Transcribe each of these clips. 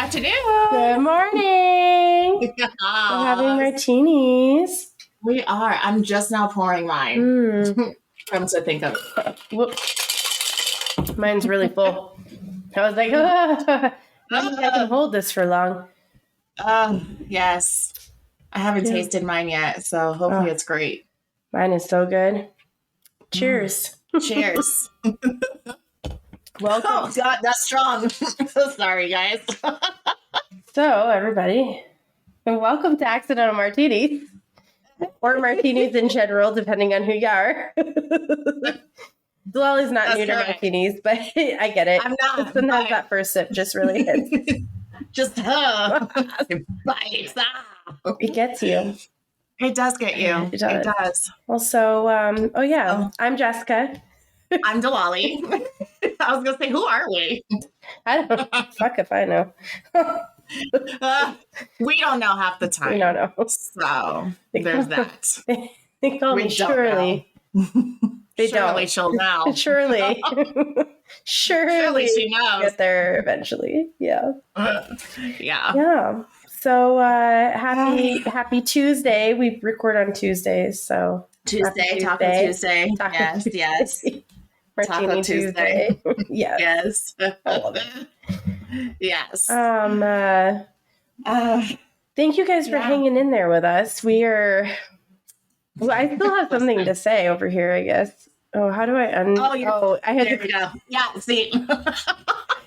afternoon. Good morning. We're having martinis. We are. I'm just now pouring mine. Come to think of it. Whoop. Mine's really full. I was like, I don't think I can hold this for long. Yes. I haven't tasted mine yet, so hopefully it's great. Mine is so good. Cheers. Cheers. Welcome. Oh, God, that's strong. Sorry, guys. So, everybody, welcome to Accidental Martinis. Or martinis in general, depending on who you are. Delali's not That's new correct. to martinis, but I get it. I'm not. Sometimes that first sip just really hits. Just bites. It gets you. It does get you. It It does. Well, so, I'm Jessica. I'm Delali. I was going to say, who are we? I don't know. Fuck if I know. We don't know half the time. We don't know. So there's that. They call me Shirley. They Surely don't. she'll know. Surely. Surely she knows. Get there eventually. Yeah. Yeah. Yeah. So happy Tuesday. We record on Tuesdays, so Tuesday, Taco Tuesday. Yes. Martini Taco Tuesday. Yes. I love it. Yes. Thank you guys for hanging in there with us. I still have something to say over here, I guess. Oh, how do I I had there we go. Yeah, see.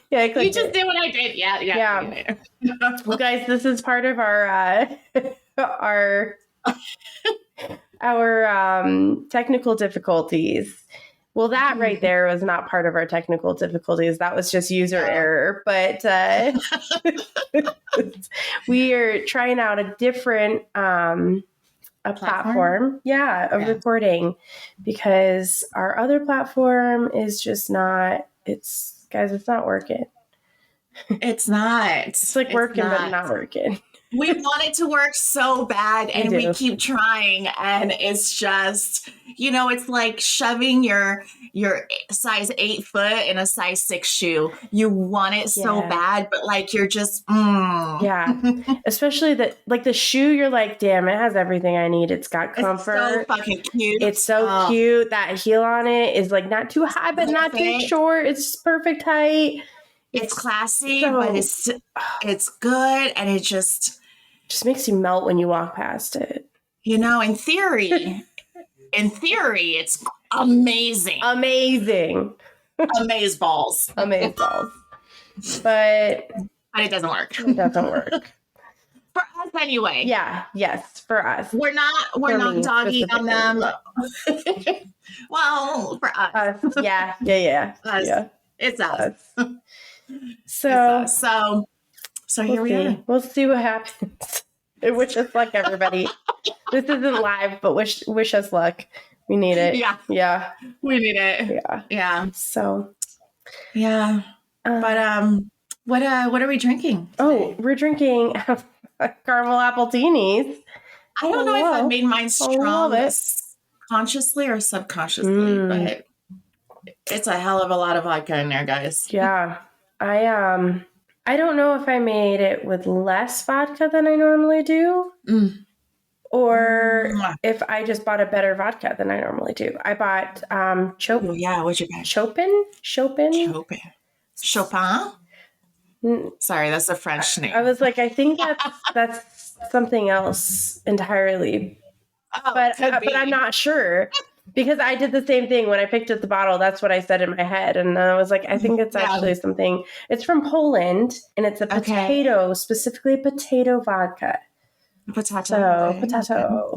Yeah, you just did what I did. Yeah. Well, guys, this is part of our technical difficulties. Well, that right there was not part of our technical difficulties. That was just user error. But we are trying out a different platform. Of recording, because our other platform is just not. It's not working. It's not. It's like working, but not working. We want it to work so bad, and we keep trying, and it's just, it's like shoving your size 8 foot in a size 6 shoe. You want it so bad, but like you're just especially the shoe. You're like, damn, it has everything I need. It's got comfort. It's so fucking cute. It's so cute. That heel on it is like not too high, but not too short. It's perfect height. It's classy, but it's good, and it just makes you melt when you walk past it. In theory, it's amazing. Amazing. Amazeballs. Amazeballs. But it doesn't work. It doesn't work. For us anyway. Yeah. Yes, for us. We're not doggy on them. Well, for us. Yeah. Us. Yeah. It's us. So here we are. We'll see what happens. Wish us luck, everybody. This isn't live, but wish us luck. We need it. Yeah. We need it. Yeah. So. Yeah. But what are we drinking today? Oh, we're drinking Caramel Appletinis. I don't know if I made mine strong consciously or subconsciously, but it's a hell of a lot of vodka in there, guys. Yeah. I don't know if I made it with less vodka than I normally do, or if I just bought a better vodka than I normally do. I bought Chopin. Yeah, what'd you buy? Chopin. Chopin. Sorry, that's a French name. I was like, I think that's something else entirely, but I'm not sure. Because I did the same thing when I picked up the bottle. That's what I said in my head. And I was like, I think it's actually something. It's from Poland, and it's a potato, specifically potato vodka. Potato.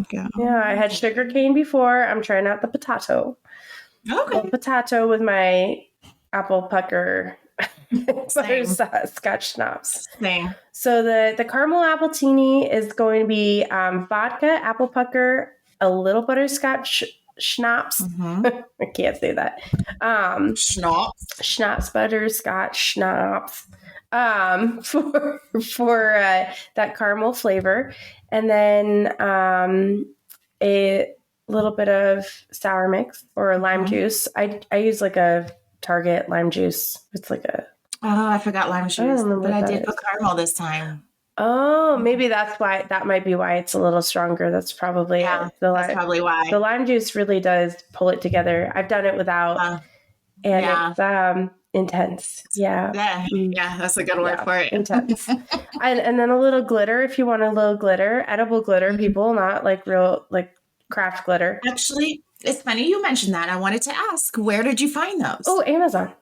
Okay. Yeah, I had sugar cane before. I'm trying out the potato. Okay. Well, potato with my apple pucker Scotch schnapps. Same. So the caramel appletini is going to be vodka, apple pucker, a little butterscotch schnapps. I can't say that. Schnapps, butterscotch schnapps. For that caramel flavor, and then a little bit of sour mix or lime juice. I use like a Target lime juice. It's like a Oh, I forgot lime juice, but I did is. put caramel this time. Oh, maybe that's why. That might be why it's a little stronger. That's probably it. That's probably why. The lime juice really does pull it together. I've done it without, and it's intense. Yeah. Yeah, that's a good word for it. Intense. and then a little glitter if you want a little glitter, edible glitter, people, not like real like craft glitter. Actually, it's funny you mentioned that. I wanted to ask, where did you find those? Oh, Amazon.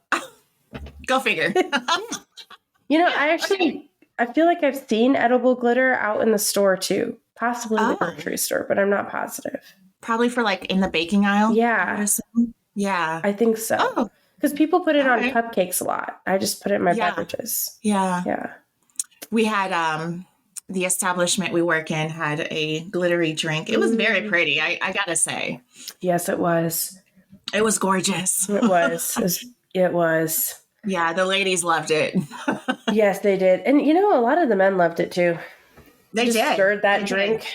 Go figure. I feel like I've seen edible glitter out in the store too, possibly the grocery store, but I'm not positive. Probably for like in the baking aisle. Yeah. Yeah. I think so. Because people put it on cupcakes a lot. I just put it in my beverages. Yeah. Yeah. We had the establishment we work in had a glittery drink. It was very pretty, I gotta say. Yes, it was. It was gorgeous. It was. It was. Yeah, the ladies loved it. Yes, they did. And a lot of the men loved it too. They just did. Stirred that drink.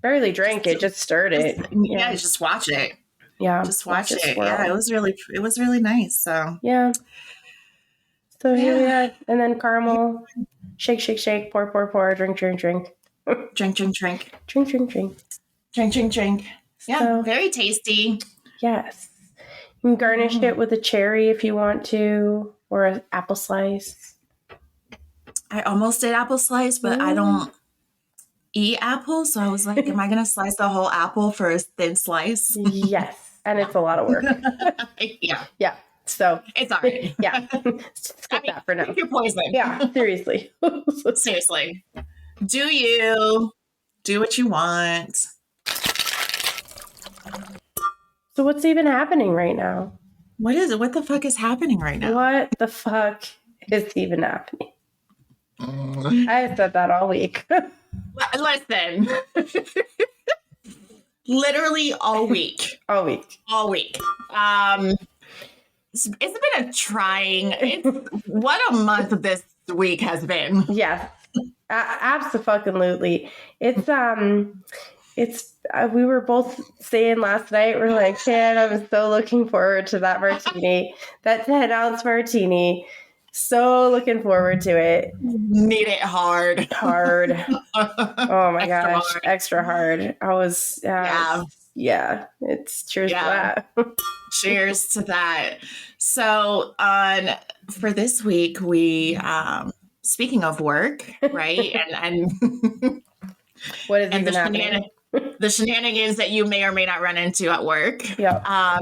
Barely drank it, just stirred it. Yeah, just watch it. Yeah. Just watch it. Swirl. Yeah, it was really nice. So yeah. So here we are. And then caramel. Shake, shake, shake, pour, pour, pour, drink, drink, drink. Drink, drink, drink. Drink, drink, drink. Drink, drink, drink. Yeah, so, very tasty. Yes. You can garnish it with a cherry if you want to, or an apple slice. I almost did apple slice, but I don't eat apples. So I was like, am I going to slice the whole apple for a thin slice? Yes. And it's a lot of work. Yeah. Yeah. So it's all right. Yeah. Skip that for now. You're poison. Yeah. Seriously. Seriously. Do what you want. So what's even happening right now? What is it? What the fuck is happening right now? What the fuck is even happening? I said that all week. Listen. Literally all week. All week. It's been a trying. What a month this week has been. Yes, absolutely. It's we were both saying last night, we're like, man, I'm so looking forward to that martini, that 10-ounce martini. So looking forward to it. Need it hard. Oh my gosh, extra hard. I was, yeah, it's cheers to that. Cheers to that. So for this week, we, speaking of work, right? and what is even happening? The shenanigans that you may or may not run into at work. Yeah.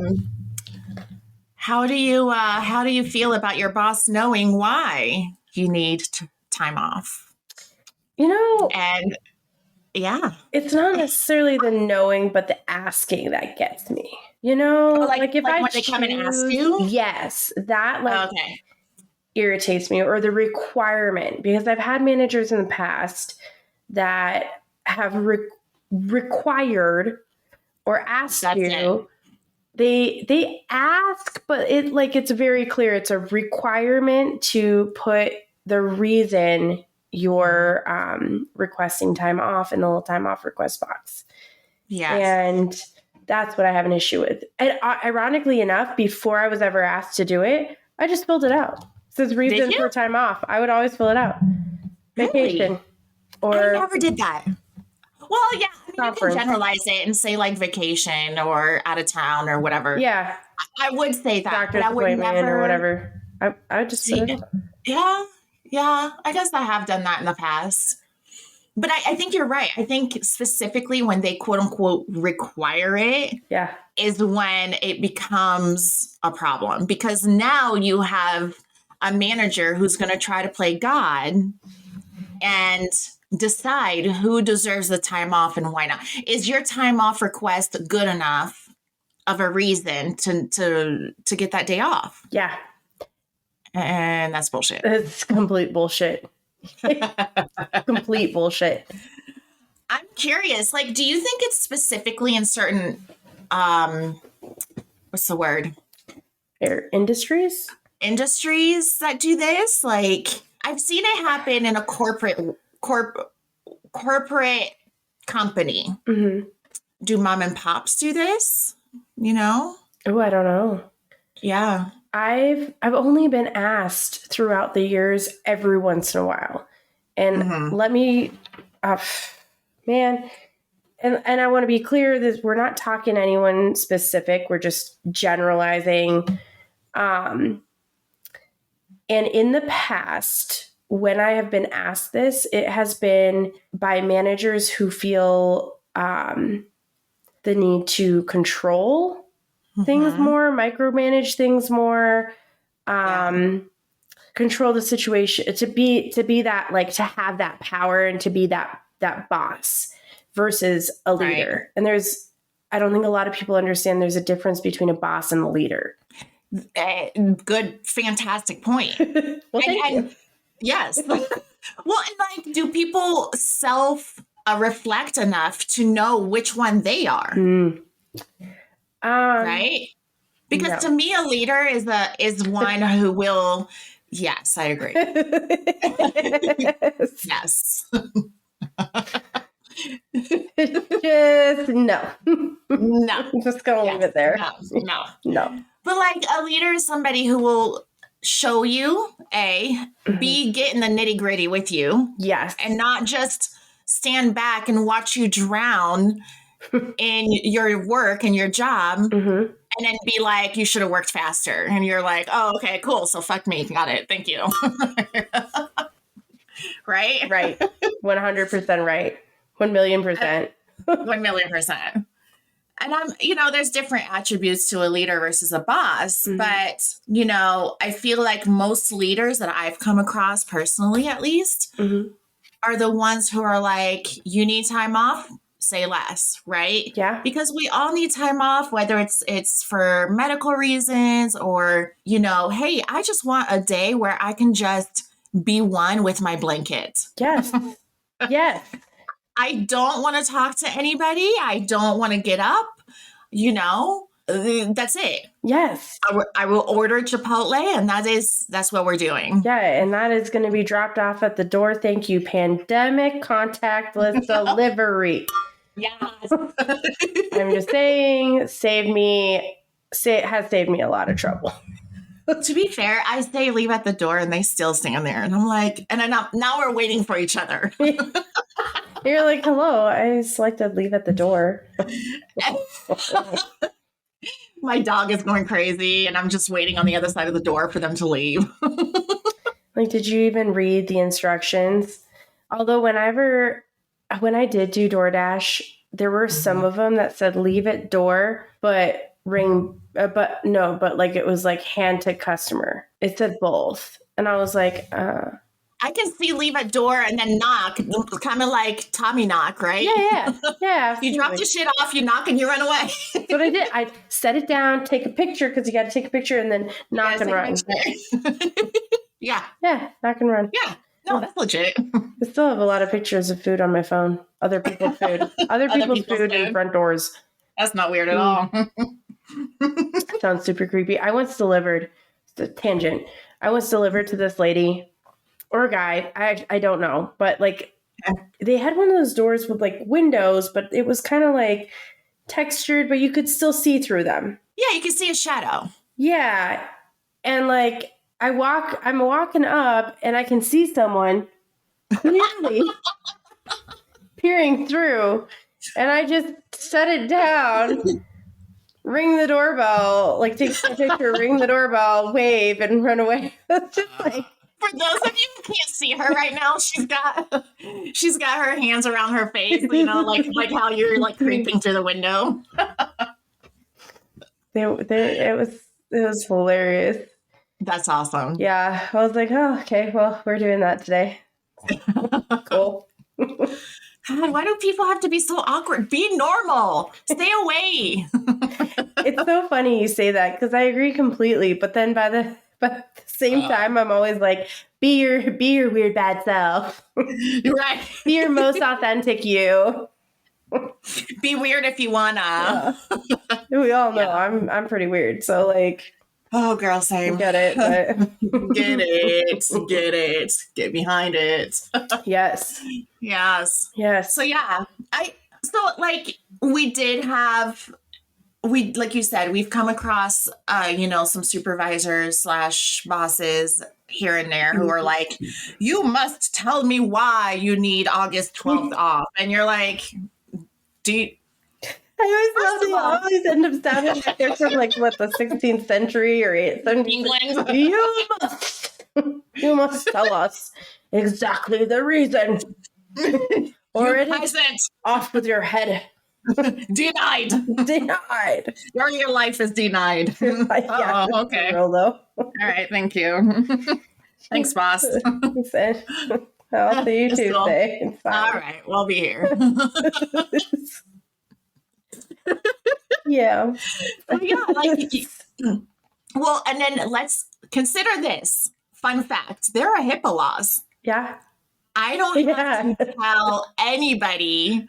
How do you feel about your boss knowing why you need time off? And it's not necessarily the knowing, but the asking that gets me. Like if I when they come and ask you, yes, that irritates me, or the requirement, because I've had managers in the past that have required or asked you. They ask, but it's very clear. It's a requirement to put the reason you're requesting time off in the little time off request box. Yeah. And that's what I have an issue with. And ironically enough, before I was ever asked to do it, I just filled it out. It says reason for time off. I would always fill it out. Vacation. Or I never did that. Well, yeah, you can generalize it and say like vacation or out of town or whatever. Yeah. I would say that. Doctor's appointment or whatever. I would just put it. Yeah. I guess I have done that in the past. But I think you're right. I think specifically when they quote unquote require it is when it becomes a problem. Because now you have a manager who's going to try to play God and decide who deserves the time off and why not. Is your time off request good enough of a reason to get that day off? Yeah. And that's bullshit. It's complete bullshit. Complete bullshit. I'm curious, do you think it's specifically in certain what's the word? Industries that do this? I've seen it happen in a corporate company. Mm-hmm. Do mom and pops do this? Oh, I don't know. Yeah. I've only been asked throughout the years every once in a while. And let me, man, and I want to be clear that we're not talking anyone specific. We're just generalizing. And in the past, when I have been asked this, it has been by managers who feel the need to control things more, micromanage things more, control the situation, to be that, like, to have that power and to be that boss versus a leader. And I don't think a lot of people understand there's a difference between a boss and a leader. Good, fantastic point. Well, thank you. Yes. Well, and like, do people reflect enough to know which one they are? Right? Because to me, a leader is one who will. Yes, I agree. Yes. Just no. I'm just gonna leave it there. No. But like, a leader is somebody who will show you, B, get in the nitty gritty with you. Yes. And not just stand back and watch you drown in your work and your job, and then be like, you should have worked faster. And you're like, oh, okay, cool. So fuck me. Got it. Thank you. Right? Right. 100% right. 1,000,000%. 1,000,000%. And there's different attributes to a leader versus a boss, but, I feel like most leaders that I've come across personally, at least, are the ones who are like, you need time off, say less, right? Yeah. Because we all need time off, whether it's for medical reasons or, hey, I just want a day where I can just be one with my blanket. Yes. Yes. I don't want to talk to anybody. I don't want to get up. That's it. Yes. I will order Chipotle, and that's what we're doing. Yeah, and that is going to be dropped off at the door. Thank you, pandemic contactless delivery. Yes. I'm just saying, has saved me a lot of trouble. To be fair, I say leave at the door, and they still stand there, and I'm like, and now we're waiting for each other. You're like, hello, I just like to leave at the door. My dog is going crazy, and I'm just waiting on the other side of the door for them to leave. Like, did you even read the instructions? Although when I did do DoorDash, there were some of them that said leave at door, but like it was like hand to customer. It said both. And I was like, I can see leave at door and then knock, kind of like Tommy knock, right? Yeah. You drop your shit off, you knock, and you run away. That's what I did. I set it down, take a picture, because you got to take a picture, and then knock and run. Yeah, knock and run. Yeah, no, that's legit. I still have a lot of pictures of food on my phone. Other people's food. Other people's food in front doors. That's not weird at all. Sounds super creepy. I once delivered, it's a tangent. I once delivered to this lady or a guy. I don't know. But like, they had one of those doors with like windows, but it was kind of like textured, but you could still see through them. Yeah, you can see a shadow. Yeah. And like, I'm walking up and I can see someone clearly peering through, and I just set it down, ring the doorbell, like take a picture, ring the doorbell, wave, and run away. That's just like, for those of you who can't see her right now, she's got her hands around her face, like how you're like creeping through the window. It was hilarious. That's awesome. Yeah, I was like, oh, okay, well, we're doing that today. Cool. God, why do people have to be so awkward? Be normal. Stay away. It's so funny you say that, because I agree completely. But then by the same time, I'm always like, be your weird bad self. Right. Be your most authentic you. Be weird if you wanna. Yeah. We all know I'm pretty weird. So like, oh, girl, same. Get it. But... Get it. Get behind it. Yes. So yeah, we did have we, like you said, we've come across, some supervisors / bosses here and there who are like, you must tell me why you need August 12th off. And you're like, I always end up sounding like they're from like what, the 16th century or 8th England. You must tell us exactly the reason. Or it is off with your head. Denied. Or your life is denied. Yeah, okay. Real, though. All right, thank you. Thanks, boss. I'll see you Tuesday. Cool. All right, we'll be here. Yeah. Well, and then let's consider this. Fun fact, there are HIPAA laws. Yeah. I don't have to tell anybody,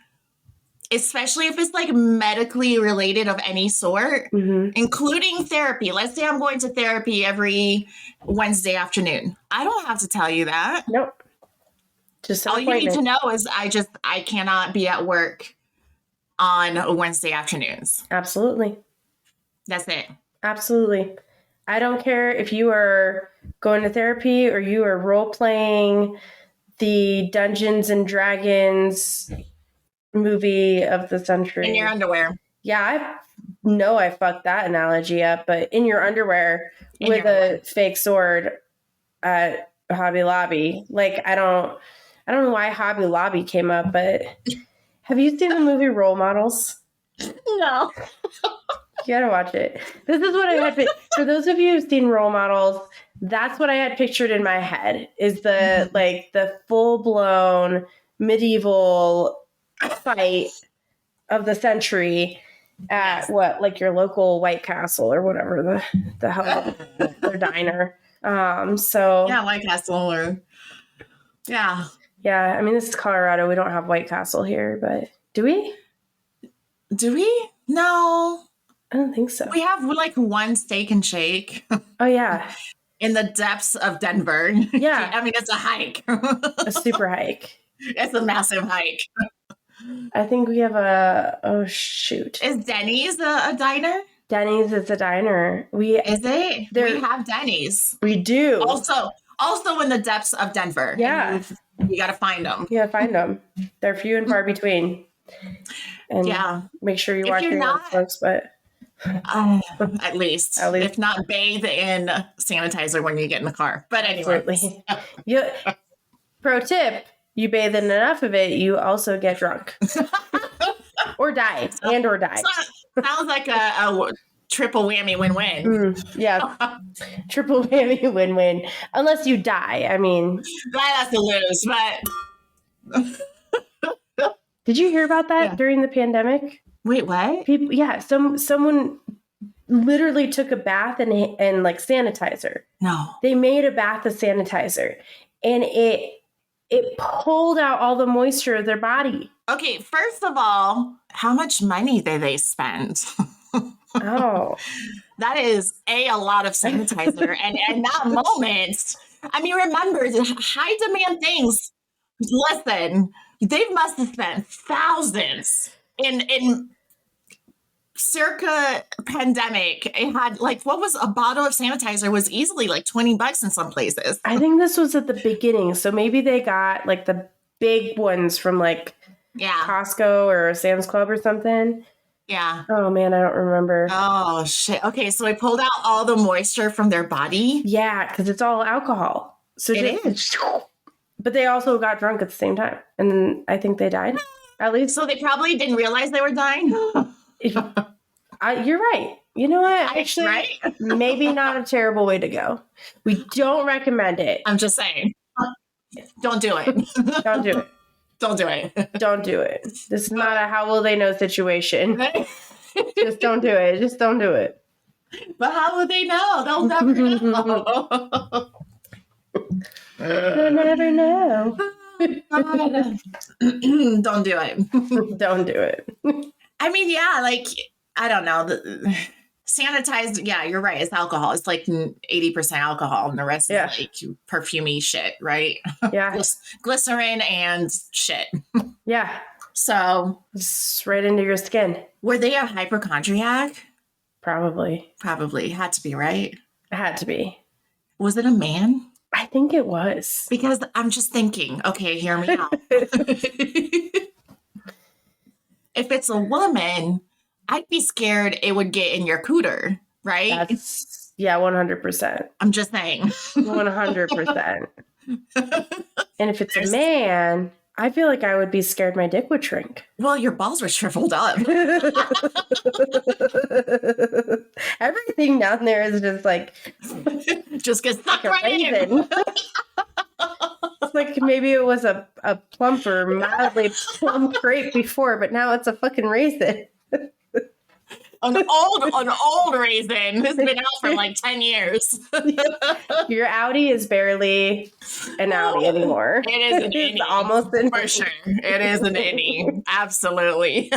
especially if it's like medically related of any sort, including therapy. Let's say I'm going to therapy every Wednesday afternoon. I don't have to tell you that. Nope. Just all you need to know is I cannot be at work on Wednesday afternoons. Absolutely. That's it. Absolutely. I don't care if you are going to therapy or you are role playing the Dungeons and Dragons movie of the century. In your underwear. Yeah, I fucked that analogy up, but in your underwear with a fake sword at Hobby Lobby. Like, I don't know why Hobby Lobby came up, but have you seen the movie Role Models? No. You gotta watch it. This is what I had. For those of you who've seen Role Models, that's what I had pictured in my head, is the full-blown medieval fight of the century at your local White Castle or whatever the hell their diner. White Castle or yeah. I mean, this is Colorado. We don't have White Castle here, but do we? Do we? No, I don't think so. We have like one Steak and Shake. Oh yeah. In the depths of Denver. Yeah. I mean, it's a hike. A super hike. It's a massive hike. I think we have shoot. Is Denny's a diner? Denny's is a diner. Is it? We have Denny's. We do. Also in the depths of Denver. Yeah. You got to find them. You got to find them. They're few and far between. And make sure you wash your hands, folks, but at least. If not, bathe in sanitizer when you get in the car. But anyway. Pro tip, you bathe in enough of it, you also get drunk. Or die. Sounds like a triple whammy win-win. Yeah. Triple whammy win-win. Unless you die. I mean. That has to lose, but... Did you hear about that during the pandemic? Wait, what? Someone literally took a bath and like sanitizer. No. They made a bath of sanitizer and it pulled out all the moisture of their body. Okay, first of all, how much money did they spend? Oh. That is a lot of sanitizer. and in that moment, I mean, remember, high demand things. Listen, they must have spent thousands in circa pandemic. It had what was a bottle of sanitizer was easily like $20 in some places. I think this was at the beginning. So maybe they got like the big ones from Costco or Sam's Club or something. Yeah. Oh man, I don't remember. Oh shit. Okay, so they pulled out all the moisture from their body. Yeah, because it's all alcohol. So it is. But they also got drunk at the same time. And then I think they died. At least. So they probably didn't realize they were dying? You're right. You know what? Actually, maybe not a terrible way to go. We don't recommend it. I'm just saying. Don't do it. Don't do it. Don't do it. Don't do it. This is not a how will they know situation. Just don't do it. Just don't do it. But how would they know? They'll never know. They'll never know. Don't do it. Don't do it. I mean, I don't know. Sanitized, you're right. It's alcohol. It's like 80% alcohol, and the rest is like perfumey shit, right? Yeah. Glycerin and shit. Yeah. So it's right into your skin. Were they a hypochondriac? Probably. Had to be, right? It had to be. Was it a man? I think it was. Because I'm just thinking, okay, hear me out. If it's a woman, I'd be scared it would get in your cooter, right? 100%. I'm just saying. 100%. And if it's a man, I feel like I would be scared my dick would shrink. Well, your balls are shriveled up. Everything down there is just like... just gets stuck right in. It's like maybe it was a plump or mildly plump grape before, but now it's a fucking raisin. An old raisin has been out for like 10 years. Your Audi is barely an Audi anymore. It is an innie. Almost an for sure. It is an innie. Absolutely.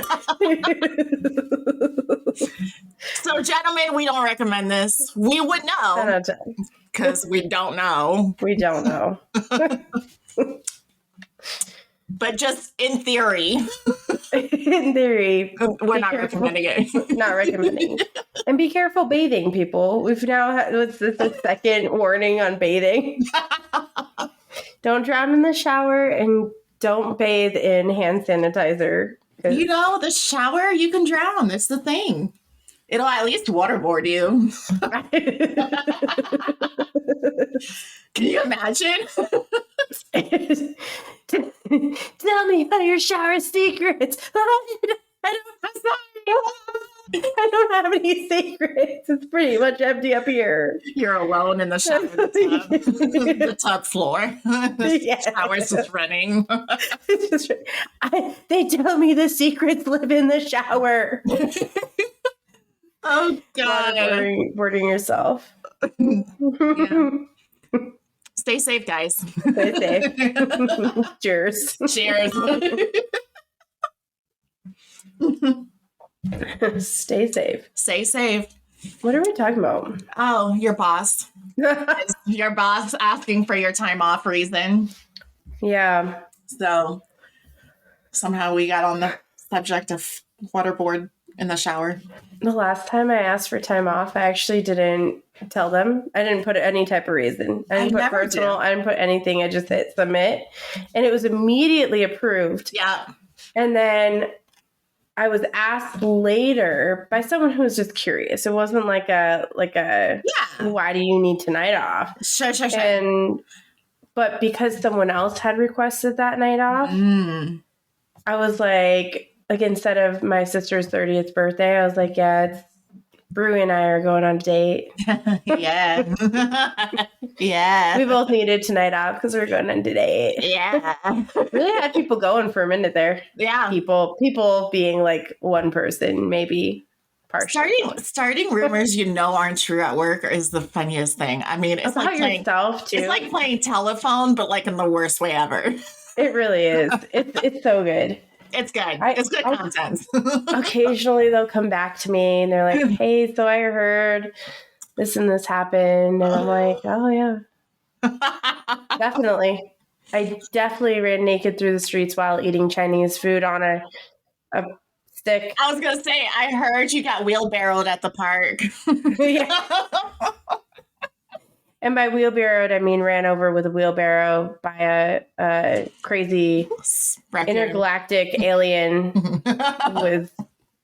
So, gentlemen, we don't recommend this. We would know because we don't know. We don't know. But just in theory. In theory. We're not recommending it. Not recommending. And be careful bathing, people. We've now had the second warning on bathing. Don't drown in the shower and don't bathe in hand sanitizer. You know, the shower, you can drown. That's the thing. It'll at least waterboard you. Can you imagine? Tell me about your shower secrets. I don't have any secrets. It's pretty much empty up here. You're alone in the shower, the tub floor. The shower's just running. They tell me the secrets live in the shower. Oh, God. Wording yourself. Yeah. Stay safe, guys. Stay safe. Cheers. Cheers. Stay safe. Stay safe. What are we talking about? Oh, your boss. Your boss asking for your time off reason. Yeah. So somehow we got on the subject of waterboard in the shower. The last time I asked for time off, I actually didn't tell them. I didn't put any type of reason. I didn't put personal. I didn't put anything. I just hit submit. And it was immediately approved. Yeah. And then I was asked later by someone who was just curious. It wasn't like a why do you need tonight off? Sure. But because someone else had requested that night off, I was like instead of my sister's 30th birthday, I was like, yeah, it's Brewy and I are going on a date. Yeah. Yeah. We both needed tonight off because we were going on a date. Yeah. Really had people going for a minute there. Yeah. People being like one person, maybe partially. Starting rumors aren't true at work is the funniest thing. I mean, it's like playing yourself too. It's like playing telephone, but like in the worst way ever. It really is. It's so good. It's good. It's good content. Occasionally they'll come back to me and they're like, hey, so I heard this and this happened. And I'm like, oh, yeah. Definitely. I definitely ran naked through the streets while eating Chinese food on a stick. I was going to say, I heard you got wheelbarrowed at the park. Yeah. And by wheelbarrowed, I mean ran over with a wheelbarrow by a crazy intergalactic alien with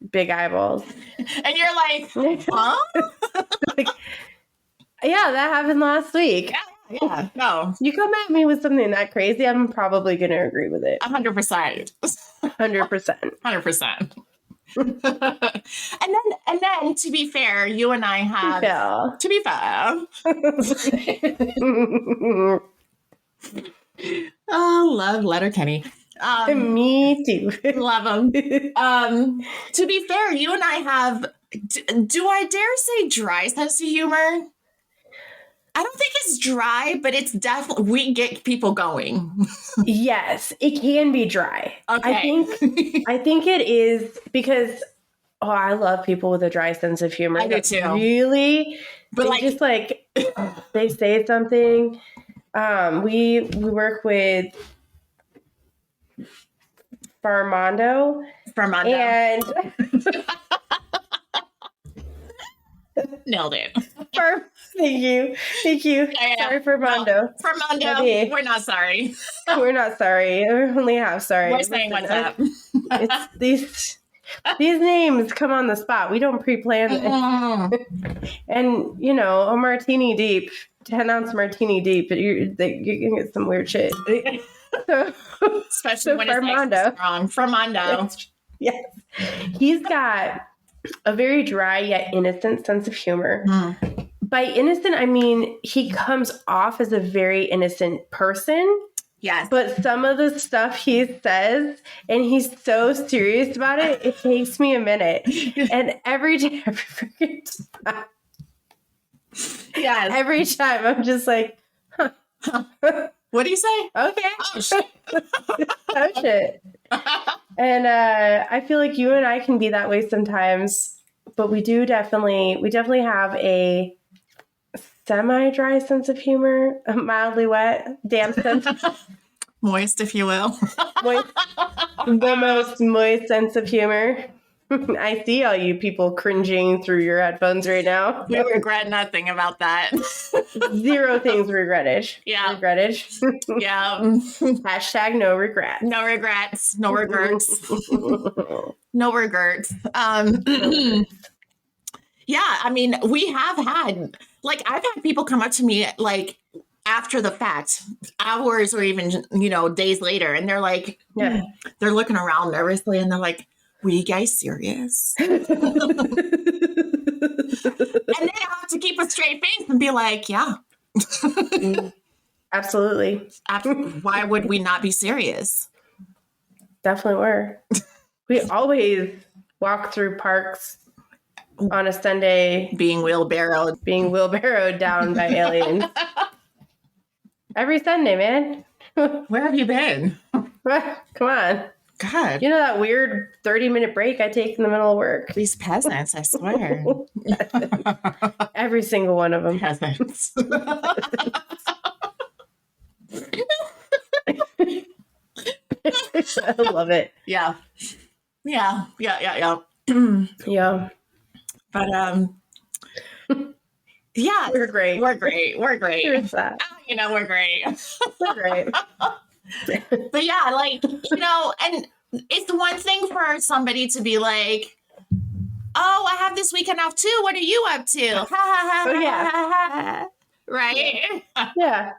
big eyeballs. And you're like, huh? Yeah, that happened last week. Yeah, no. You come at me with something that crazy, I'm probably going to agree with it. 100%. 100%. 100%. and then to be fair, you and I have to be fair. Oh, love Letterkenny. Me too. Love him. To be fair, you and I have, do I dare say dry sense of humor? I don't think it's dry, but it's definitely, we get people going. Yes, it can be dry. Okay. I think it is because, I love people with a dry sense of humor. I do too. Really? But they just they say something. We work with Farmando. And Nailed it. Thank you. Yeah. Sorry, Fernando. No, Fernando, we're not sorry. We're not sorry. We're only half sorry. We're saying what's up. It's these names come on the spot. We don't pre-plan it. And, a martini deep, 10-ounce martini deep, you're going to get some weird shit. Especially when Fernando, it's strong. Fernando. Yes. He's got a very dry yet innocent sense of humor. By innocent, I mean he comes off as a very innocent person. Yes. But some of the stuff he says, and he's so serious about it, it takes me a minute. And every freaking time. Yes. Every time I'm just like, huh. What do you say? Okay. Oh, shit. Oh, shit. And I feel like you and I can be that way sometimes, but we definitely have a semi-dry sense of humor, a mildly wet, damp sense. Moist, if you will. The most moist sense of humor. I see all you people cringing through your headphones right now. We regret nothing about that. Zero things regretted. Yeah. Regretted. Yeah. Hashtag no regrets. No regrets. No regrets. No regrets. Yeah, I mean, we have had, I've had people come up to me, after the fact, hours or even, days later, and they're like, they're looking around nervously, and they're like, were you guys serious? And then I have to keep a straight face and be like, yeah. Absolutely. Why would we not be serious? Definitely were. We always walk through parks on a Sunday. Being wheelbarrowed down by aliens. Every Sunday, man. Where have you been? Come on. God. You know that weird 30-minute break I take in the middle of work? These peasants, I swear. Every single one of them. Peasants. I love it. Yeah. Yeah. Yeah. But, yeah. We're great. Here's that. We're great. We're great. But yeah, and it's one thing for somebody to be like, oh, I have this weekend off too. What are you up to? Yeah. Right? Yeah.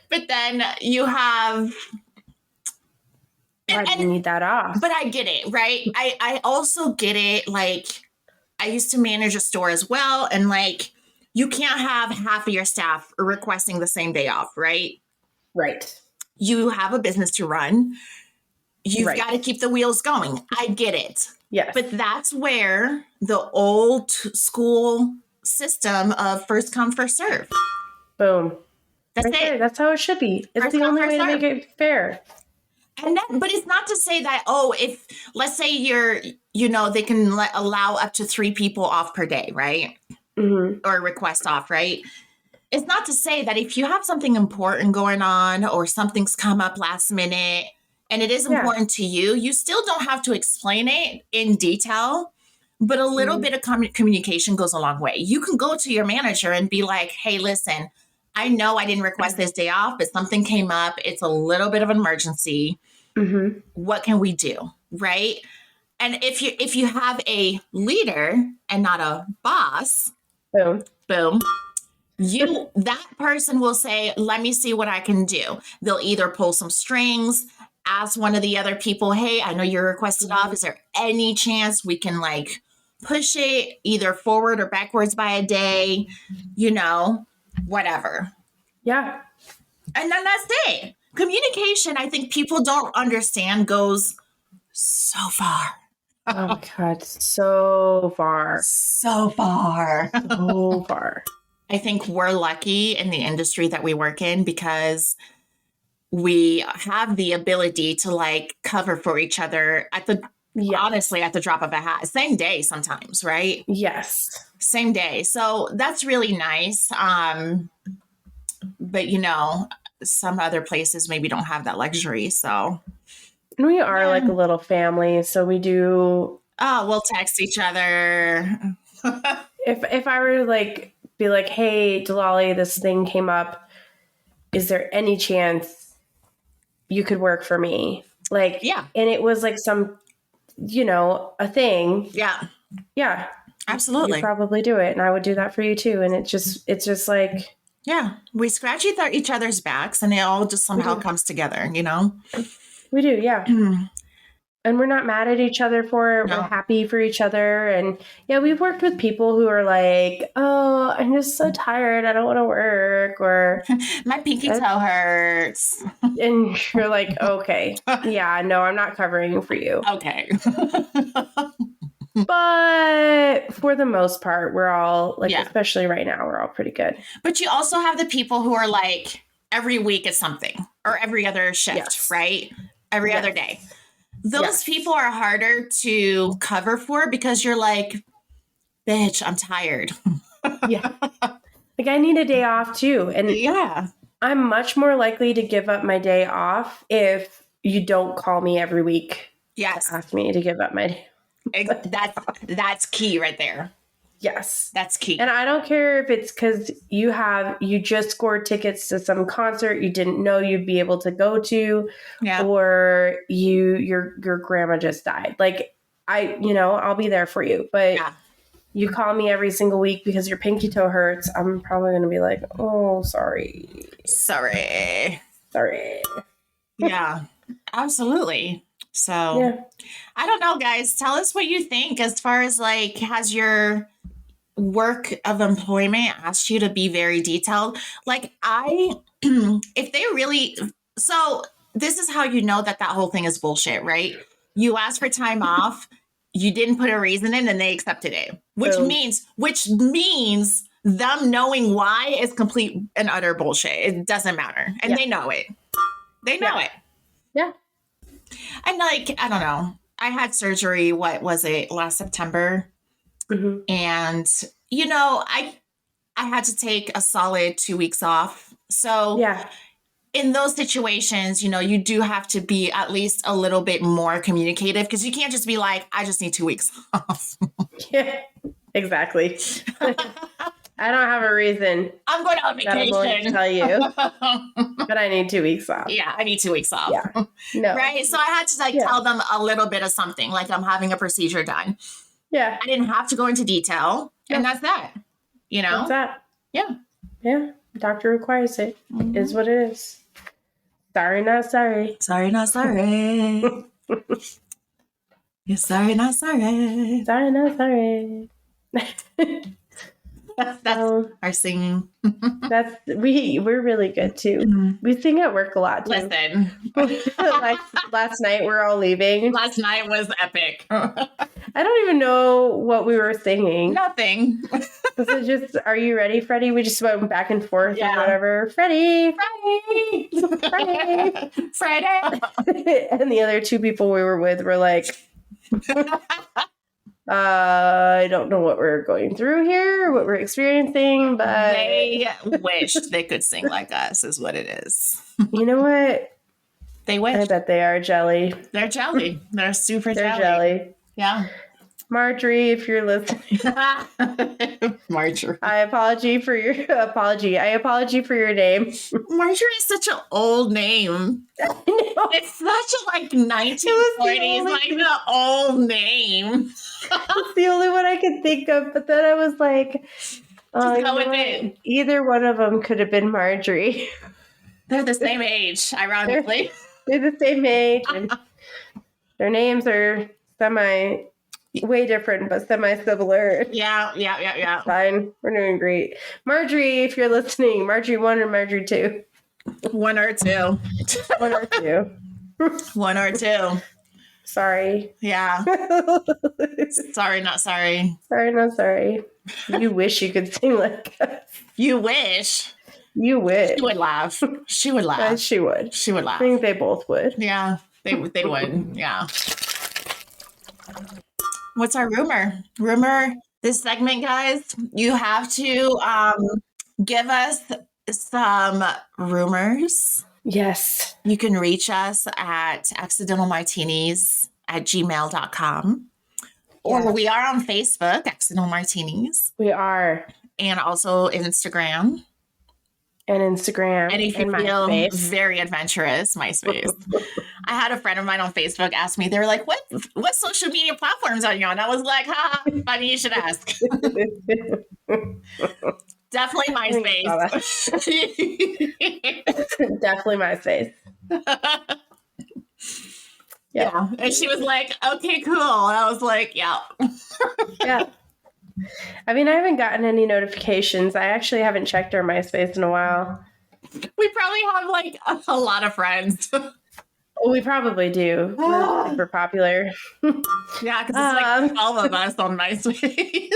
But then you have... Why do you need that off? But I get it, right? I also get it. I used to manage a store as well. And you can't have half of your staff requesting the same day off, right? Right. You have a business to run. You've got to keep the wheels going. I get it. Yes. But that's where the old school system of first come, first serve. Boom. That's it. There. That's how it should be. It's first the come, only way to make it fair. And but it's not to say that, if, let's say they can allow up to 3 people off per day, right? Mm-hmm. Or request off, right? It's not to say that if you have something important going on or something's come up last minute and it is important to you, you still don't have to explain it in detail, but a little bit of communication goes a long way. You can go to your manager and be like, hey, listen, I know I didn't request this day off, but something came up. It's a little bit of an emergency. Mm-hmm. What can we do? Right. And if you have a leader and not a boss, boom, that person will say, let me see what I can do. They'll either pull some strings, ask one of the other people, hey, I know you're requested off. Is there any chance we can push it either forward or backwards by a day, whatever. Yeah. And then that's it. Communication, I think people don't understand, goes so far. Oh my God. So far. So far. So far. I think we're lucky in the industry that we work in because we have the ability to cover for each other honestly, at the drop of a hat. Same day sometimes, right? Yes. Same day. So that's really nice. But some other places maybe don't have that luxury. So we are like a little family. So we do. Oh, we'll text each other. if I were to like be like, hey, Delali, this thing came up. Is there any chance you could work for me? Like, yeah. And it was like some, a thing. Yeah. Yeah. Absolutely. You'd probably do it. And I would do that for you too. And it's just like. Yeah. We scratch each other's backs and it all just somehow comes together, We do. Yeah. And we're not mad at each other for it. No. We're happy for each other. And yeah, we've worked with people who are like, oh, I'm just so tired. I don't want to work. Or my pinky toe hurts. And you're like, okay, yeah, no, I'm not covering for you. Okay. But for the most part, we're all like, especially right now, we're all pretty good. But you also have the people who are like every week it's something or every other shift, right? Every other day. Those people are harder to cover for because you're like, bitch, I'm tired. Yeah. Like I need a day off too. And I'm much more likely to give up my day off if you don't call me every week. Yes. Ask me to give up my day. That's key right there. Yes. That's key. And I don't care if it's because you just scored tickets to some concert you didn't know you'd be able to go to, or your grandma just died. Like I'll be there for you. But you call me every single week because your pinky toe hurts, I'm probably going to be like, oh, sorry. Yeah, absolutely. So I don't know, guys, tell us what you think as far as like, has your work of employment asked you to be very detailed? Like if they really, so this is how you know that whole thing is bullshit, right? You asked for time off, you didn't put a reason in and they accepted it, which means them knowing why is complete and utter bullshit. It doesn't matter. And they know it. They know it. Yeah. And like, I don't know. I had surgery, what was it, last September? Mm-hmm. And, I had to take a solid 2 weeks off. So in those situations, you do have to be at least a little bit more communicative because you can't just be like, I just need 2 weeks off. Yeah, exactly. I don't have a reason. I'm going on vacation. I'm going to tell you, but I need 2 weeks off. Yeah, I need 2 weeks off. Yeah. No. Right? So I had to tell them a little bit of something, like I'm having a procedure done. Yeah. I didn't have to go into detail, and that's that. That's that. Yeah. Yeah. Doctor requires it. Mm-hmm. Is what it is. Sorry, not sorry. Sorry, not sorry. You're sorry, not sorry. Sorry, not sorry. That's our singing. We're really good too. Mm-hmm. We sing at work a lot too. Listen. Last night we're all leaving. Last night was epic. I don't even know what we were singing. Nothing. Was it just, are you ready, Freddie? We just went back and forth and whatever. Freddie. And the other two people we were with were like, I don't know what we're going through here, what we're experiencing, but they wished they could sing like us, is what it is. You know what? They wish. I bet they are jelly. They're jelly. They're super They're jelly. Yeah. Marjorie, if you're listening. Marjorie. I apology for your name. Marjorie is such an old name. I know. It's such a 1940s, an old name. It's the only one I could think of, but then I was like, go with it. Either one of them could have been Marjorie. They're the same age, ironically. They're the same age. And their names are way different, but semi-similar. Yeah. Fine. We're doing great. Marjorie, if you're listening, Marjorie 1 or Marjorie 2? 1 or 2. 1 or 2. 1 or 2. Sorry. Yeah. Sorry, not sorry. Sorry, not sorry. You wish you could sing like us. You wish. You wish. She would laugh. She would laugh. She would. She would laugh. I think they both would. Yeah, they would. Yeah. What's our rumor? This segment, guys, you have to give us some rumors. Yes. You can reach us at accidentalmartinis@gmail.com. Or we are on Facebook, Accidental Martinis. We are. And also Instagram. And if you feel MySpace. very adventurous, MySpace. I had a friend of mine on Facebook ask me, they were like, what social media platforms are you on? I was like, funny you should ask. Definitely MySpace. Definitely MySpace. Yeah. And she was like, okay, cool. And I was like, yeah. Yeah. I mean, I haven't gotten any notifications. I actually haven't checked our MySpace in a while. We probably have like a lot of friends. We probably do. We're super popular. Yeah, because it's like 12 of us on MySpace.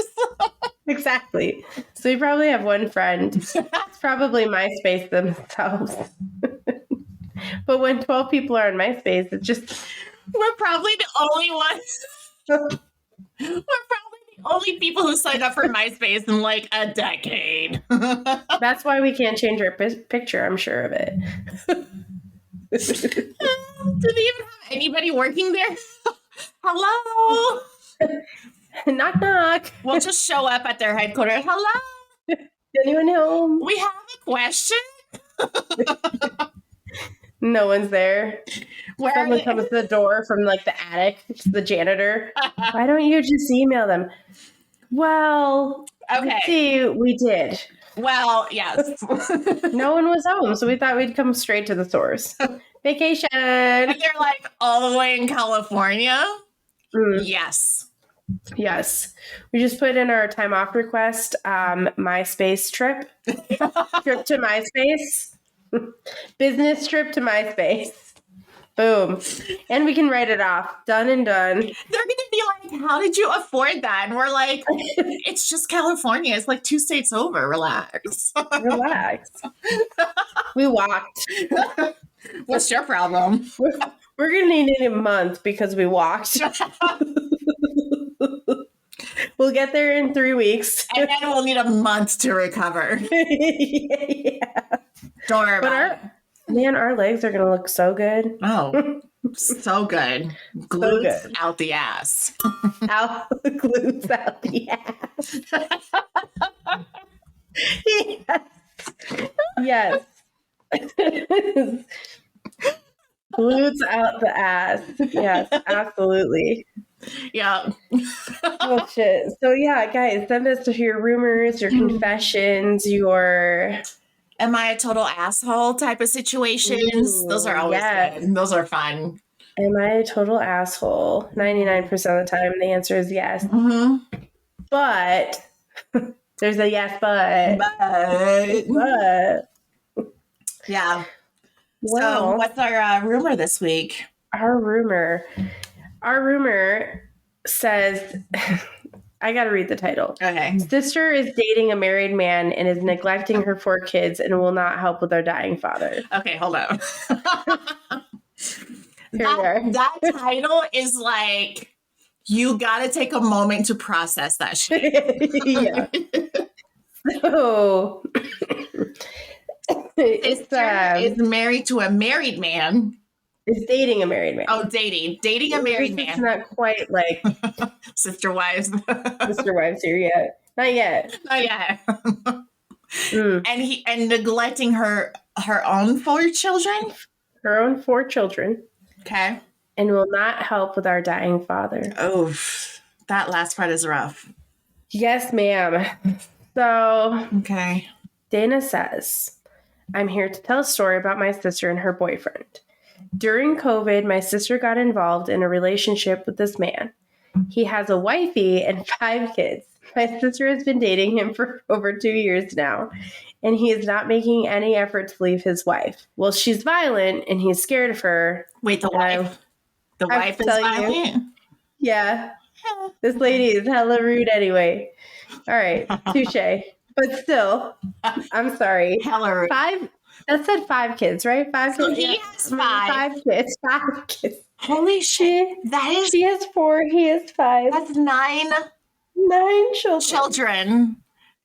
Exactly. So we probably have one friend. It's probably MySpace themselves. But when 12 people are on MySpace, it's just... We're probably the only ones. We're probably the only people who signed up for MySpace in like a decade. That's why we can't change our picture, I'm sure of it. Do they even have anybody working there? Hello? Knock, knock. We'll just show up at their headquarters. Hello? Anyone home? We have a question. No one's there. Someone comes to the door from like the attic, the janitor. Why don't you just email them? Well, okay. See, we did. Well, yes. No one was home, so we thought we'd come straight to the source. Vacation. And they're like all the way in California? Yes. Yes. We just put in our time off request, MySpace trip. Trip to MySpace. Business trip to MySpace. Boom. And we can write it off. Done and done. They're going to be like, how did you afford that? And we're like, it's just California. It's like 2 states over. Relax. Relax. We walked. What's your problem? We're going to need a month because we walked. We'll get there in 3 weeks. And then we'll need a month to recover. Yeah. Don't worry about it. Man, our legs are going to look so good. Oh, so good. Glutes so good. Out the ass. Glutes out the ass. Yes. Glutes out the ass. Yes, absolutely. Yeah. Oh, shit. So, yeah, guys, send us your rumors, your confessions, your... Am I a total asshole type of situations? Those are always good. Those are fun. Am I a total asshole? 99% of the time, the answer is yes. Mm-hmm. But there's a yes, but. Yeah. Well, so what's our rumor this week? Our rumor says... I got to read the title. Okay. Sister is dating a married man and is neglecting her 4 kids and will not help with our dying father. Okay, hold on. that title is like, you got to take a moment to process that shit. Yeah. So, Sister is married to a married man. Is dating a married man. Oh, dating a married man. It's not quite like sister wives here yet. Not yet. And neglecting her own 4 children. Her own 4 children. Okay. And will not help with our dying father. Oh, that last part is rough. Yes, ma'am. So, okay. Dana says, I'm here to tell a story about my sister and her boyfriend. During COVID, my sister got involved in a relationship with this man. He has a wifey and 5 kids. My sister has been dating him for over 2 years now, and he is not making any effort to leave his wife. Well, she's violent, and he's scared of her. Wait, the wife? The wife is violent? Yeah. This lady is hella rude anyway. All right, touche. But still, I'm sorry. Hella rude. 5... That said 5 kids, right? 5 so kids. He has 5. 5 kids. 5 kids. Holy shit. She has 4. He has 5. That's 9. 9 children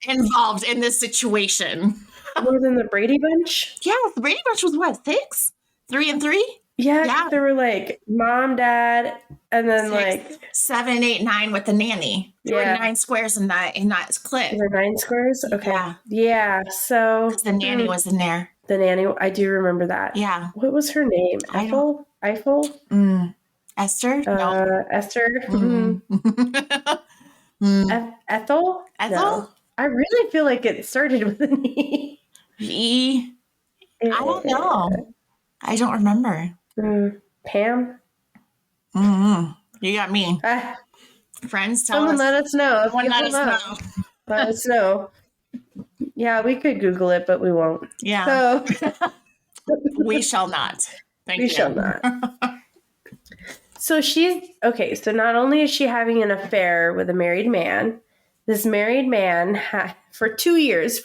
involved in this situation. More than the Brady Bunch? Yeah, the Brady Bunch was what, 6? 3 and 3? Yeah, there were like mom, dad, and then 6, like 7, 8, 9 with the nanny. There were 9 squares in that clip. There were 9 squares? Okay. Yeah. Yeah. So Because the nanny was in there. The nanny, I do remember that. Yeah. What was her name? Eiffel? Esther? No. Esther? Ethel? Ethel? No. I really feel like it started with an E. E? I don't know. I don't remember. Pam? You got me. Friends, tell someone us. Let us know. Someone let us know. Let us know. Yeah, we could Google it, but we won't. Yeah. So we shall not. We shall not. So she's okay. So not only is she having an affair with a married man, this married man for 2 years,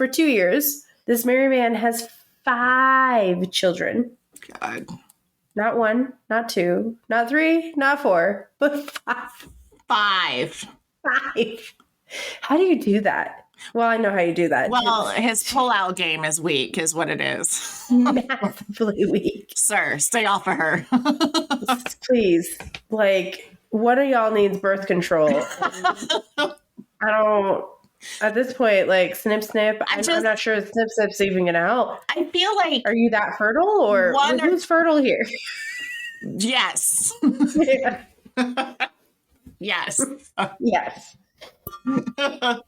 this married man has 5 children. God. Not 1, not 2, not 3, not 4, but 5. 5. How do you do that? Well, I know how you do that. Well, his pull-out game is weak, is what it is. Massively weak. Sir, stay off of her. Please. Like, one of y'all needs birth control. I don't... At this point, like, snip, I'm not sure snip's even going to help. I feel like... Are you that fertile? Or who's fertile here? Yes. Yes. Yes. Well,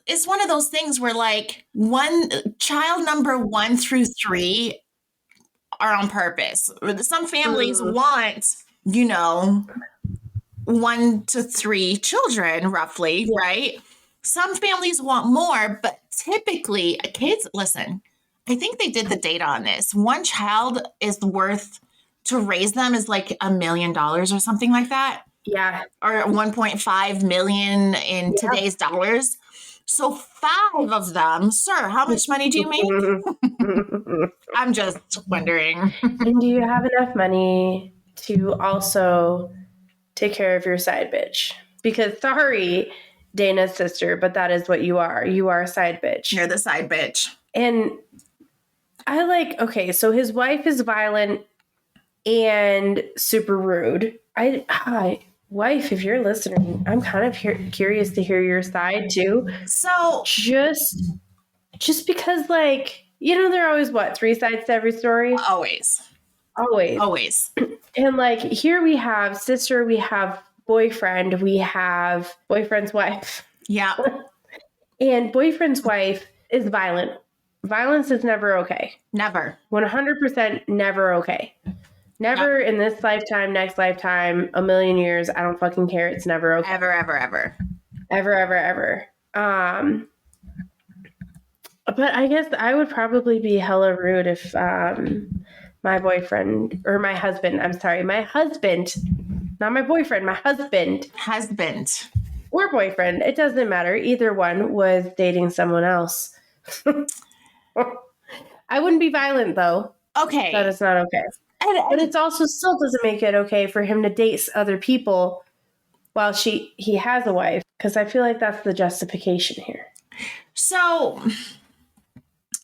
it's one of those things where like child number 1 through 3 are on purpose. Some families want, 1 to 3 children roughly, right? Some families want more, but typically kids, listen, I think they did the data on this. 1 child is worth to raise them is like $1 million or something like that. Yeah. Or 1.5 million in today's dollars. So 5 of them, sir, how much money do you make? I'm just wondering. And do you have enough money to also take care of your side bitch? Because sorry, Dana's sister, but that is what you are. You are a side bitch. You're the side bitch. And okay, so his wife is violent and super rude. Wife, if you're listening, I'm kind of curious to hear your side too. So just because, like, there are always 3 sides to every story. Always. And like here we have sister, we have boyfriend, we have boyfriend's wife. Yeah. And boyfriend's wife is violent. Violence is never okay. Never. 100% never okay. Never in this lifetime, next lifetime, a million years. I don't fucking care. It's never okay. Ever, ever, ever. Ever, ever, ever. But I guess I would probably be hella rude if my boyfriend or my husband, not my boyfriend, my husband. Or boyfriend. It doesn't matter. Either one was dating someone else. I wouldn't be violent though. Okay. That is not okay. But it's also still doesn't make it okay for him to date other people while he has a wife, because I feel like that's the justification here. So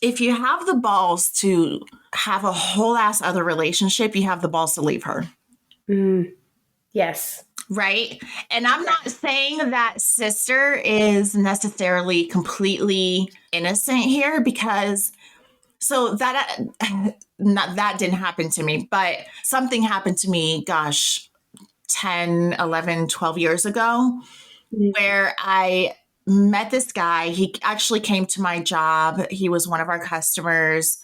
if you have the balls to have a whole ass other relationship, you have the balls to leave her. Yes. Right? And I'm not saying that sister is necessarily completely innocent here, because that didn't happen to me, but something happened to me, 10, 11, 12 years ago, where I met this guy. He actually came to my job. He was one of our customers.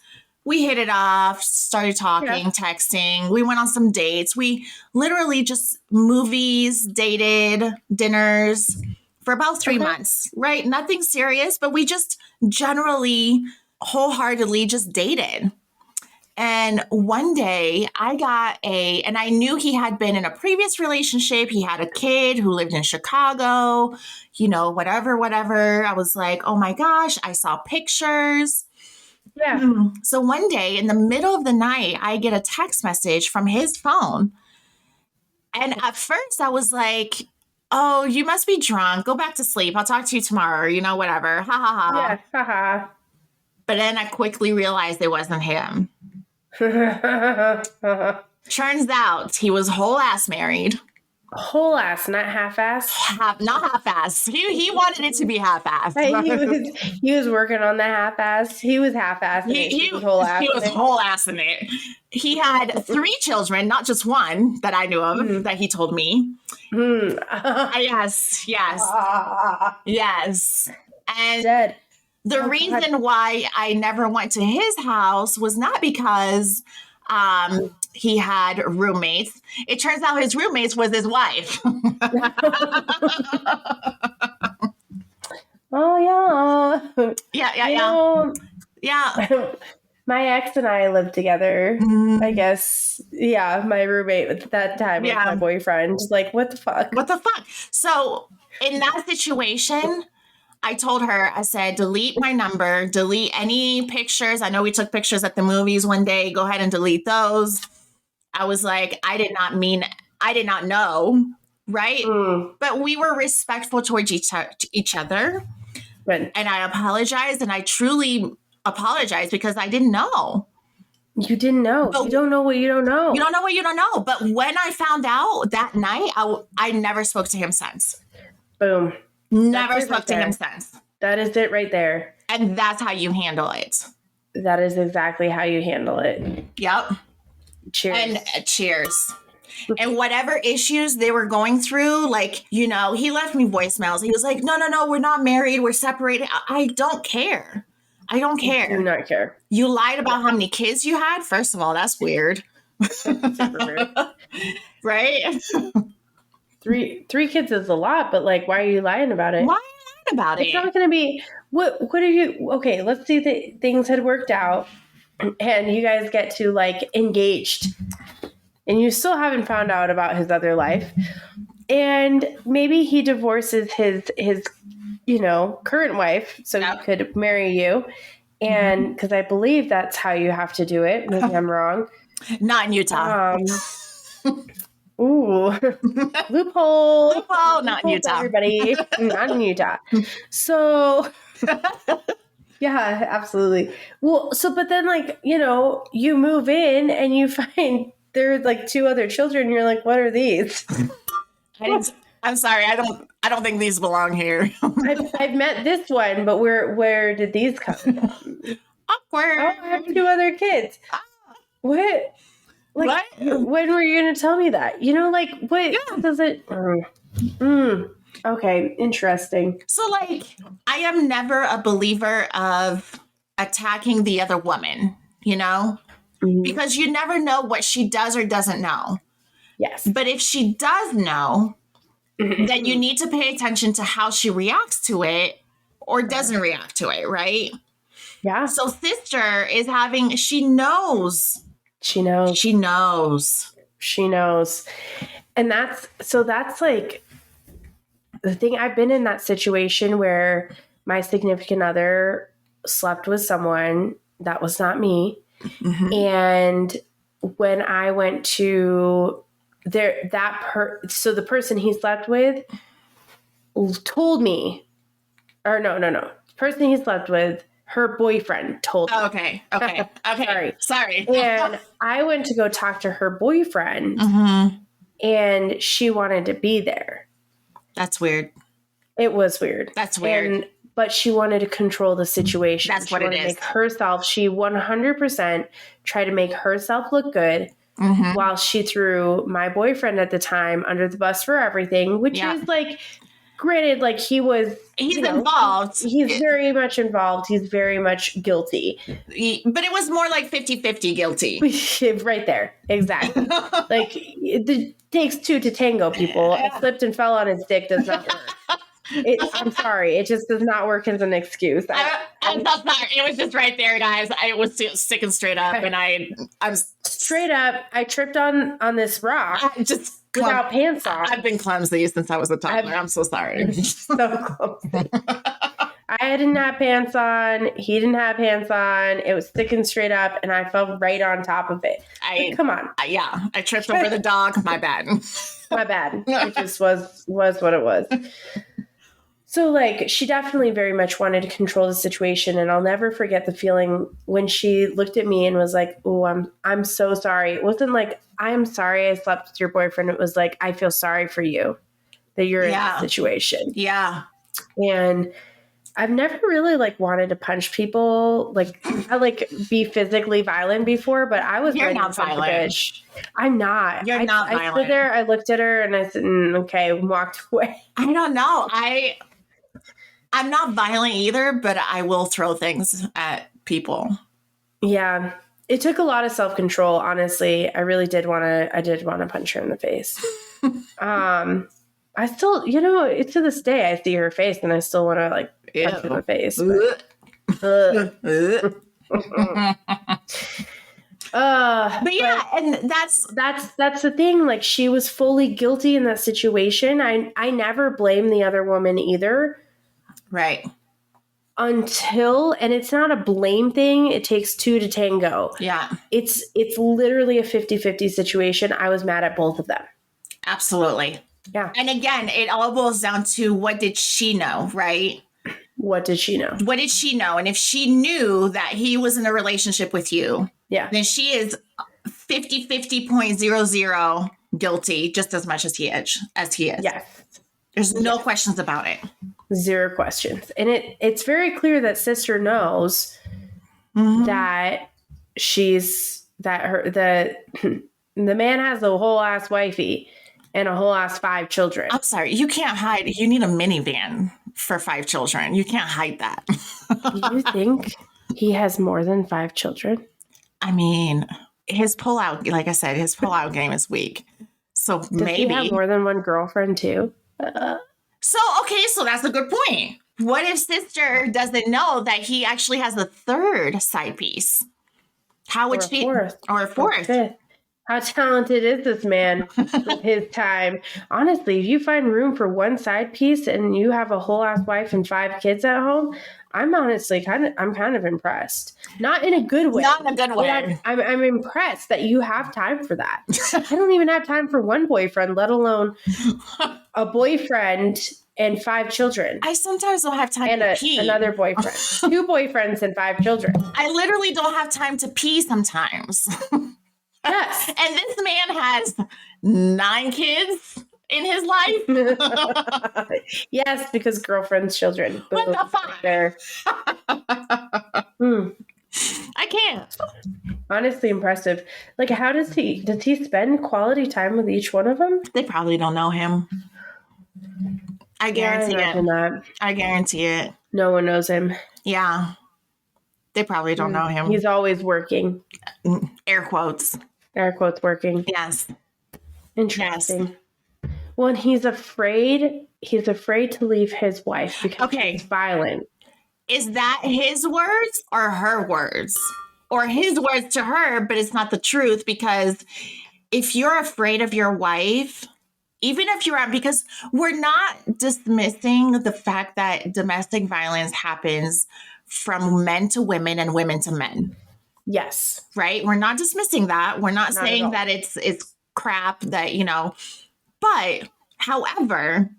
We hit it off, started talking, texting. We went on some dates. We literally just movies, dated, dinners for about 3 months, right? Nothing serious, but we just generally wholeheartedly just dated. And one day and I knew he had been in a previous relationship. He had a kid who lived in Chicago, whatever. I was like, oh my gosh, I saw pictures. Yeah. So one day in the middle of the night, I get a text message from his phone. And at first I was like, oh, you must be drunk. Go back to sleep. I'll talk to you tomorrow, whatever. Ha ha ha. Yeah, ha ha. But then I quickly realized it wasn't him. Turns out he was whole ass married. Whole ass, not half ass. Not half ass. He wanted it to be half ass. He was working on the half ass. He was half ass. He was whole ass in it. He had 3 children, not just one that I knew of that he told me. Yes. And dead. The reason why I never went to his house was not because he had roommates. It turns out his roommates was his wife. Oh, yeah. Yeah. My ex and I lived together. I guess. Yeah, my roommate at that time was my boyfriend. Like, what the fuck? So in that situation, I told her, I said, delete my number, delete any pictures. I know we took pictures at the movies one day. Go ahead and delete those. I was like, I did not know. Right. But we were respectful towards each other. When? And I apologized, and I truly apologized because I didn't know. You didn't know. You don't know what you don't know. You don't know what you don't know. But when I found out that night, I never spoke to him since. Boom. Never spoke to him since. That is it right there. And that's how you handle it. That is exactly how you handle it. Yep. Cheers. And cheers. And whatever issues they were going through, like, he left me voicemails. He was like, no, we're not married. We're separated. I don't care. I don't care. I do not care. You lied about how many kids you had? First of all, that's weird. Super weird. Right? 3 kids is a lot, but like, why are you lying about it? Why are you lying about it? It's not going to be, what are you, okay, let's see that things had worked out and you guys get to like engaged and you still haven't found out about his other life. And maybe he divorces his current wife so he could marry you. And because I believe that's how you have to do it. Maybe I'm wrong. Not in Utah. Ooh, loophole, not in Utah. Everybody, not in Utah. So, yeah, absolutely. Well, but then like, you move in and you find there's like 2 other children. And you're like, what are these? I'm sorry. I don't think these belong here. I've met this one, but where did these come from? Awkward. Oh, I have 2 other kids. What? Like, what? When were you going to tell me that? What does it... Okay, interesting. So, like, I am never a believer of attacking the other woman, Because you never know what she does or doesn't know. Yes. But if she does know, then you need to pay attention to how she reacts to it or doesn't react to it, right? Yeah. So sister is she knows. She knows. She knows. She knows. And that's like the thing. I've been in that situation where my significant other slept with someone that was not me. Mm-hmm. And when I went to so the person he slept with told me, or no. The person he slept with, her boyfriend told me. Oh, okay. Sorry. And I went to go talk to her boyfriend, and she wanted to be there. That's weird. It was weird. That's weird. But she wanted to control the situation. That's what it is. She 100% tried to make herself look good, while she threw my boyfriend at the time under the bus for everything, which is like, granted, like he's involved. He's very much involved. He's very much guilty. But it was more like 50-50 guilty. Right there. Exactly. Like, it takes 2 to tango, people. I slipped and fell on his dick does not work. I'm sorry. It just does not work as an excuse. I'm so sorry. It was just right there, guys. I was sticking straight up, and I'm straight up. I tripped on this rock without pants on. I've been clumsy since I was a toddler. I'm so sorry. So clumsy. I didn't have pants on. He didn't have pants on. It was sticking straight up, and I fell right on top of it. Come on. I tripped over the dog. My bad. My bad. It just was what it was. So, like, she definitely very much wanted to control the situation, and I'll never forget the feeling when she looked at me and was like, "Oh, I'm so sorry." It wasn't like, "I'm sorry I slept with your boyfriend." It was like, "I feel sorry for you that you're in this situation." Yeah. And I've never really like wanted to punch people, like I like be physically violent before, but I was ready to punch a bitch. I'm not. You're not violent. I stood there, I looked at her, and I said, "Okay," and walked away. I don't know. I'm not violent either, but I will throw things at people. Yeah. It took a lot of self-control, honestly. I really did want to punch her in the face. I still, to this day, I see her face and I still want to like punch her in the face. But yeah, and that's the thing. Like, she was fully guilty in that situation. I never blame the other woman either. Right. And it's not a blame thing. It takes two to tango. Yeah. It's literally a 50-50 situation. I was mad at both of them. Absolutely. Yeah. And again, it all boils down to what did she know, right? What did she know? What did she know? And if she knew that he was in a relationship with you, then she is 50-50.00 guilty just as much as he is. Yes. There's no questions about it. Zero questions. And it's very clear that sister knows that the man has a whole ass wifey and a whole ass 5 children. I'm sorry. You can't hide. You need a minivan for 5 children. You can't hide that. Do you think he has more than 5 children? I mean, his pullout, like I said, his pullout game is weak. So Does maybe he have more than one girlfriend too? So that's a good point. What if sister doesn't know that he actually has a 3rd side piece? How would she? Or a 4th? How talented is this man with his time? Honestly, if you find room for one side piece and you have a whole ass wife and 5 kids at home, I'm honestly kind of impressed. Not in a good way. Not in a good way. I'm impressed that you have time for that. I don't even have time for one boyfriend, let alone a boyfriend and 5 children. I sometimes don't have time to pee. Another boyfriend. 2 boyfriends and 5 children. I literally don't have time to pee sometimes. Yes. And this man has 9 kids in his life. Yes, because girlfriends, children. What the fuck? There. I can't. Honestly impressive. Like, how does he spend quality time with each one of them? They probably don't know him. I guarantee it. I guarantee it. No one knows him. Yeah. They probably don't know him. He's always working. Air quotes. Air quotes working. Yes. Interesting. Yes. Well, and he's afraid to leave his wife because he's violent. Is that his words or her words? Or his words to her, but it's not the truth? Because if you're afraid of your wife, even if you're because we're not dismissing the fact that domestic violence happens from men to women and women to men. Yes. Right? We're not dismissing that. We're not saying that it's crap that, but however,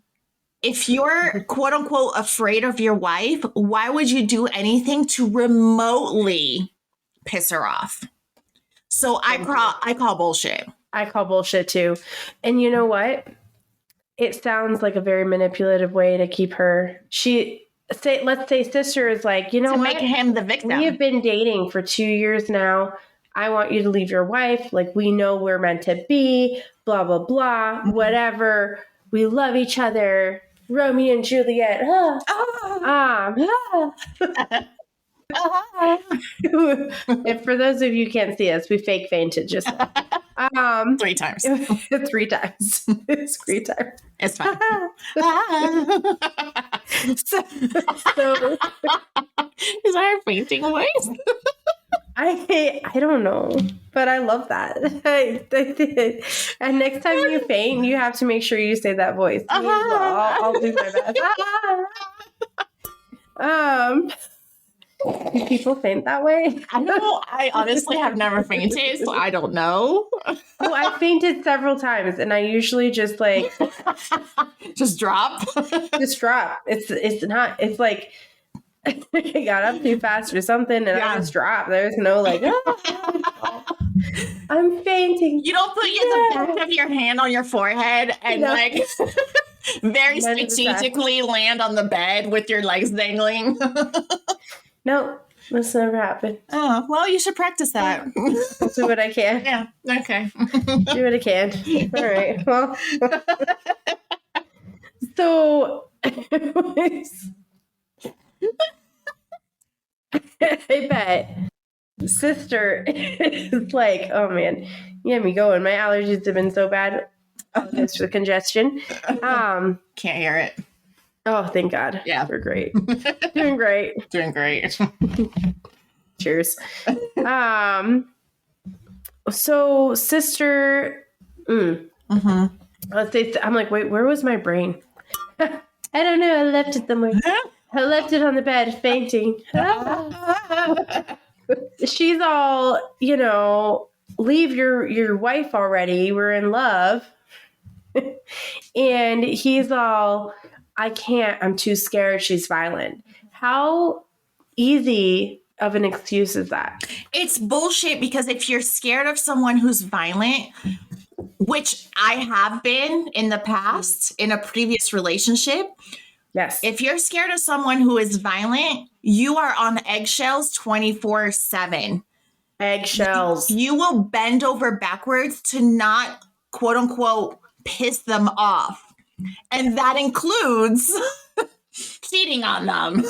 if you're quote unquote afraid of your wife, why would you do anything to remotely piss her off? So I call bullshit. I call bullshit too. And you know what? It sounds like a very manipulative way to keep her. Let's say sister is like, to make him the victim. We have been dating for 2 years now. I want you to leave your wife. Like, we know we're meant to be, blah, blah, blah, whatever. We love each other. Romeo and Juliet. If for those of you who can't see us, we fake fainted just 3 times. 3 times. It's great time. It's fine. so is that her fainting voice? I don't know, but I love that. And next time you faint, you have to make sure you say that voice. I'll do my best. Do people faint that way? I honestly have never fainted, so I don't know. Oh, I fainted several times, and I usually just like just drop. Just drop. It's not. It's like I got up too fast or something, and I just dropped. There's no like. I'm fainting. You don't put the back of your hand on your forehead and like very strategically land on the bed with your legs dangling. No, that's never happened. Oh, well, you should practice that. I'll do what I can. Yeah, okay. Do what I can. All right. Well, so I bet sister is like, oh man, you had me going. My allergies have been so bad. Thanks for the congestion. Can't hear it. Oh, thank God. Yeah. We're great. Doing great. Doing great. Cheers. So sister, let's say, I'm like, wait, where was my brain? I don't know. I left it somewhere. I left it on the bed, fainting. She's all, leave your wife already. We're in love. And he's all, I can't. I'm too scared. She's violent. How easy of an excuse is that? It's bullshit, because if you're scared of someone who's violent, which I have been in the past in a previous relationship. Yes. If you're scared of someone who is violent, you are on eggshells 24/7. Eggshells. You will bend over backwards to not, quote unquote, piss them off. And that includes cheating on them.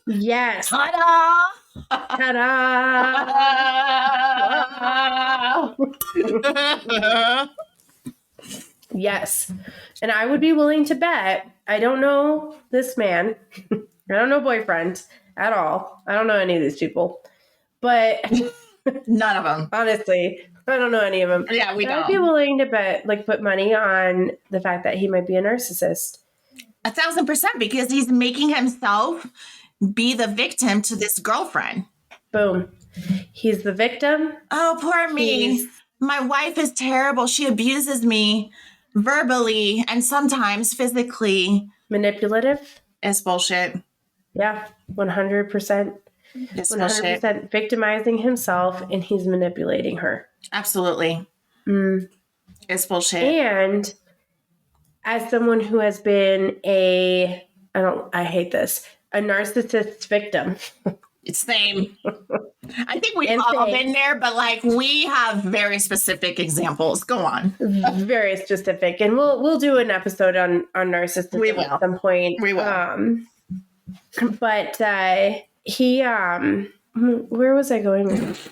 Yes. Ta-da! Ta-da! Yes. And I would be willing to bet, I don't know this man. I don't know boyfriend at all. I don't know any of these people. But none of them. Honestly, I don't know any of them. Yeah, we don't. I'd be willing to bet, put money on the fact that he might be a narcissist. 1,000%, because he's making himself be the victim to this girlfriend. Boom. He's the victim. Oh, poor me. My wife is terrible. She abuses me verbally and sometimes physically. Manipulative. It's bullshit. Yeah, 100%. It's 100% bullshit. Victimizing himself, and he's manipulating her. Absolutely. It's bullshit. And as someone who has been a narcissist victim. It's same. I think we've all been there, but we have very specific examples. Go on. Very specific. And we'll do an episode on narcissism at some point. We will. But he where was I going with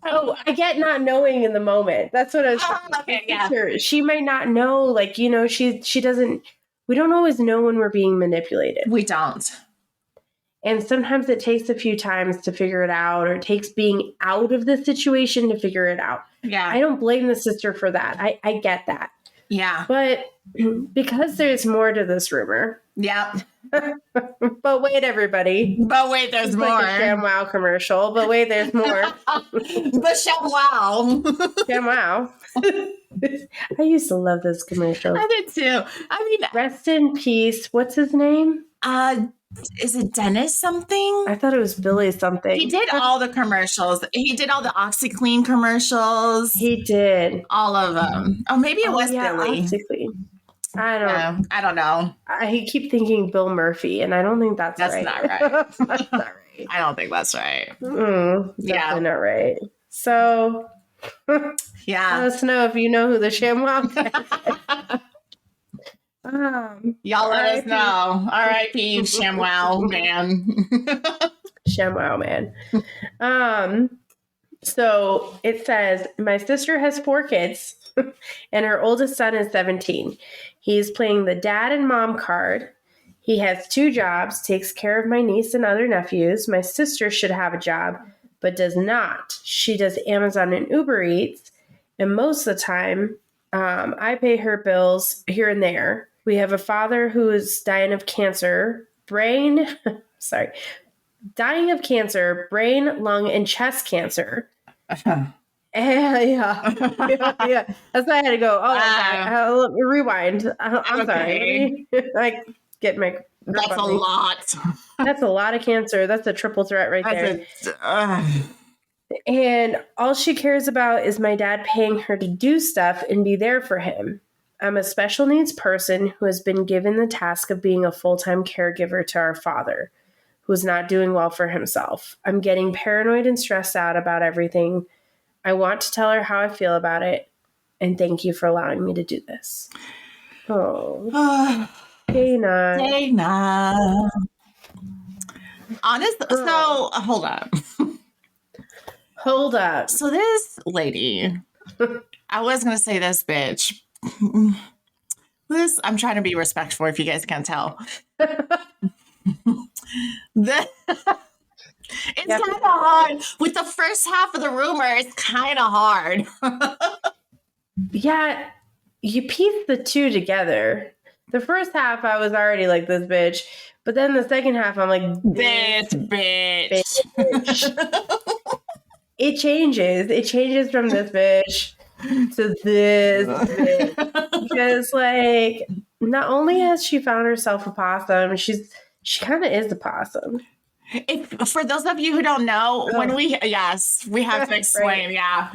Oh, I get not knowing in the moment. That's what I was okay, yeah. She might not know, she doesn't. We don't always know when we're being manipulated. We don't. And sometimes it takes a few times to figure it out, or it takes being out of the situation to figure it out. Yeah. I don't blame the sister for that. I get that. Yeah. But because there's more to this rumor. Yeah. But wait, everybody. But wait, there's more. Like a ShamWow commercial. But wait, there's more. But ShamWow. ShamWow. I used to love those commercials. I did too. I mean, rest in peace. What's his name? Is it Dennis something? I thought it was Billy something. He did all the commercials. He did all the OxyClean commercials. He did. All of them. Oh, maybe it was Billy. OxyClean. I don't know. I keep thinking Bill Murphy, and I don't think that's right. Not right. That's not right. I don't think that's right. Definitely not right. So, yeah. Let us know if you know who the ShamWow guy is. Y'all let us know. R.I.P. ShamWow man. ShamWow man. So it says, my sister has 4 kids, and her oldest son is 17. He's playing the dad and mom card. He has 2 jobs, takes care of my niece and other nephews. My sister should have a job, but does not. She does Amazon and Uber Eats, and most of the time, I pay her bills here and there. We have a father who is dying of cancer, brain, dying of cancer, brain, lung, and chest cancer. Yeah. That's why I had to go. Let me rewind. I'm sorry. I get my. That's a lot. That's a lot of cancer. That's a triple threat right there. And all she cares about is my dad paying her to do stuff and be there for him. I'm a special needs person who has been given the task of being a full-time caregiver to our father, who is not doing well for himself. I'm getting paranoid and stressed out about everything. I want to tell her how I feel about it, and thank you for allowing me to do this. Oh, Dana. Honest. So hold up. Hold up. So this lady, I was gonna say this bitch. I'm trying to be respectful. If you guys can't tell, it's kind of hard with the first half of the rumor. It's kind of hard. Yeah, you piece the two together. The first half, I was already like this bitch, but then the second half, I'm like this bitch. It changes. It changes from this bitch to this bitch. Because, like, not only has she found herself a possum, she kind of is a possum. For those of you who don't know, we have to explain. Right. Yeah.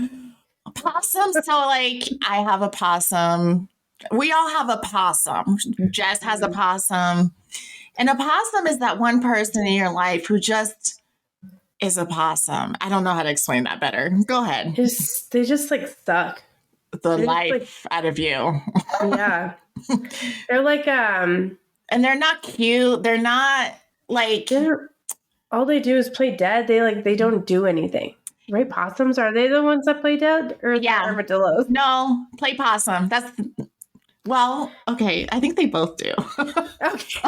Possums. So, like, I have a possum. We all have a possum. Jess has a possum. And a possum is that one person in your life who just is a possum. I don't know how to explain that better. Go ahead. They just like suck the life out of you. Yeah. They're like and they're not cute. They're not like all they do is play dead. They don't do anything. Right? Possums, are they the ones that play dead? Or the armadillos? No, play possum. Okay. I think they both do. Okay.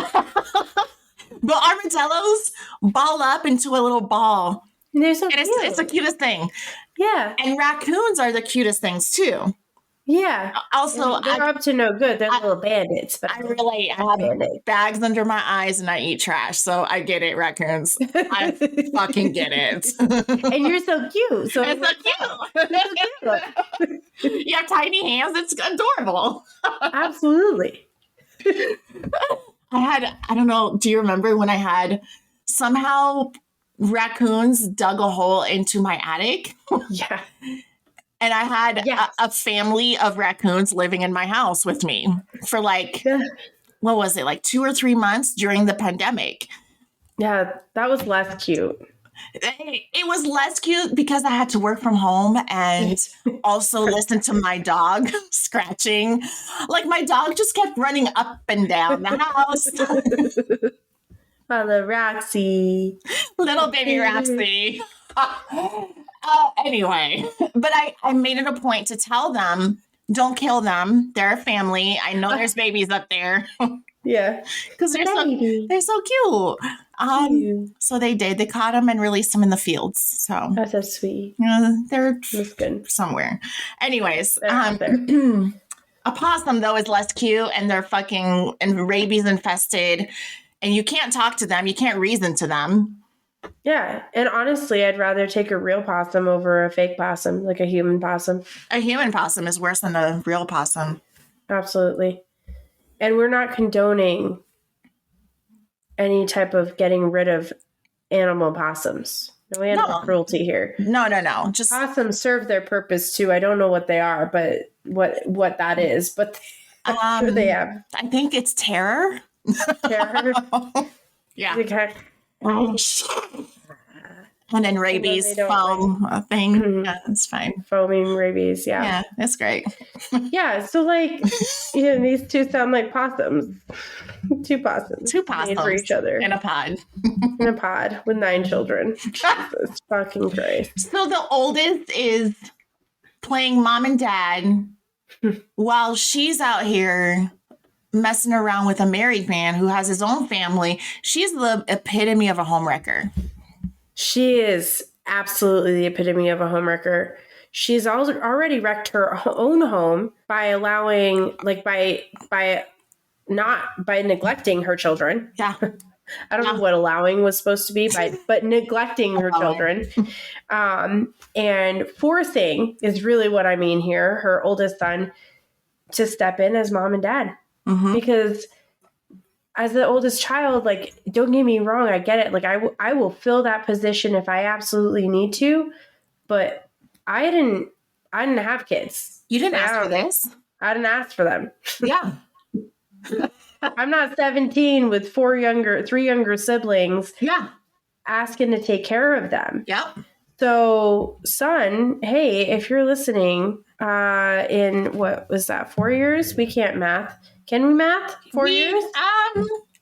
But armadillos ball up into a little ball. They're so cute. It's the cutest thing. Yeah. And raccoons are the cutest things too. Yeah. Also, they're up to no good. They're little bandits. But I have bags under my eyes and I eat trash. So I get it, raccoons. I fucking get it. And you're so cute. So it's so cute. You have tiny hands. It's adorable. Absolutely. I don't know, do you remember when I had somehow raccoons dug a hole into my attic? Yeah. And I had a family of raccoons living in my house with me for what was it, like 2 or 3 months during the pandemic. Yeah, that was less cute. It was less cute because I had to work from home and also listen to my dog scratching. Like my dog just kept running up and down the house. Hello, Roxy. Little baby Roxy. Anyway, but I made it a point to tell them, don't kill them. They're a family. I know there's babies up there. Yeah. Because they're so cute. So they did. They caught them and released them in the fields. So that's so sweet. They're good somewhere. Anyways, a possum though is less cute, and they're fucking and rabies infested, and you can't talk to them. You can't reason to them. Yeah, and honestly, I'd rather take a real possum over a fake possum, like a human possum. A human possum is worse than a real possum. Absolutely. And we're not condoning any type of getting rid of animal possams. No animal cruelty here. No. Just possums serve their purpose too. I don't know what they are, but what that is. But I'm sure they have. I think it's terror. Terror. Yeah. Okay. And then rabies foam thing. Mm-hmm. Yeah, that's fine. Foaming rabies. Yeah. Yeah, that's great. Yeah. So these two sound like possums. Two possums. Made for each other. In a pod. In a pod with 9 children. Jesus fucking Christ. So the oldest is playing mom and dad while she's out here messing around with a married man who has his own family. She's the epitome of a homewrecker. She is absolutely the epitome of a homewrecker. She's already wrecked her own home by allowing, by neglecting her children. Yeah. I don't know what allowing was supposed to be, but neglecting her children. And forcing is really what I mean here, her oldest son, to step in as mom and dad. Mm-hmm. Because as the oldest child, like, don't get me wrong, I get it. Like, I will fill that position if I absolutely need to, but I didn't have kids. You didn't ask for this. I didn't ask for them. Yeah. I'm not 17 with three younger siblings. Yeah. Asking to take care of them. Yep. So, son, hey, if you're listening, in what was that, 4 years? We can't math. Can we math? 4 years?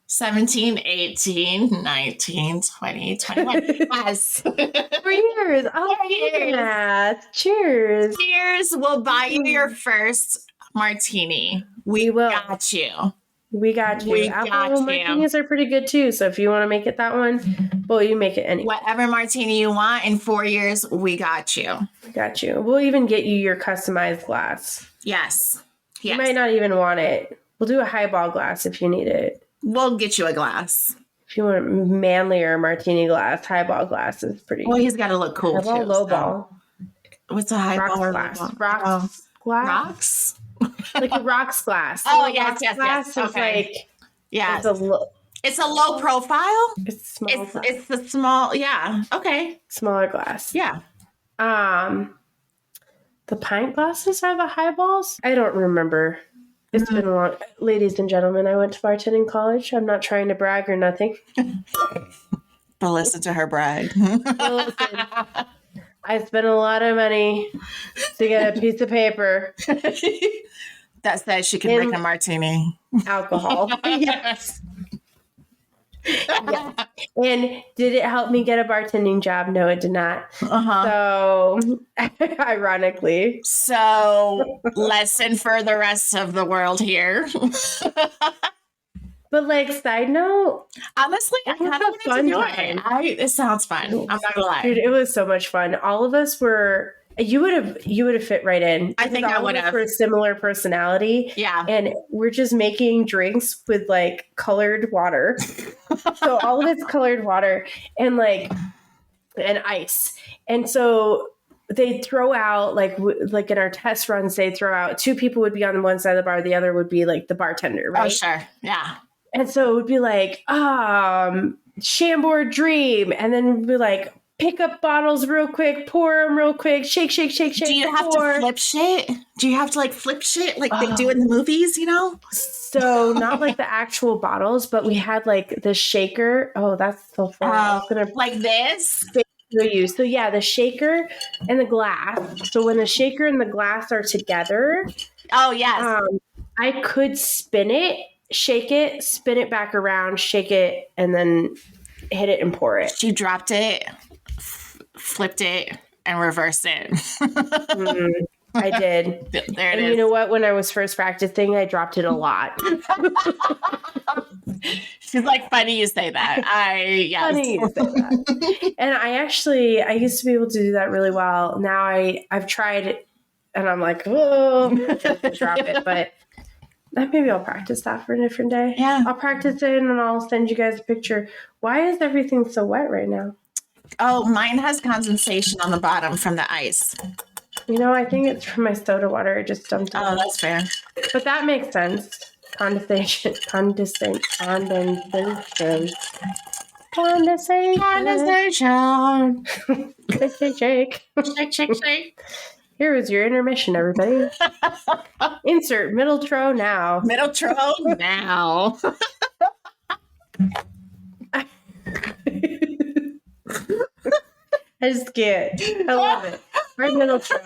17, 18, 19, 20, 21. Yes. 4 years. Oh, 4 years. Math. Cheers. Cheers. We'll buy you your first martini. We will. Got you. We got you. Alcohol martinis are pretty good too. So if you want to make it that one, well, you make it anyway. Whatever martini you want in 4 years, we got you. Got you. We'll even get you your customized glass. Yes. You might not even want it. We'll do a highball glass if you need it. We'll get you a glass. If you want a manlier martini glass, highball glass is pretty. Well, he's got to look cool highball, too. Lowball. What's a highball or glass? Rocks glass. Rocks. Like a rocks glass. Oh, yes. Okay. Like, yeah. It's a low profile. It's small. It's the small. Yeah. Okay. Smaller glass. Yeah. The pint glasses are the highballs. I don't remember. It's been a long. Ladies and gentlemen, I went to bartending college. I'm not trying to brag or nothing. But listen to her brag. I spent a lot of money to get a piece of paper that says she can make a martini. Alcohol. Yes. Yeah. And did it help me get a bartending job? No, it did not. So, ironically. So, lesson for the rest of the world here. But, like, side note, honestly, I kind of wanted to do it. It sounds fun. I'm not gonna lie, dude. It was so much fun. All of us were. You would have fit right in. I think I would have. For a similar personality. Yeah. And we're just making drinks with like colored water. So all of it's colored water and ice. And so they throw out like in our test runs, they throw out 2 people would be on one side of the bar. The other would be like the bartender. Right. Oh, sure. Yeah. And so it would be like, Chambord Dream. And then we'd be like, pick up bottles real quick, pour them real quick, shake. Do you have to flip shit? Do you have to like flip shit like they do in the movies, you know? So not like the actual bottles, but we had like the shaker. Oh, that's so fun. Like this? So yeah, the shaker and the glass. So when the shaker and the glass are together. Oh, yes. I could spin it, shake it, spin it back around, shake it, and then hit it and pour it. She dropped it. Flipped it and reversed it. I did. There it is. You know what? When I was first practicing, I dropped it a lot. She's like, funny you say that. Funny you say that. And I used to be able to do that really well. Now I've tried it and I'm like, oh, drop it. But maybe I'll practice that for a different day. Yeah. I'll practice it and I'll send you guys a picture. Why is everything so wet right now? Oh, mine has condensation on the bottom from the ice. You know, I think it's from my soda water. I just dumped it. Oh, that's fair. But that makes sense. Condensation. Shake. Here is your intermission, everybody. Insert middle tro now. I just can't. I love it. Our middle tro.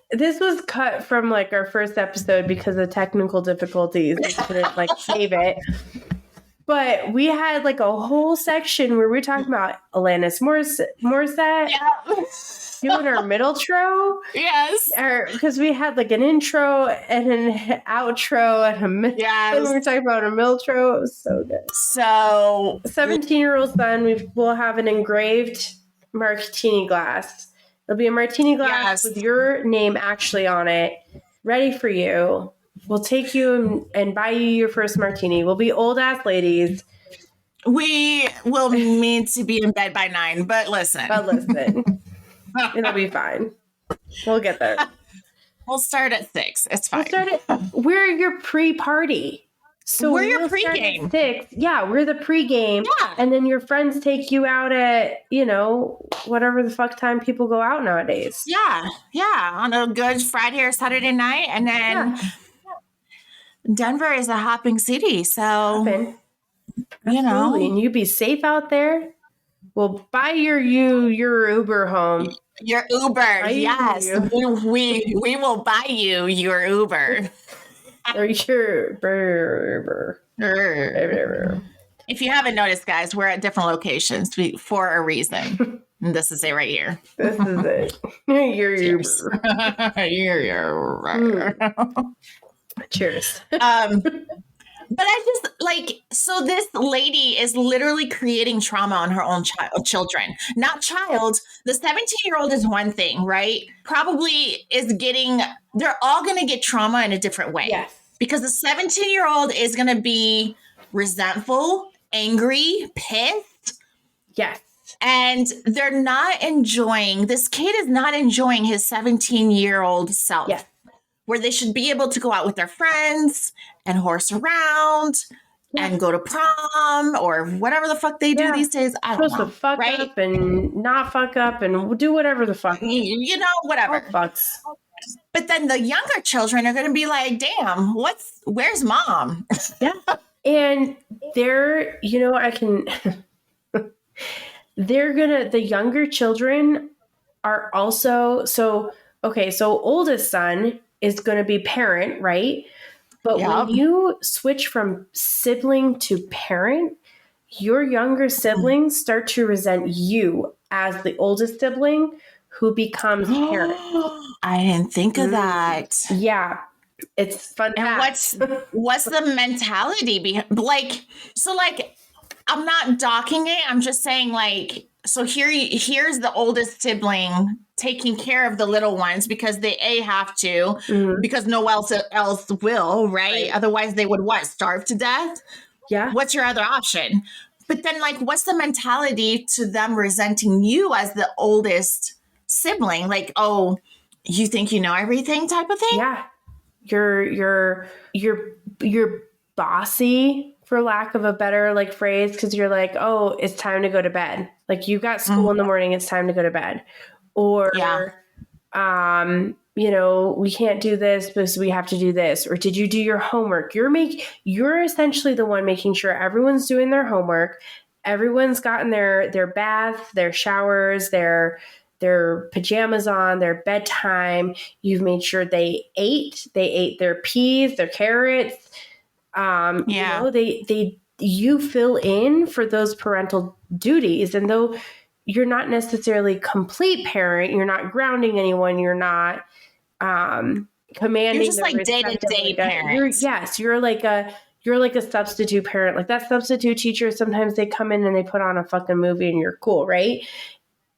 This was cut from like our first episode because of technical difficulties. We couldn't like save it. But we had like a whole section where we were talking about Alanis Morissette. Yeah. Doing our middle tro. Yes. Because we had like an intro and an outro and and we were talking about a middle tro. It was so good. So 17-year-old son, we'll have an engraved martini glass. It'll be a martini glass with your name actually on it, ready for you. We'll take you and buy you your first martini. We'll be old ass ladies. We will need to be in bed by 9, but listen. It'll be fine. We'll get there. We'll start at 6. It's fine. We're your pre-party. So we're your pregame. 6. Yeah, we're the pregame. Yeah. And then your friends take you out at, whatever the fuck time people go out nowadays. Yeah. Yeah. On a good Friday or Saturday night. And then Denver is a hopping city. So, and you be safe out there. We'll buy your Uber home. Your Uber. Yes. We will buy you your Uber. Or your Uber. If you haven't noticed, guys, we're at different locations for a reason. And this is it right here. This is it. Your Uber. Your Uber. Cheers. But I just so this lady is literally creating trauma on her own children. Not child. The 17-year-old is one thing, right? Probably they're all going to get trauma in a different way. Yes. Because the 17-year-old is going to be resentful, angry, pissed. Yes. And this kid is not enjoying his 17-year-old self. Yes. Where they should be able to go out with their friends and horse around and go to prom or whatever the fuck they do these days. I don't know. Supposed to fuck up and not fuck up and do whatever the fuck. Whatever. Oh, fucks. But then the younger children are going to be like, damn, where's mom? Yeah. And the younger children are also, so oldest son is going to be parent, right? But when you switch from sibling to parent, your younger siblings start to resent you as the oldest sibling who becomes parent. I didn't think of that. Yeah. It's fun. And what's the mentality behind, I'm not docking it. I'm just saying so here's the oldest sibling taking care of the little ones because they have to, because no one else will, right? Otherwise they would starve to death? Yeah. What's your other option? But then what's the mentality to them resenting you as the oldest sibling? Oh, you think you know everything type of thing? Yeah. You're bossy, for lack of a better phrase, because you're oh, it's time to go to bed. You got school in the morning, it's time to go to bed. Or, we can't do this because we have to do this. Or did you do your homework? You're essentially the one making sure everyone's doing their homework. Everyone's gotten their bath, their showers, their pajamas on, their bedtime. You've made sure they ate their peas, their carrots. You fill in for those parental duties. And though you're not necessarily complete parent, you're not grounding anyone, you're not commanding. You're just day-to-day parent. You're like a substitute parent. Like that substitute teacher, sometimes they come in and they put on a fucking movie and you're cool, right?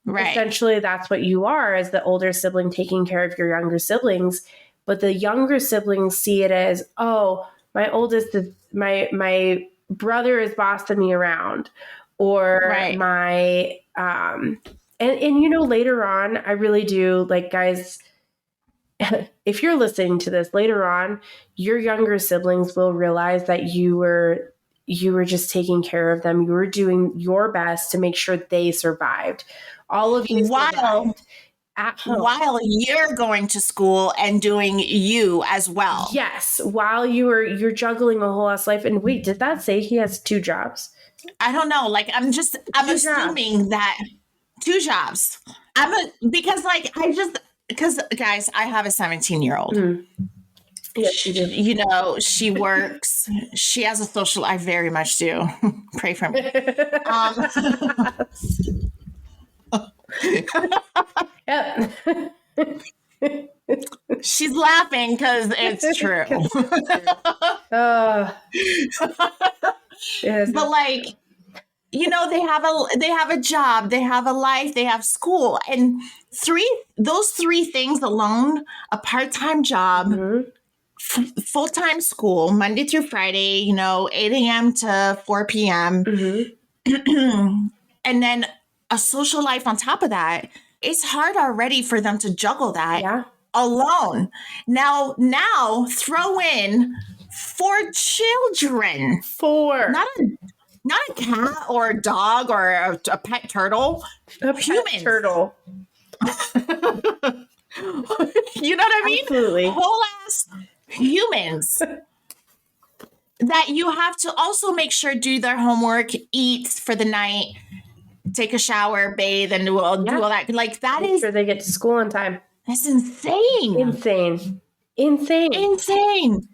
Right. Essentially, that's what you are as the older sibling taking care of your younger siblings. But the younger siblings see it as, oh, my oldest is my brother is bossing me around, or my and later on, I really do guys. If you're listening to this later on, your younger siblings will realize that you were just taking care of them. You were doing your best to make sure they survived. All of you survived at home. While you're going to school and doing you as well. Yes, while you're juggling a whole ass life. And wait, did that say he has 2 jobs? I don't know. I'm assuming that 2 jobs. Because guys, I have a 17-year-old. Mm. Yes, you do. She works. She has a social. I very much do. Pray for me. Yep. She's laughing because it's true. Yes. But they have a job, they have a life, they have school, and those three things alone, a part-time job, full-time school, Monday through Friday, 8 a.m. to 4 p.m. Mm-hmm. And then a social life on top of that. It's hard already for them to juggle that alone. Now throw in 4 children. 4. Not a cat or a dog or a pet turtle. Human turtle. You know what I mean? Absolutely. Whole ass humans that you have to also make sure do their homework, eat for the night, take a shower, bathe, and do all that. Like that make sure they get to school on time. That's insane. Insane.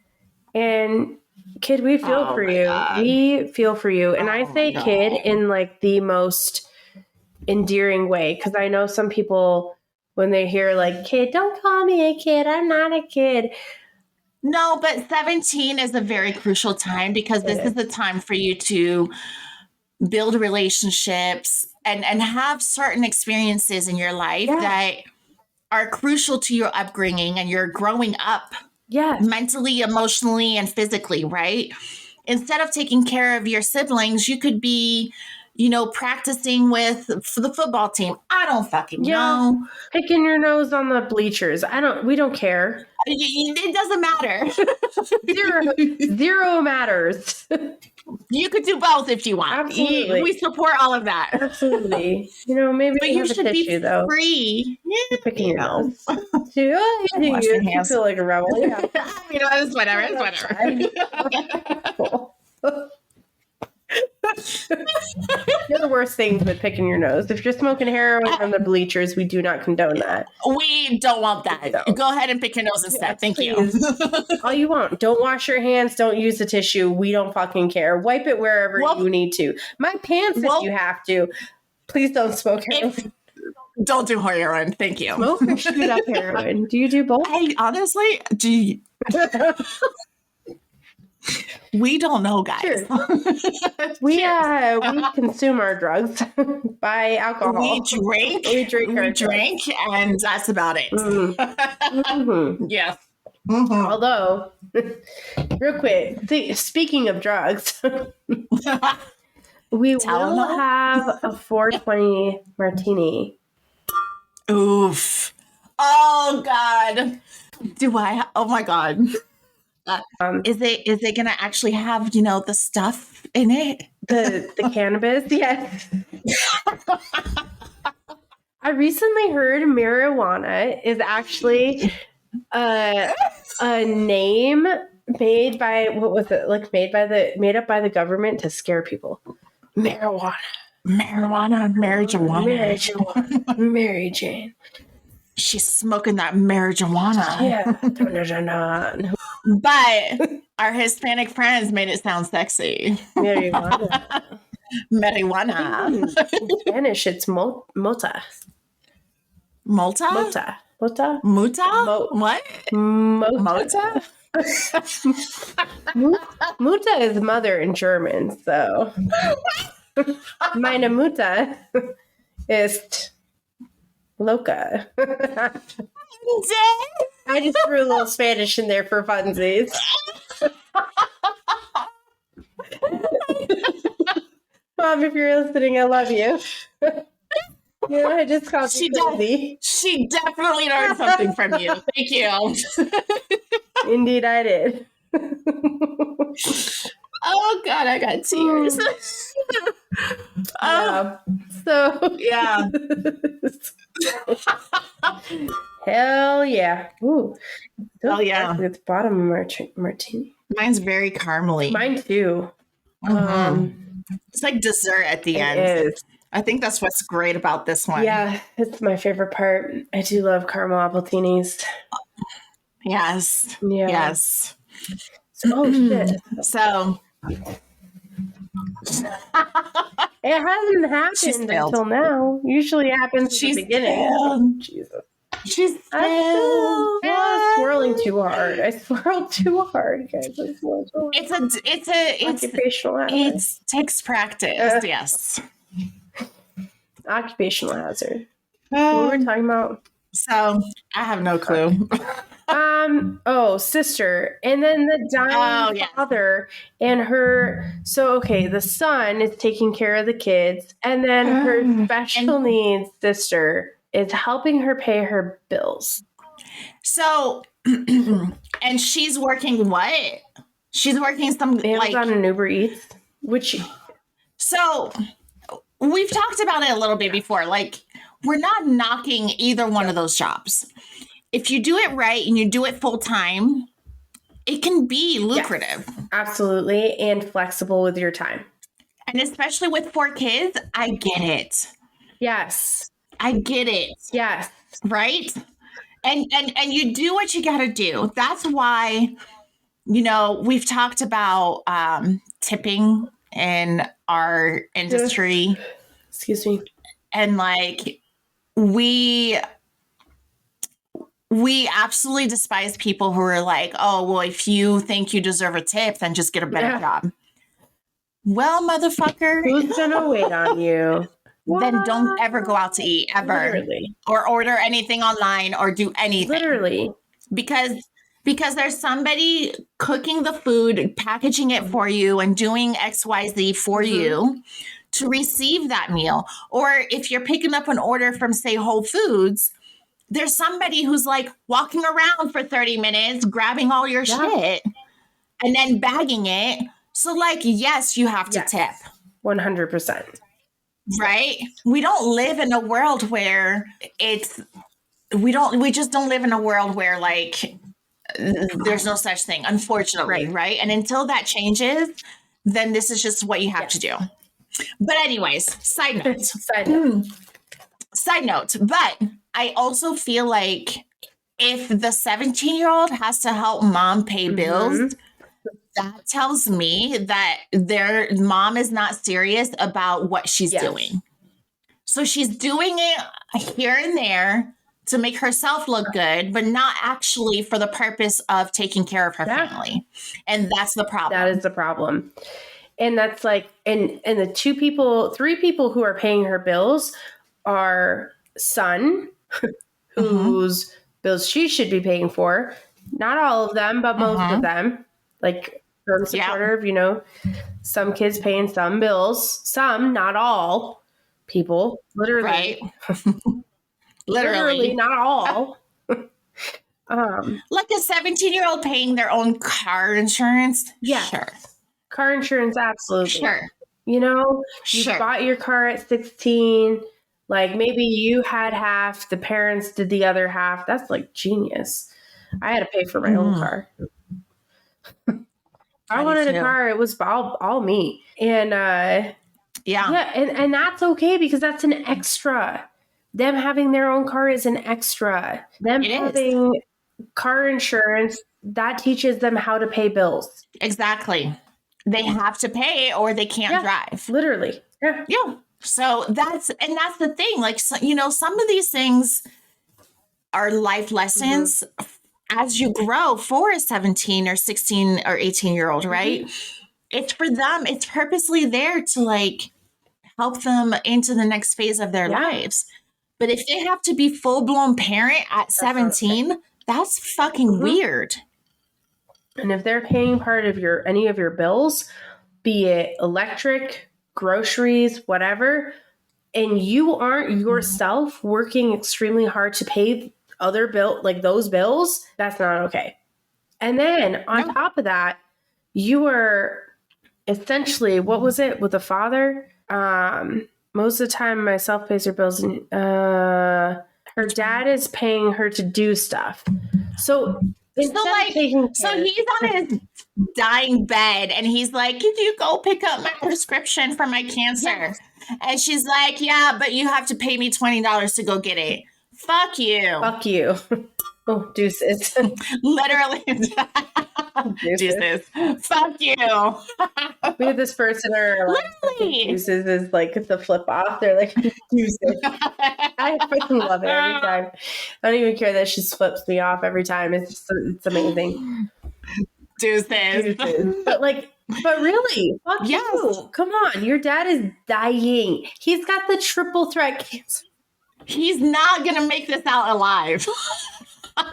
And kid, we feel for you. God. We feel for you. And I say kid in like the most endearing way, because I know some people, when they hear like kid, don't call me a kid. I'm not a kid. No, but 17 is a very crucial time, because this is the time for you to build relationships and have certain experiences in your life that are crucial to your upbringing and your growing up mentally, emotionally, and physically, right? Instead of taking care of your siblings, you could be, practicing for the football team. I don't fucking know. Picking your nose on the bleachers. We don't care. It doesn't matter. Zero matters. You could do both if you want. Absolutely. We support all of that. Absolutely. Maybe but you should be though. Free. You're picking your nose. You feel like a rebel. Yeah. It's whatever. You're the worst things with picking your nose. If you're smoking heroin from the bleachers, we do not condone that. We don't want that. No. Go ahead and pick your nose instead. Thank you. All you want. Don't wash your hands. Don't use the tissue. We don't fucking care. Wipe it wherever you need to. My pants if you have to. Please don't smoke heroin. Don't do heroin. Thank you. Smoke or shoot up heroin. Do you do both? Honestly, we don't know, guys. Sure. We consume our drugs by alcohol. We drink, and that's about it. Mm-hmm. Yes. Mm-hmm. Although, real quick, speaking of drugs, we will have a 420 martini. Oof. Oh God. Oh my God. Is it gonna actually have the stuff in it? The cannabis? Yes. I recently heard marijuana is actually a name made by made up by the government to scare people. Marijuana. Mary Jane. She's smoking that marijuana. Yeah. But our Hispanic friends made it sound sexy. Marijuana. In Spanish, it's mota. Multa? Mota. Muta? What? Mota? Muta is mother in German, so meine Mutter ist loca. I just threw a little Spanish in there for funsies. Mom, if you're listening, I love you. I just called you crazy. She definitely learned something from you. Thank you. Indeed, I did. Oh God, I got tears. Yeah. Hell yeah. Ooh. Hell yeah. It's bottom martini. Mine's very caramely. Mine too. It's like dessert at the end. It is. I think that's what's great about this one. Yeah, it's my favorite part. I do love caramel appletinis. Yes. Yeah. Yes. Shit. So it hasn't happened until now. Usually happens at the beginning. Jesus. She's I swirling too hard. I swirled too hard, guys. It's occupational hazard. It takes practice. Yes. Occupational hazard. What were we talking about? So I have no clue. Sister. And then the dying father and her. So, okay, the son is taking care of the kids. And then her special needs sister is helping her pay her bills. So, and she's working what? She's working some Amazon and Uber Eats, So we've talked about it a little bit before. Like, we're not knocking either one of those jobs. If you do it right and you do it full time, it can be lucrative. Yes, absolutely. And flexible with your time. And especially with 4 kids, I get it. Yes. I get it. Yes. Right? And you do what you got to do. That's why, we've talked about tipping in our industry. Excuse me. And like, we absolutely despise people who are like, oh, well, if you think you deserve a tip, then just get a better job. Well, motherfucker. Who's going to wait on you? Then don't ever go out to eat, ever. Literally. Or order anything online or do anything. Literally. Because there's somebody cooking the food, packaging it for you, and doing XYZ for you to receive that meal. Or if you're picking up an order from, say, Whole Foods, there's somebody who's like walking around for 30 minutes, grabbing all your shit and then bagging it. So like, yes, you have to tip. 100%. Right? We don't live in a world where we just don't live in a world where like there's no such thing, unfortunately. Right? And until that changes, then this is just what you have to do. But anyways, side note. But I also feel like if the 17-year-old has to help mom pay bills, that tells me that their mom is not serious about what she's doing. So she's doing it here and there to make herself look good, but not actually for the purpose of taking care of her family. And that's the problem. That is the problem. And that's like, and the 3 people who are paying her bills are son, whose bills she should be paying for. Not all of them, but most of them. Like, firm supporter of, some kids paying some bills. Some, not all people. Literally. Right. Literally, not all. Like a 17-year-old paying their own car insurance? Yeah. Sure. Car insurance, absolutely. Sure. You bought your car at 16. Like, maybe you had half, the parents did the other half. That's like genius. I had to pay for my own car. I wanted a car. It was all me. And and that's okay because that's an extra. Them having their own car is an extra. Them having car insurance, that teaches them how to pay bills. Exactly. They have to pay or they can't drive. Literally. Yeah. So that's the thing. Like, some of these things are life lessons as you grow for a 17 or 16 or 18-year-old, right? It's for them. It's purposely there to like help them into the next phase of their lives. But if they have to be full-blown parent at 17, that's fucking weird. And if they're paying part of any of your bills, be it electric, groceries, whatever, and you aren't yourself working extremely hard to pay other those bills, that's not okay. And then on top of that, you are essentially, what was it with the father? Most of the time, my self pays her bills, and her dad is paying her to do stuff. So he's on his dying bed, and he's like, "Could you go pick up my prescription for my cancer?" Yes. And she's like, "Yeah, but you have to pay me $20 to go get it." Fuck you. Fuck you. Oh, deuces. Literally. Deuces. Fuck you. We have this person deuces is like the flip off. They're like, deuces. I freaking love it every time. I don't even care that she flips me off every time. It's amazing. Deuces. But really, fuck you. Come on. Your dad is dying. He's got the triple threat cancer. He's not going to make this out alive.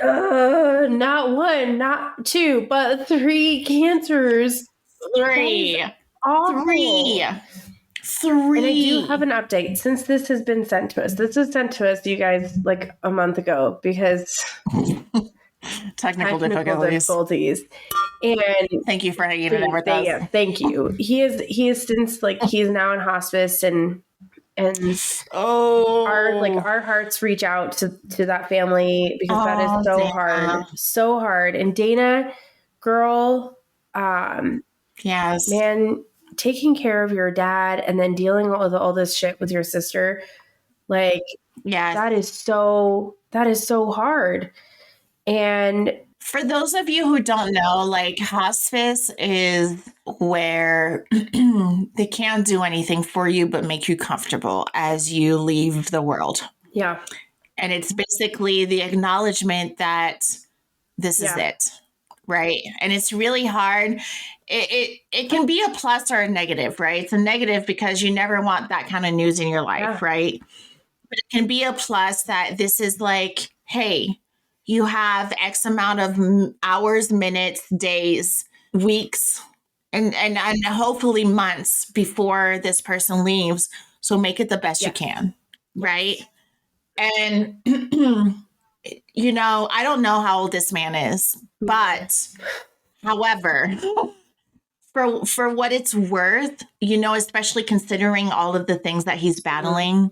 Not one, not two, but 3 cancers. 3. Awful. 3. And I do have an update since this has been sent to us. This was sent to us, you guys, like a month ago because technical difficulties. And thank you for hanging in there with us. Yeah, thank you. He is since like he's now in hospice and our hearts reach out to that family because that is so hard. And Dana, girl, yes, man, taking care of your dad and then dealing with all this shit with your sister, like, yeah, that is so hard. And for those of you who don't know, like, hospice is where they can't do anything for you but make you comfortable as you leave the world. Yeah. And it's basically the acknowledgement that this is it, right? And it's really hard. It can be a plus or a negative, right? It's a negative because you never want that kind of news in your life, right? But it can be a plus that this is like, hey, you have X amount of hours, minutes, days, weeks, and hopefully months before this person leaves. So make it the best you can, right? And, you know, I don't know how old this man is, but however, for what it's worth, you know, especially considering all of the things that he's battling,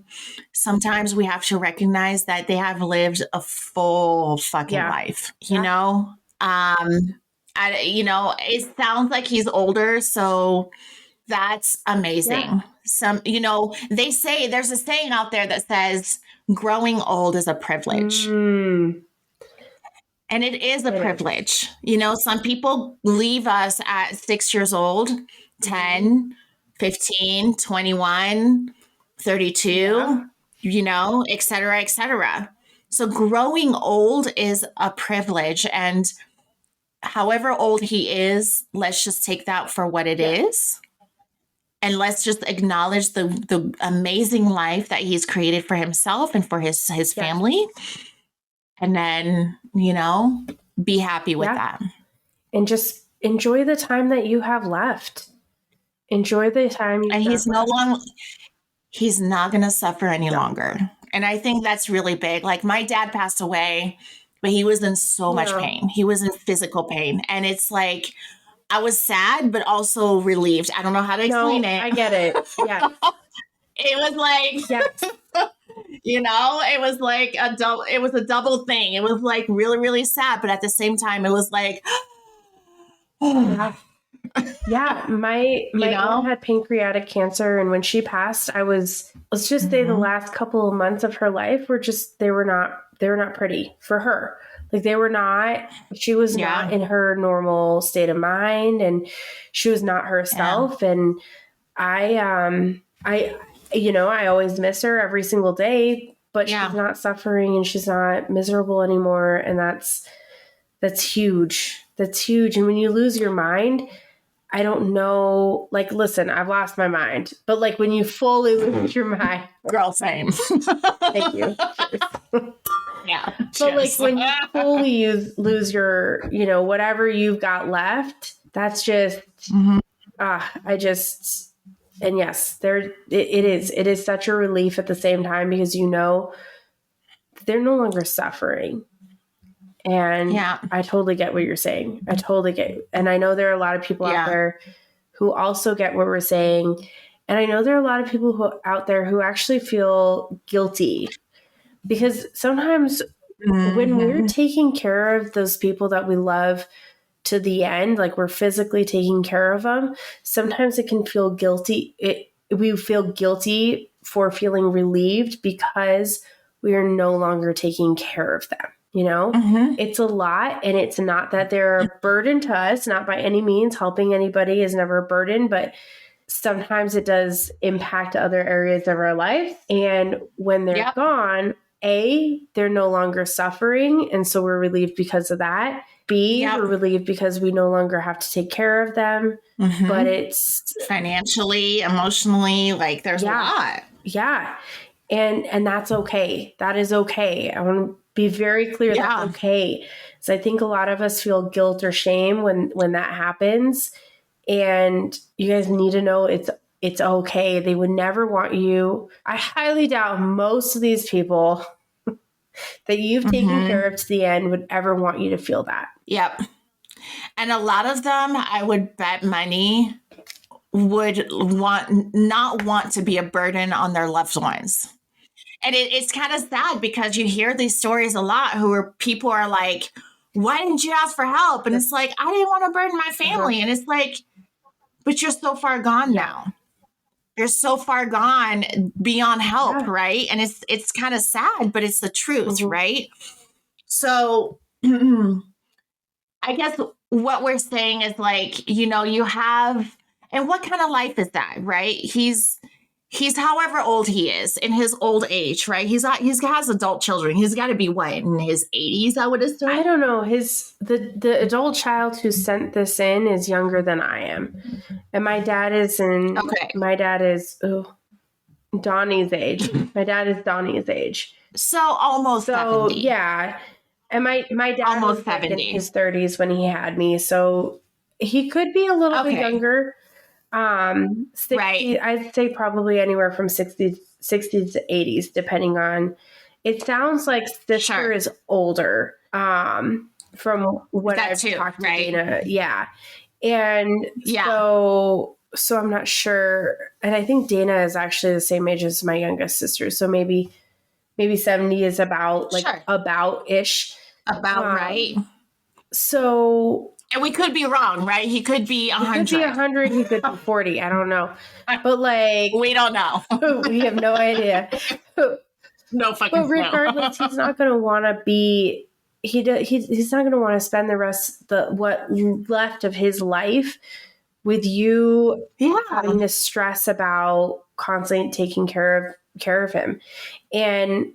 sometimes we have to recognize that they have lived a full fucking life, you know? You know, it sounds like he's older, so that's amazing. You know, they say there's a saying out there that says growing old is a privilege. And it is a privilege. You know, some people leave us at 6 years old, 10, 15, 21, 32, you know, et cetera, et cetera. So growing old is a privilege. And however old he is, let's just take that for what it is. And let's just acknowledge the amazing life that he's created for himself and for his family. And then, you know, be happy with that. And just enjoy the time that you have left. Enjoy the time. And he's not going to suffer any longer. And I think that's really big. Like, my dad passed away, but he was in so much pain. He was in physical pain. And it's like, I was sad, but also relieved. I don't know how to explain it. I get it. Yeah. It was like, you know, it was like a double thing. It was like really, really sad. But at the same time, it was like, my aunt had pancreatic cancer. And when she passed, I was, let's just say the last couple of months of her life were just, they were not pretty for her. Like, she was not in her normal state of mind, and she was not herself. And I always miss her every single day, but she's not suffering and she's not miserable anymore. And that's huge. That's huge. And when you lose your mind, I don't know, like, listen, I've lost my mind, but like when you fully lose your mind, girl, same. Thank you. Yeah. But like when you fully lose your, you know, whatever you've got left, that's just, and yes, it is such a relief at the same time, because, you know, they're no longer suffering. And I totally get what you're saying. I totally get, and I know there are a lot of people out there who also get what we're saying. And I know there are a lot of people out there who actually feel guilty, because sometimes when we're taking care of those people that we love to the end, like we're physically taking care of them, sometimes it can feel guilty. We feel guilty for feeling relieved because we are no longer taking care of them. You know, it's a lot, and it's not that they're a burden to us, not by any means. Helping anybody is never a burden, but sometimes it does impact other areas of our life. And when they're gone, A, they're no longer suffering, and so we're relieved because of that. B, we're relieved because we no longer have to take care of them, but it's financially, emotionally, like there's a lot. Yeah. And that's okay. That is okay. I want to be very clear. Yeah. That's okay. So I think a lot of us feel guilt or shame when that happens. And you guys need to know it's okay. They would never want you. I highly doubt most of these people that you've taken care of to the end would ever want you to feel that. Yep. And a lot of them, I would bet money, would not want to be a burden on their loved ones. And it's kind of sad because you hear these stories a lot people are like, why didn't you ask for help? And it's like, I didn't want to burden my family. And it's like, but you're so far gone now. You're so far gone beyond help, right? And it's kind of sad, but it's the truth, right? So I guess what we're saying is like, you have, and what kind of life is that, right? He's however old he is in his old age, right? He has adult children. He's got to be what, in his 80s, I would assume. I don't know. The adult child who sent this in is younger than I am, and my dad is Donnie's age. My dad is Donnie's age, so almost 70. Yeah. And my dad almost was 70 in his 30s when he had me, so he could be a little bit younger. 60, right. I'd say probably anywhere from 60 to 80s, depending on. It sounds like sister is older. From what I've talked to Dana, yeah, and so I'm not sure. And I think Dana is actually the same age as my youngest sister, so maybe 70 is about about-ish. About right. So. And we could be wrong, right? He could be 100. He could be 100. He could be 40. I don't know. But we don't know. We have no idea. No fucking. But regardless, he's not going to want to be. He's not going to want to spend the rest what left of his life with you having to stress about constantly taking care of him, and.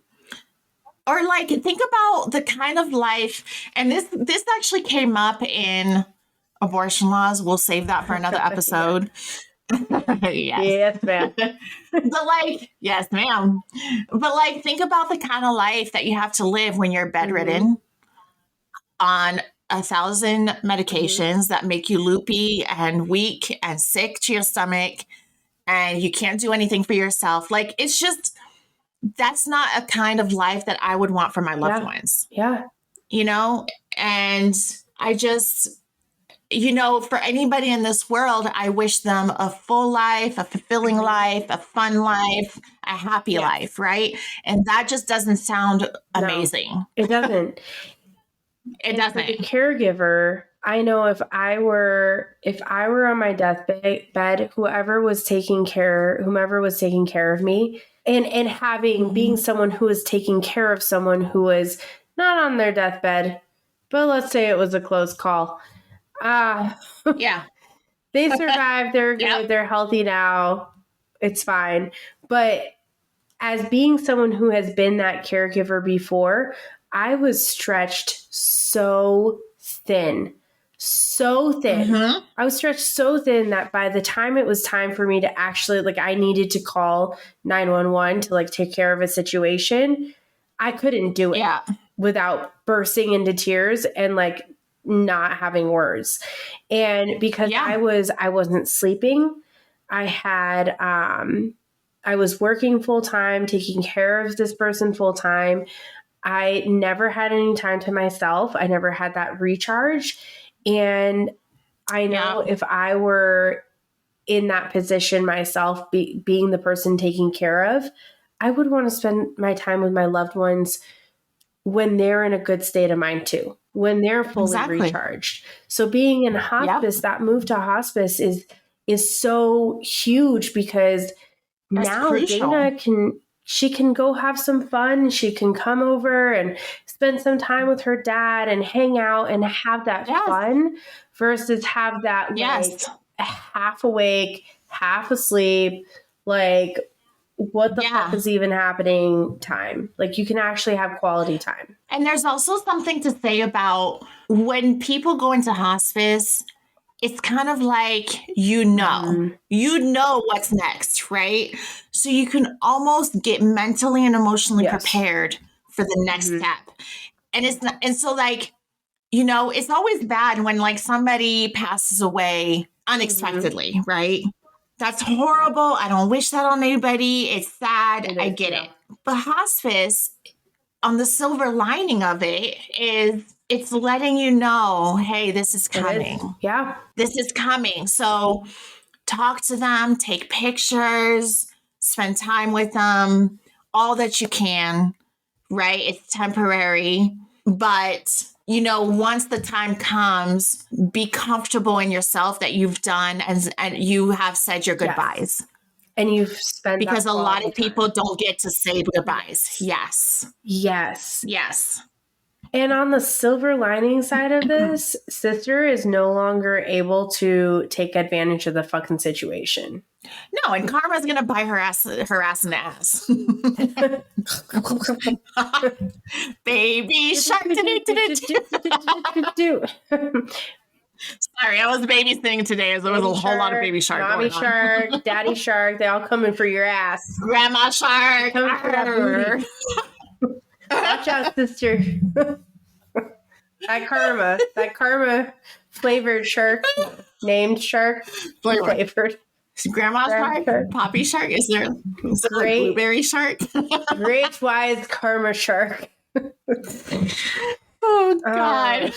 Or think about the kind of life, and this actually came up in abortion laws. We'll save that for another episode. Yes, ma'am. But yes, ma'am. But think about the kind of life that you have to live when you're bedridden on 1,000 medications that make you loopy and weak and sick to your stomach, and you can't do anything for yourself. It's just. That's not a kind of life that I would want for my loved ones. Yeah. And I just, for anybody in this world, I wish them a full life, a fulfilling life, a fun life, a happy life, right? And that just doesn't sound amazing. No, it doesn't. It doesn't. As a caregiver, I know if I were on my deathbed, whomever was taking care of me, and being someone who is taking care of someone who was not on their deathbed, but let's say it was a close call. Yeah. They survived. They're good. They're healthy now. It's fine. But as being someone who has been that caregiver before, I was stretched so thin. I was stretched so thin that by the time it was time for me to actually, I needed to call 911 to take care of a situation, I couldn't do it without bursting into tears and not having words. And because I wasn't sleeping, I was working full time, taking care of this person full time. I never had any time to myself. I never had that recharge. And I know if I were in that position myself, being the person taken care of, I would want to spend my time with my loved ones when they're in a good state of mind too, when they're fully recharged. So being in hospice, that move to hospice is so huge because now crucial. Dana can go have some fun. She can come over and spend some time with her dad and hang out and have that fun versus have that half awake, half asleep, what the fuck is even happening time. You can actually have quality time. And there's also something to say about when people go into hospice, it's kind of like, you know what's next, right? So you can almost get mentally and emotionally prepared for the next step. And it's not, and so like, you know, it's always bad when like somebody passes away unexpectedly, right? That's horrible. I don't wish that on anybody. It's sad. I get it. But hospice, on the silver lining of it, is it's letting you know, hey, this is coming. Yeah. This is coming. So talk to them, take pictures, spend time with them, all that you can, right? It's temporary. But, you know, once the time comes, be comfortable in yourself that you've done and you have said your goodbyes. And you've spent, because a lot of people don't get to say goodbyes. Yes. And on the silver lining side of this, sister is no longer able to take advantage of the fucking situation. No, and Karma's gonna bite her ass in the ass. Baby shark. Sorry, I was baby singing today. There was a whole lot of baby shark. Mommy shark, daddy shark, they all coming for your ass. Grandma shark. Watch out, sister. That karma flavored shark, named shark, flavored. Grandma shark, Poppy shark. Is there great blueberry shark? Great wise karma shark. Oh God.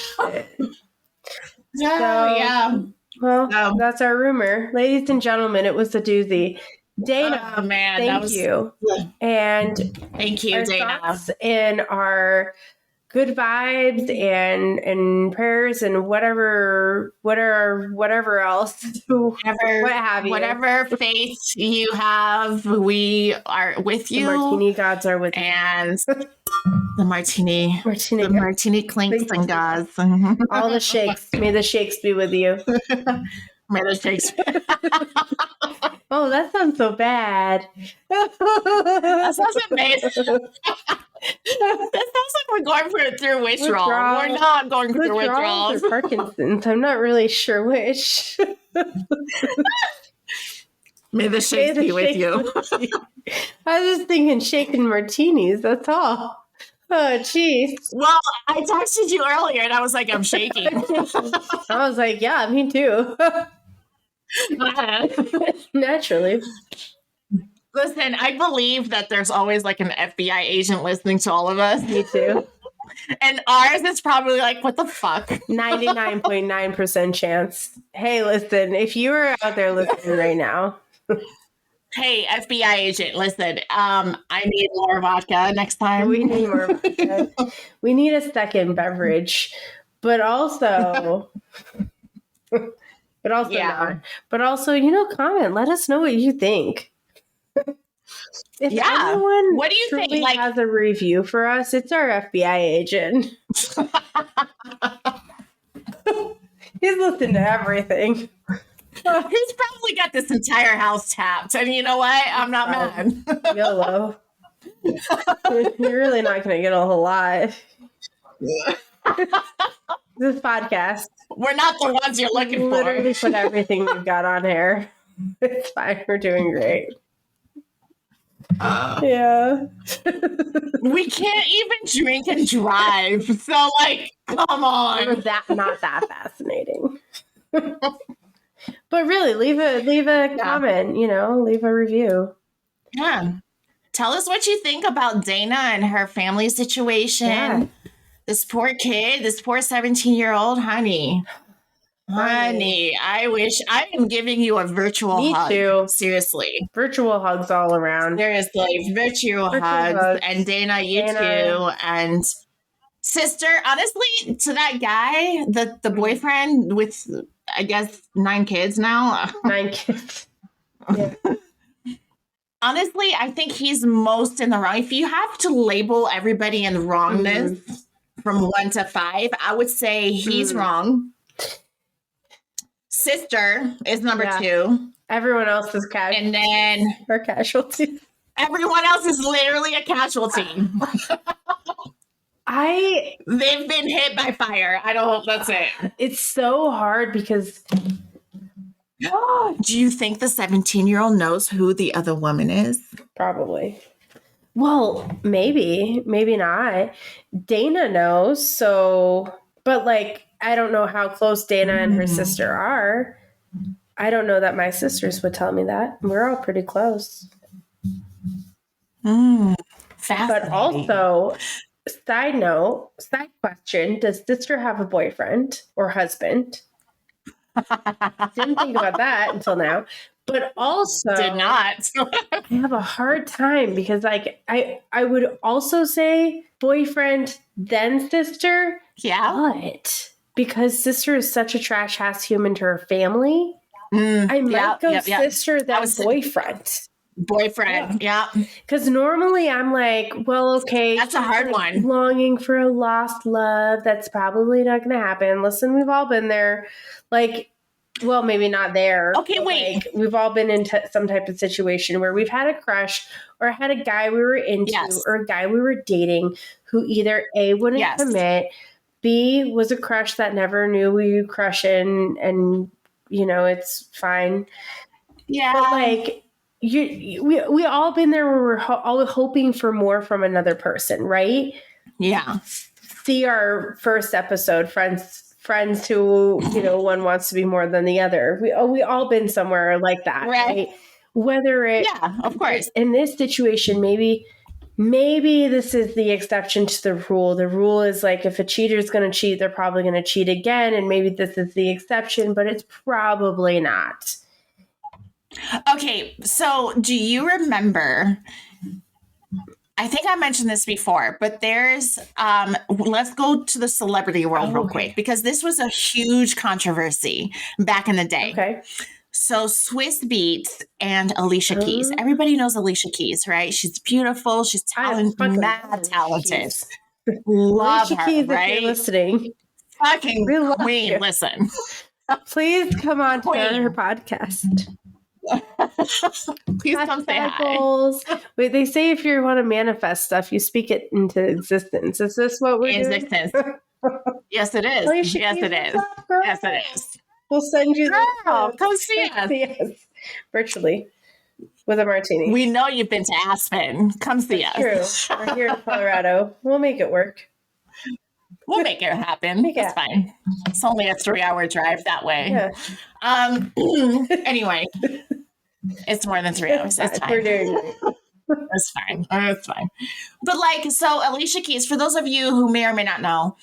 Oh, Well, that's our rumor, ladies and gentlemen. It was a doozy. Dana, thank you. And thank you, Dana. In our good vibes and prayers and whatever else, whatever faith you have, we are with you. The martini gods are with you. And the martini clinks and gods. All the shakes. May the shakes be with you. May the shakes. Oh, that sounds so bad. That sounds amazing. That sounds like we're going through withdrawal. We're not going through withdrawals. Or Parkinson's. I'm not really sure which. May the shakes be with you. I was just thinking shaken martinis. That's all. Oh, jeez. Well, I texted you earlier and I was like, I'm shaking. I was like, yeah, me too. Naturally. Listen, I believe that there's always like an FBI agent listening to all of us. Me too. And ours is probably like, what the fuck? 99.9% chance. Hey, listen, if you are out there listening right now. Hey, FBI agent, listen, I need more vodka next time. We need more vodka. We need a second beverage. But also... But also, you know, comment. Let us know what you think. If anyone what do you think? Like, has a review for us, it's our FBI agent. He's listened to everything. He's probably got this entire house tapped, and you know what? I'm not mad. YOLO. You're really not going to get a whole lot. This podcast. We're not the ones you're looking for. Literally put everything we've got on here. It's fine. We're doing great. Yeah. We can't even drink and drive. So, like, come on. Not that fascinating. But really, leave a comment, you know, leave a review. Yeah. Tell us what you think about Dana and her family situation. Yeah. This poor kid, this poor 17-year-old, honey, I wish I am giving you a virtual hug. Me too. Seriously. Virtual hugs all around. Seriously, virtual hugs. And Dana, you too. And sister, honestly, to that guy, the boyfriend with, I guess, 9 kids now. 9 kids. Yeah. Honestly, I think he's most in the wrong. If you have to label everybody in wrongness, from 1 to 5, I would say he's wrong. Sister is number 2. Everyone else is casualty. And then or casualty. Everyone else is literally a casualty. They've been hit by fire. That's it. It's so hard because... Do you think the 17-year-old knows who the other woman is? Probably. Well, maybe not. Dana knows, so, but like, I don't know how close Dana and her sister are. I don't know that my sisters would tell me that. We're all pretty close. But also, side question, does sister have a boyfriend or husband? Didn't think about that until now. But also did not. I have a hard time because like I would also say boyfriend then sister. Yeah. But because sister is such a trash ass human to her family, I might go sister then boyfriend. Boyfriend, yeah. Because normally I'm like, well, okay. That's a hard one. Longing for a lost love. That's probably not going to happen. Listen, we've all been there. Like, well, maybe not there. Okay, wait. Like, we've all been in some type of situation where we've had a crush or had a guy we were into or a guy we were dating who either A, wouldn't commit, B, was a crush that never knew we were crushing, and, you know, it's fine. Yeah. But, like, we all been there where we're all hoping for more from another person, right? Yeah. See our first episode, friends who, you know, one wants to be more than the other. We all been somewhere like that, right? Whether it, of course. In this situation, maybe this is the exception to the rule. The rule is like, if a cheater is going to cheat, they're probably going to cheat again. And maybe this is the exception, but it's probably not. Okay. So do you remember, I think I mentioned this before, but there's, let's go to the celebrity world real quick, because this was a huge controversy back in the day. Okay. So Swiss Beats and Alicia Keys. Everybody knows Alicia Keys, right? She's beautiful. She's talented, mad talented. Love Alicia her, Keys, right? If you're listening. Fucking queen, listen. Please come on to her podcast. Please come say hi. Wait, they say if you want to manifest stuff, you speak it into existence. Is this what we're doing? Yes, it is. Alicia yes, Keys, it is. Yes, it is. We'll send you come see us. Yes. Virtually. With a martini. We know you've been to Aspen. Come see us. True. We're here in Colorado. We'll make it work. We'll make it happen. It's fine. It's only a 3-hour drive that way. Yeah. Anyway, it's more than 3 hours. It's fine. We're doing it. It's fine. It's fine. But like, so Alicia Keys, for those of you who may or may not know,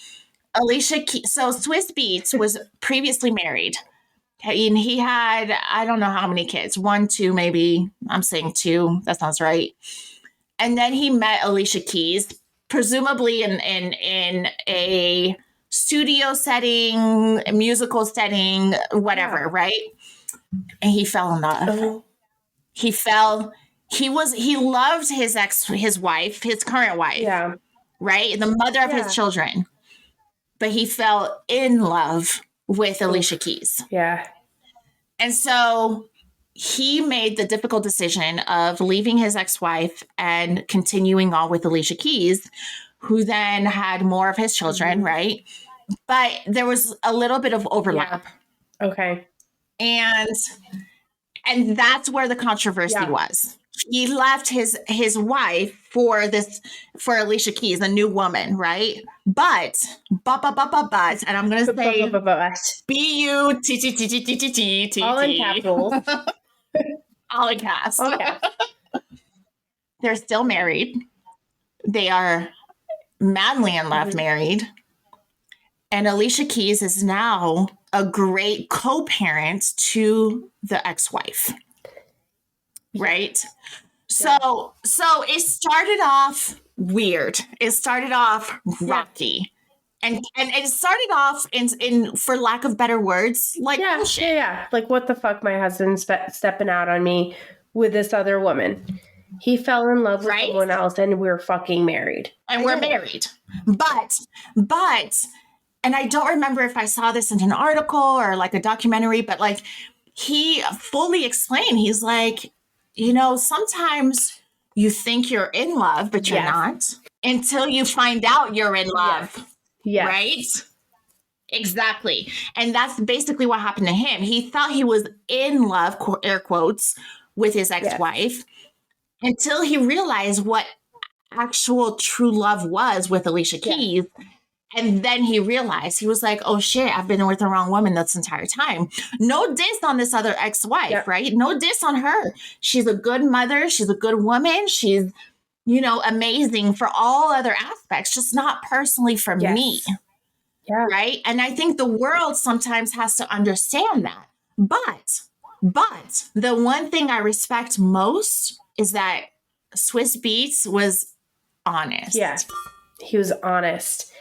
Alicia Keys, so Swiss Beats was previously married. And he had, I don't know how many kids, 1, 2, maybe. I'm saying 2. That sounds right. And then he met Alicia Keys, presumably in a studio setting, a musical setting, whatever, right? And he fell in love. He loved his wife, his current wife, right? The mother of his children. But he fell in love with Alicia Keys. Yeah. And so he made the difficult decision of leaving his ex-wife and continuing on with Alicia Keys, who then had more of his children, right? But there was a little bit of overlap. Yeah. Okay. And that's where the controversy was. He left his wife for Alicia Keys, a new woman, right? But, and I'm going to say B-U-T-T-T-T-T-T-T. All in capitals. All in caps. Okay. They're still married. They are madly in love married. And Alicia Keys is now a great co-parent to the ex-wife. Right? So it started off weird. It started off rocky. And it started off in for lack of better words, like bullshit. Yeah. Like, what the fuck, my husband's stepping out on me with this other woman. He fell in love with someone else and we're fucking married. And we're married. But, and I don't remember if I saw this in an article or like a documentary, but like he fully explained, he's like, you know, sometimes you think you're in love, but you're not until you find out you're in love. Yes. Right? Exactly. And that's basically what happened to him. He thought he was in love, air quotes, with his ex-wife until he realized what actual true love was with Alicia Keys. And then he realized, he was like, oh shit, I've been with the wrong woman this entire time. No diss on this other ex-wife, right? No diss on her. She's a good mother. She's a good woman. She's, you know, amazing for all other aspects, just not personally for me. Yeah. Right. And I think the world sometimes has to understand that. But the one thing I respect most is that Swiss Beats was honest. Yeah. He was honest.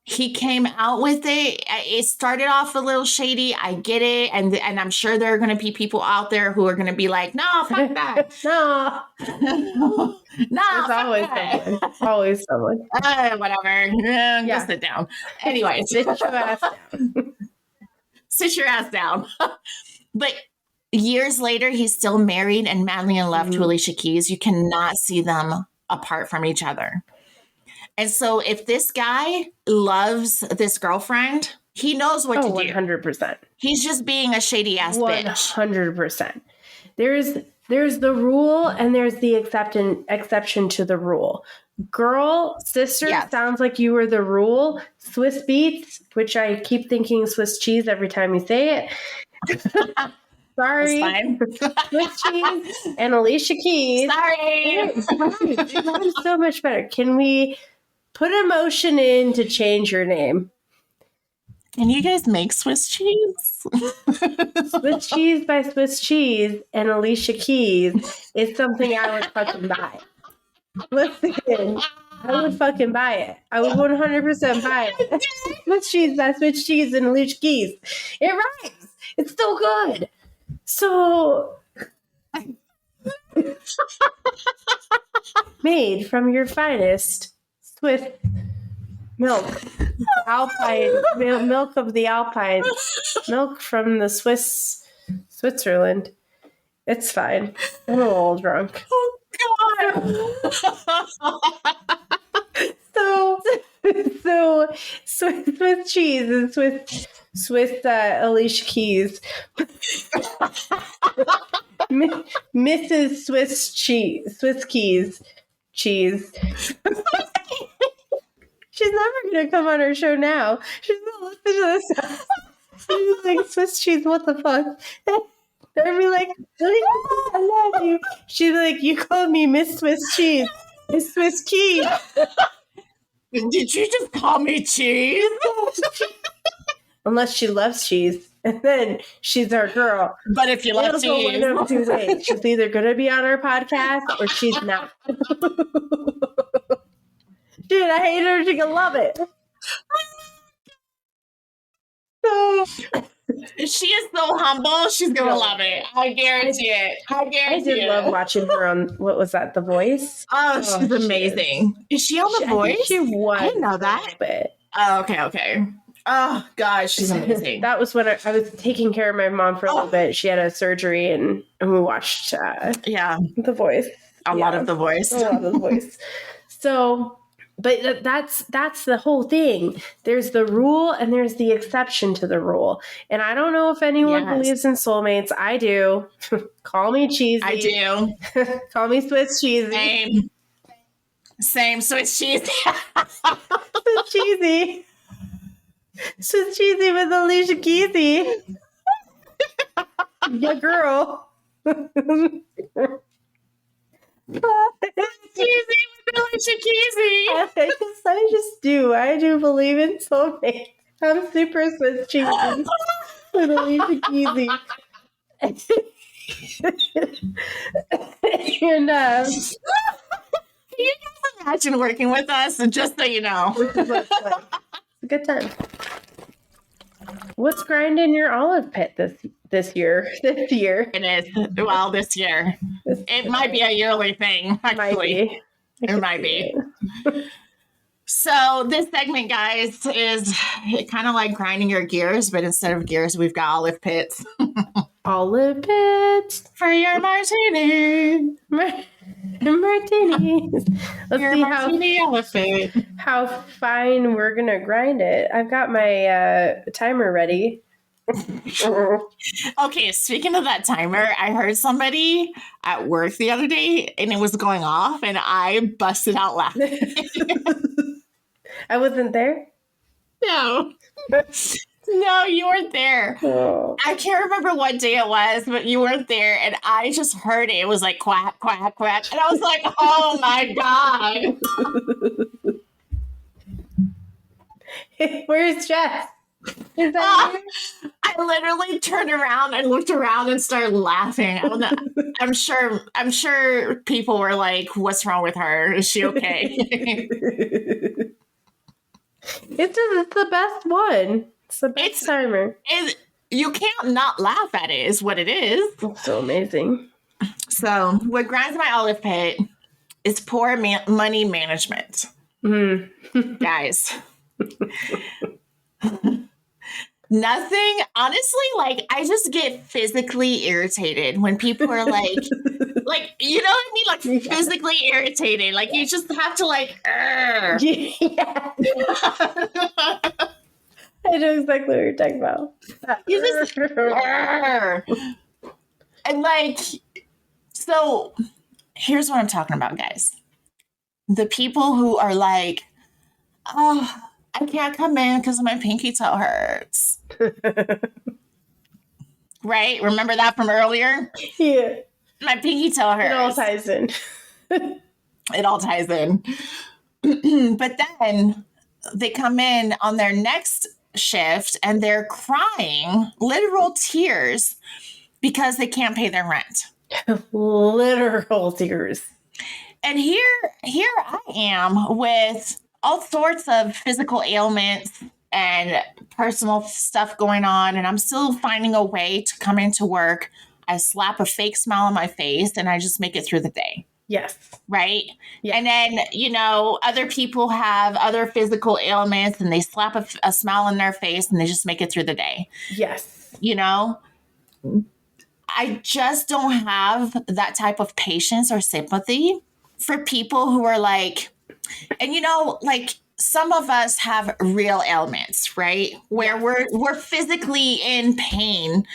He came out with it. It started off a little shady. I get it. And I'm sure there are going to be people out there who are going to be like, no, fuck that. No. There's always someone. Whatever. Go sit down. Anyway. Sit your ass down. Sit your ass down. But years later, he's still married and madly in love to Alicia Keys. You cannot see them apart from each other. And so if this guy loves this girlfriend, he knows what to do. 100%. He's just being a shady ass bitch. 100%. There's the rule and there's the exception to the rule. Girl, sister, sounds like you were the rule. Swiss Beats, which I keep thinking Swiss cheese every time you say it. Sorry. Swiss cheese and Alicia Keys. Sorry. That is so much better. Can we put a motion in to change your name? Can you guys make Swiss cheese? Swiss cheese by Swiss Cheese and Alicia Keys is something I would fucking buy. Listen, I would fucking buy it. I would 100% buy it. Swiss cheese by Swiss Cheese and Alicia Keys. It rhymes. It's still good. So, made from your finest Swiss milk, Alpine milk of the Alpine, milk from the Switzerland. It's fine. I'm a little drunk. Oh God. So Swiss cheese and Swiss Alicia Keys. Mrs. Swiss Keys cheese. She's never going to come on our show now. She's going to listen to this. She's like, Swiss cheese, what the fuck? They'll be like, I love you. She's like, you called me Miss Swiss Cheese. Miss Swiss Keys. Did you just call me cheese? Unless she loves cheese. And then she's our girl. But if you love cheese. It'll go one of two ways. She's either going to be on our podcast or she's not. Dude, I hate her. She can love it. So, she is so humble. She's going to love it. I guarantee it. I did love watching her on, what was that, The Voice? Oh, she's amazing. Is she on The Voice? She was. I didn't know that. Oh, okay. Oh, gosh, she's amazing. That was when I was taking care of my mom for a little bit. She had a surgery, and we watched The Voice. A lot of The Voice. A lot of The Voice. So... But that's the whole thing. There's the rule and there's the exception to the rule. And I don't know if anyone believes in soulmates. I do. Call me cheesy. I do. Call me Swiss cheesy. Same Swiss cheesy. Swiss cheesy. Swiss cheesy with Alicia Keysy. Yeah, girl. Cheesy with Alicia Keysy. I just do. I do believe in soulmates. I'm super Swiss cheesy with Alicia Keysy. And can you guys imagine working with us? Just so you know, it's a good time. What's grinding your olive pit this year? This year. It is. Well, this year. It might be a yearly thing, actually. It might be. So this segment, guys, is kind of like grinding your gears, but instead of gears, we've got olive pits. Olive pits for your martini. Martinis. Let's You're see a martini elephant. How fine we're gonna grind it. I've got my timer ready. Okay, speaking of that timer, I heard somebody at work the other day and it was going off and I busted out laughing. I wasn't there? No. No, you weren't there. Oh. I can't remember what day it was, but you weren't there and I just heard it. It was like quack, quack, quack. And I was like, oh my God. Where's Jess? Is that you? I literally turned around and looked around and started laughing. I don't know. I'm sure people were like, what's wrong with her? Is she okay? It's the best one. It's the best timer. You can't not laugh at it, is what it is. It's so amazing. So what grinds my olive pit is poor money management. Guys. Nothing, honestly, like I just get physically irritated when people are like, like, you know what I mean? Like physically irritated. Like you just have to like, yeah. I know exactly what you're talking about. You just, and like, so here's what I'm talking about, guys. The people who are like, oh, I can't come in because my pinky toe hurts. Right? Remember that from earlier? Yeah. My pinky toe hurts. It all ties in. It all ties in. But then they come in on their next shift and they're crying, literal tears, because they can't pay their rent. Literal tears. And here I am with all sorts of physical ailments and personal stuff going on, and I'm still finding a way to come into work. I slap a fake smile on my face and I just make it through the day. Yes. Right? Yeah. And then, you know, other people have other physical ailments and they slap a smile on their face and they just make it through the day. Yes. You know? I just don't have that type of patience or sympathy for people who are like, and you know, like some of us have real ailments, right? Where we're physically in pain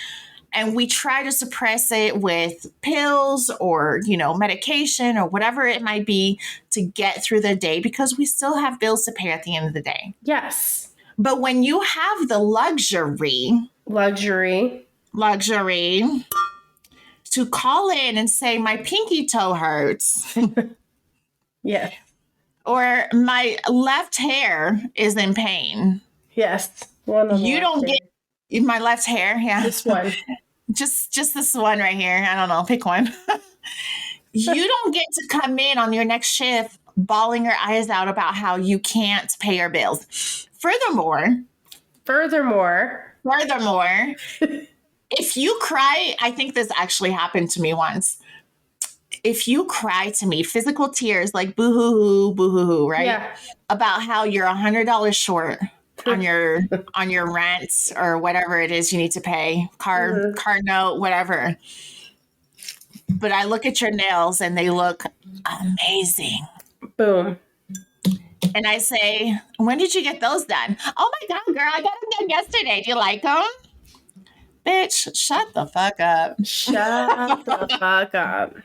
and we try to suppress it with pills or, you know, medication or whatever it might be to get through the day because we still have bills to pay at the end of the day. Yes. But when you have the luxury to call in and say, my pinky toe hurts. Yes. Or my left hair is in pain. Yes. You don't get my left hair. Yeah. This one. Just this one right here. I don't know. Pick one. You don't get to come in on your next shift bawling your eyes out about how you can't pay your bills. Furthermore, if you cry, I think this actually happened to me once. If you cry to me, physical tears like boo-hoo-hoo, right? Yeah. About how you're $100 short on your rent or whatever it is you need to pay, car note, whatever. But I look at your nails and they look amazing. Boom. And I say, when did you get those done? Oh my God, girl, I got them done yesterday. Do you like them? Bitch, shut the fuck up. Shut the fuck up.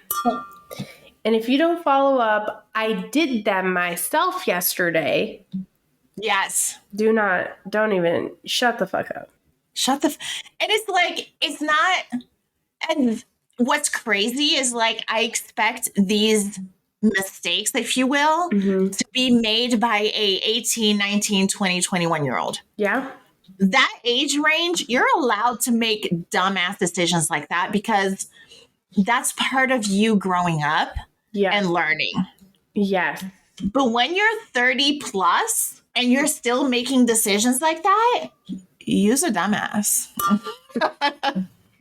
And if you don't follow up, I did them myself yesterday. Yes. Don't even, shut the fuck up. And it's like, it's not, and what's crazy is like, I expect these mistakes, if you will, to be made by a 18, 19, 20, 21-year-old. Yeah. That age range, you're allowed to make dumbass decisions like that because that's part of you growing up and learning. Yes. But when you're 30 plus and you're still making decisions like that, you're a dumbass.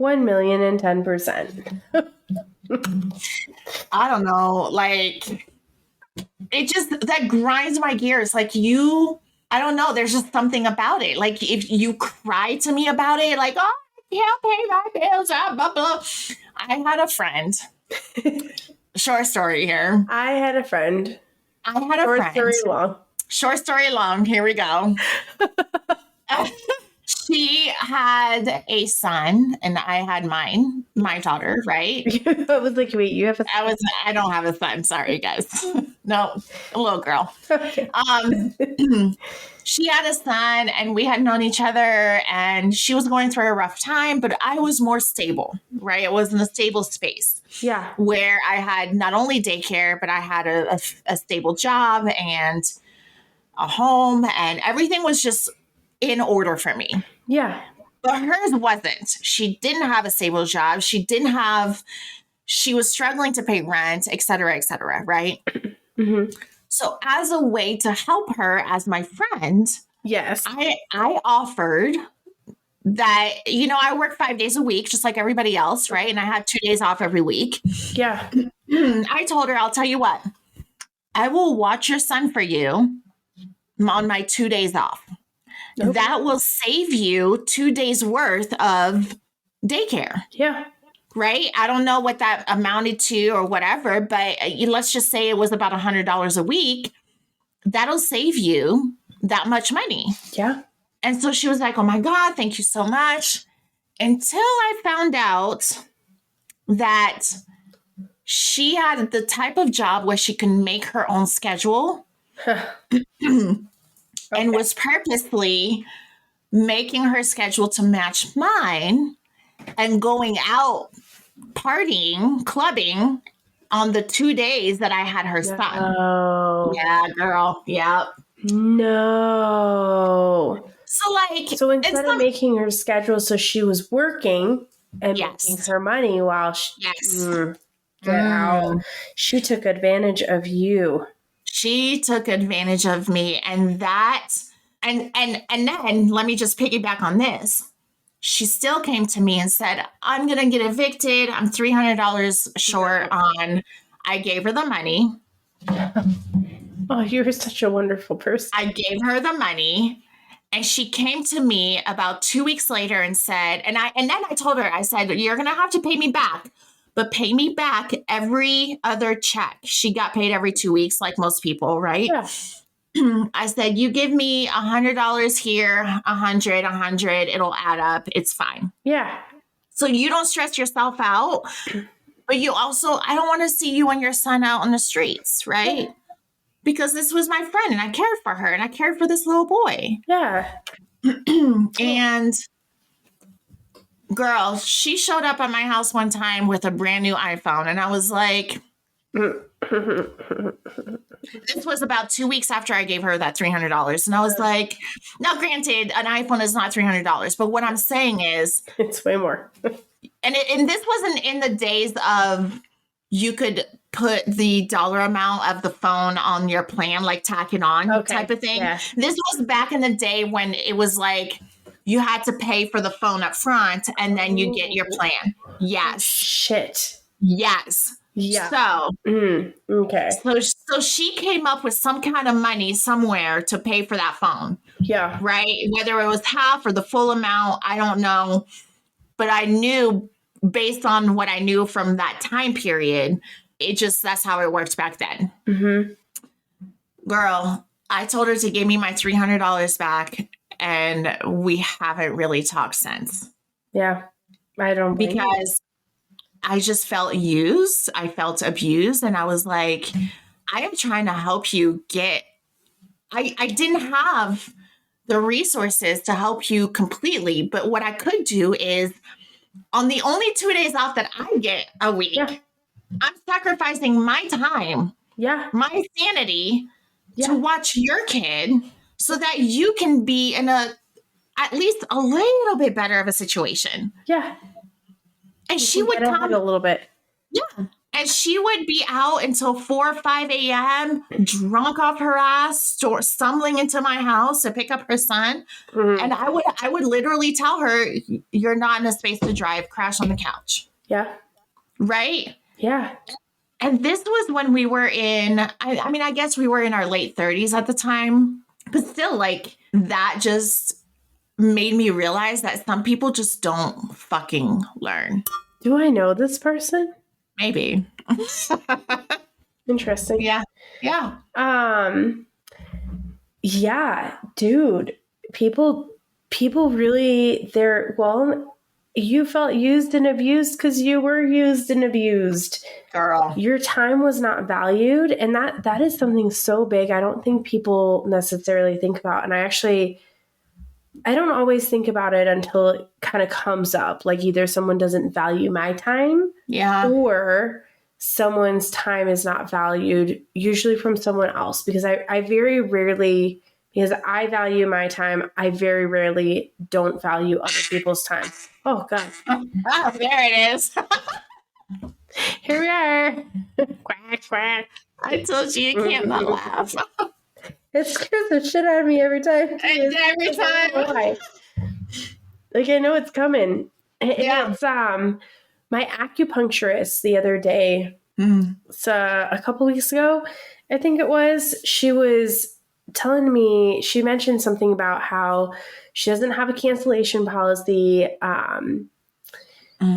1,010%. I don't know. Like, it just, that grinds my gears. Like I don't know. There's just something about it. Like if you cry to me about it, like, oh, I can't pay my bills, blah, blah. I had a friend short story here. I had a friend. Short story long. Short story long. Here we go. She had a son and I had my daughter, right? I was like, wait, you have a son? I don't have a son. Sorry, guys. No, a little girl. Okay. She had a son and we had known each other and she was going through a rough time, but I was more stable, right? It was in a stable space. Yeah. Where I had not only daycare, but I had a stable job and a home and everything was just in order for me. Yeah. But hers wasn't. She didn't have a stable job. She was struggling to pay rent, et cetera, right? Mm-hmm. So as a way to help her as my friend, yes, I offered that, I work 5 days a week, just like everybody else, right? And I had 2 days off every week. Yeah. I told her, I'll tell you what, I will watch your son for you on my 2 days off. Okay. That will save you 2 days worth of daycare. Yeah. Right? I don't know what that amounted to or whatever, but let's just say it was about $100 a week. That'll save you that much money. Yeah. And so she was like, oh my God, thank you so much. Until I found out that she had the type of job where she can make her own schedule. And was purposely making her schedule to match mine and going out partying, clubbing on the 2 days that I had her son. No. Yeah, girl. Yep. No. So instead of making her schedule so she was working and making her money while she she took advantage of you. She took advantage of me, and then let me just piggyback on this. She still came to me and said, I'm going to get evicted. I'm $300 short on, I gave her the money. Oh, you're such a wonderful person. I gave her the money and she came to me about 2 weeks later and said, and then I told her, I said, you're going to have to pay me back. But pay me back every other check. She got paid every 2 weeks, like most people, right? Yeah. I said, you give me $100 here, 100, it'll add up. It's fine. Yeah. So you don't stress yourself out, but you also, I don't want to see you and your son out on the streets, right? Yeah. Because this was my friend and I cared for her and I cared for this little boy. Yeah. And girl, she showed up at my house one time with a brand new iPhone. And I was like, this was about 2 weeks after I gave her that $300. And I was like, now granted, an iPhone is not $300. But what I'm saying is, it's way more. and this wasn't in the days of you could put the dollar amount of the phone on your plan, like tack it on type of thing. Yeah. This was back in the day when it was like, you had to pay for the phone up front and then you get your plan. Yes. Shit. Yes. Yeah. So, okay. So she came up with some kind of money somewhere to pay for that phone. Yeah. Right. Whether it was half or the full amount, I don't know. But I knew based on what I knew from that time period, that's how it worked back then. Mm-hmm. Girl, I told her to give me my $300 back. And we haven't really talked since. Yeah, I don't blame because I just felt used. I felt abused. And I was like, I am trying to help you get, I didn't have the resources to help you completely. But what I could do is on the only 2 days off that I get a week, I'm sacrificing my time, my sanity to watch your kid so that you can be in at least a little bit better of a situation. Yeah. And she would come a little bit. Yeah. And she would be out until 4 or 5 a.m., drunk off her ass, stumbling into my house to pick up her son. Mm-hmm. And I would literally tell her, you're not in a space to drive, crash on the couch. Yeah. Right? Yeah. And this was when we were I guess we were in our late 30s at the time. But still, like, that just made me realize that some people just don't fucking learn. Do I know this person? Maybe. Interesting. Yeah. Yeah. Yeah, dude. People really, you felt used and abused because you were used and abused. Girl. Your time was not valued. And that is something so big. I don't think people necessarily think about. And I don't always think about it until it kind of comes up. Like either someone doesn't value my time, or someone's time is not valued, usually from someone else. Because I very rarely, because I value my time, I very rarely don't value other people's time. Oh, God. Oh, there it is. Here we are. Quack, quack. I told you can't not laugh. It scares the shit out of me every time. Every time. Like, I know it's coming. Yeah. It's my acupuncturist the other day. It's a couple weeks ago, I think it was. She was telling me, she mentioned something about how she doesn't have a cancellation policy.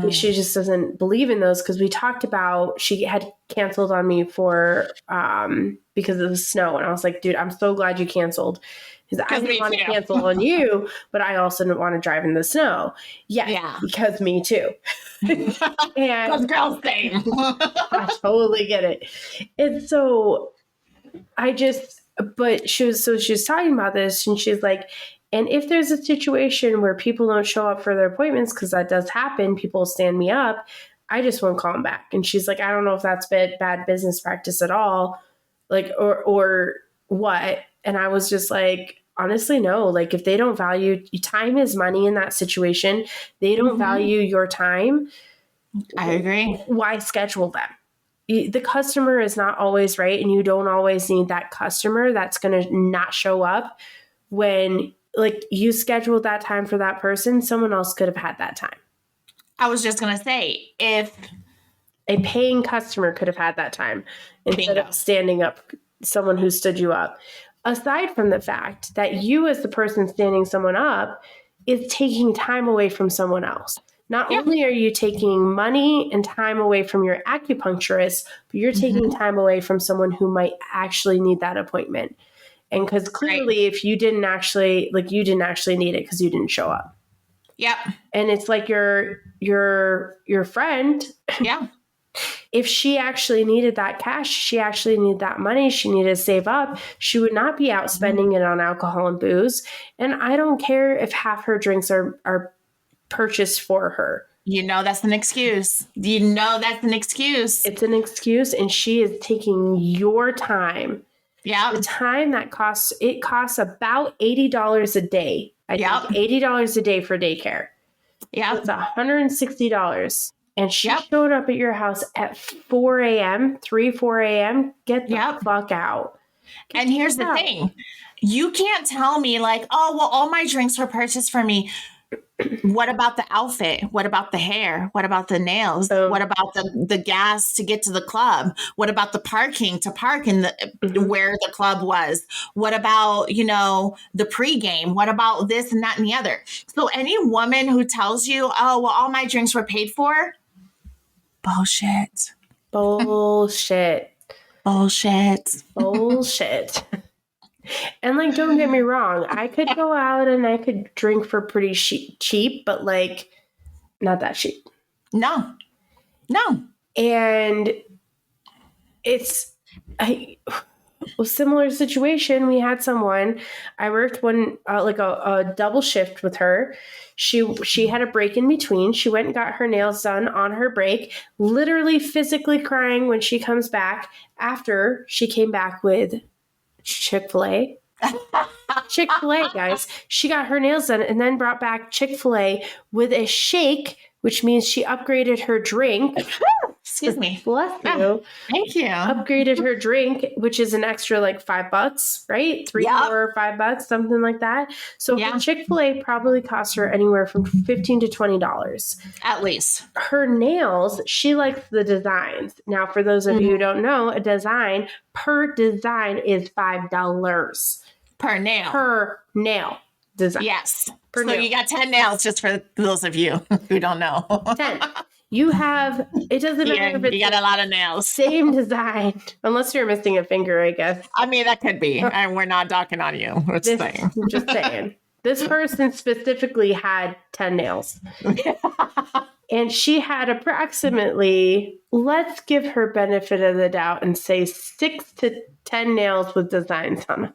She just doesn't believe in those, because we talked about, she had canceled on me for because of the snow, and I was like, dude, I'm so glad you canceled, because I didn't want to cancel on you, but I also didn't want to drive in the snow. Yeah. Because me too. And girls same. I totally get it. And so she was talking about this, and she's like, and if there's a situation where people don't show up for their appointments, because that does happen, people stand me up, I just won't call them back. And she's like, I don't know if that's bad business practice at all, like, or what. And I was just like, honestly, no. Like, if they don't value, time is money in that situation. They don't value your time. I agree. Why schedule them? The customer is not always right, and you don't always need that customer that's going to not show up when, like, you scheduled that time for that person. Someone else could have had that time. I was just going to say, if a paying customer could have had that time instead of standing up someone who stood you up. Aside from the fact that you, as the person standing someone up, is taking time away from someone else. Not only are you taking money and time away from your acupuncturist, but you're taking time away from someone who might actually need that appointment. And because clearly, if you didn't actually, you didn't actually need it because you didn't show up. Yep. And it's like your friend. Yeah. If she actually needed that cash, she actually needed that money, she needed to save up, she would not be out spending it on alcohol and booze. And I don't care if half her drinks are purchased for her. That's an excuse. It's an excuse. And she is taking your time. Yeah. The time that costs about $80 a day. I think $80 a day for daycare. Yeah. It's $160. And she showed up at your house at 4 a.m., 4 a.m. Get the fuck out. And here's the thing. You can't tell me like, oh, well, all my drinks were purchased for me. What about the outfit? What about the hair? What about the nails? What about the gas to get to the club? What about the parking to park in where the club was? What about, the pregame? What about this and that and the other? So any woman who tells you, oh, well, all my drinks were paid for, bullshit. Bullshit. Bullshit. Bullshit. And don't get me wrong, I could go out and I could drink for pretty cheap, but not that cheap. No. And it's a similar situation. We had someone, I worked a double shift with her. She had a break in between. She went and got her nails done on her break, literally physically crying when she comes back after she came back with Chick-fil-A. Chick-fil-A, guys. She got her nails done and then brought back Chick-fil-A with a shake, which means she upgraded her drink. Excuse me. Bless you. Thank you. Upgraded her drink, which is an extra $5, right? $3, $4, $5, something like that. So Chick-fil-A probably cost her anywhere from $15 to $20. At least. Her nails, she likes the designs. Now, for those of you who don't know, a design per design is $5. Per nail. Per nail design. Yes. So you got 10 nails, just for those of you who don't know. 10. it doesn't matter if it's you got a lot of nails. Same design, unless you're missing a finger, I guess. I mean, that could be. And we're not docking on you. I'm just saying. This person specifically had 10 nails. And she had approximately, let's give her benefit of the doubt and say 6 to 10 nails with designs on them.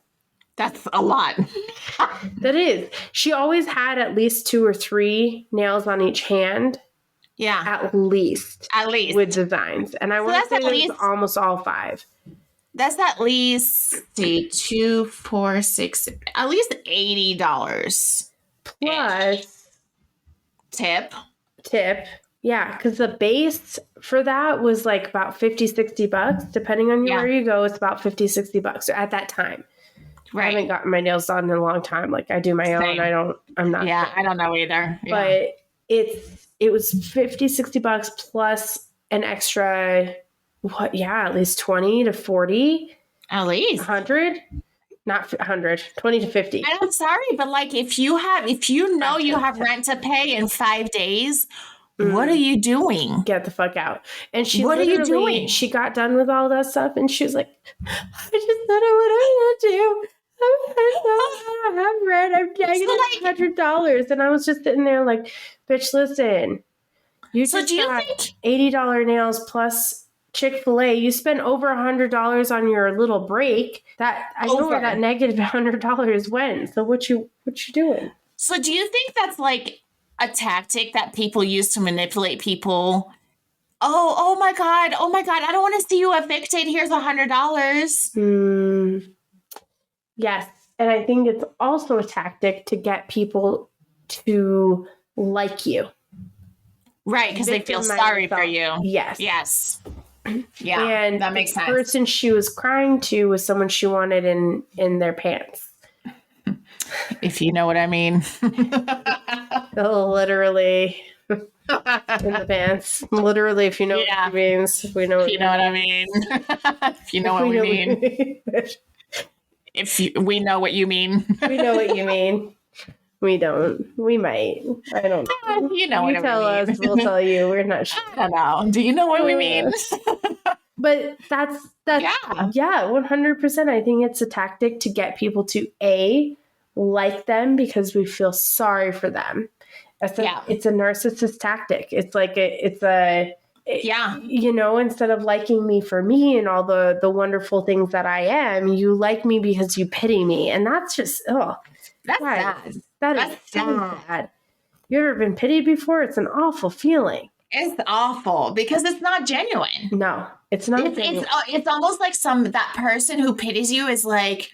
That's a lot. That is. She always had at least 2 or 3 nails on each hand. Yeah. At least. With designs. And I want to say it was almost all 5. That's at least, 2, 4, 6, at least $80. Plus. Tip. Yeah, because the base for that was like about $50-$60. Depending on where you go, it's about $50-$60 at that time. Right. I haven't gotten my nails done in a long time. Like I do my own. I'm not. Yeah, I don't know either. Yeah. But it was $50-$60 plus an extra, at least 20 to 40. At least 100. Not 100, 20 to 50. I'm sorry, but like if you know you have rent to pay in 5 days, what are you doing? Get the fuck out. And what are you doing? She got done with all that stuff and she was like, I just don't know what I'm going to do. I have rent. I'm taking $100. And I was just sitting there like, bitch, listen. You just got $80 nails plus Chick-fil-A, you spent over $100 on your little break. That I know where that negative $100 went. So what you doing? So do you think that's like a tactic that people use to manipulate people? Oh my God, I don't want to see you evicted. Here's $100. Yes, and I think it's also a tactic to get people to like you, right? Because they feel sorry for you. Yes. Yeah, and that makes sense. The person she was crying to was someone she wanted in their pants. If you know what I mean. Literally in the pants. Literally, if you know what it means. We know. If you know what I mean. If you know what we mean. We know what you mean. We know what you mean. We don't. We might. I don't know. You know what I mean. Tell us, we'll tell you. We're not sure. I don't know. Do you know what we mean? But that's 100%. I think it's a tactic to get people to like them because we feel sorry for them. It's a narcissist tactic. It's like instead of liking me for me and all the wonderful things that I am, you like me because you pity me, and that's just that's bad. That's so bad. You ever been pitied before? It's an awful feeling. It's awful because it's not genuine. No, it's not. It's almost like that person who pities you is like,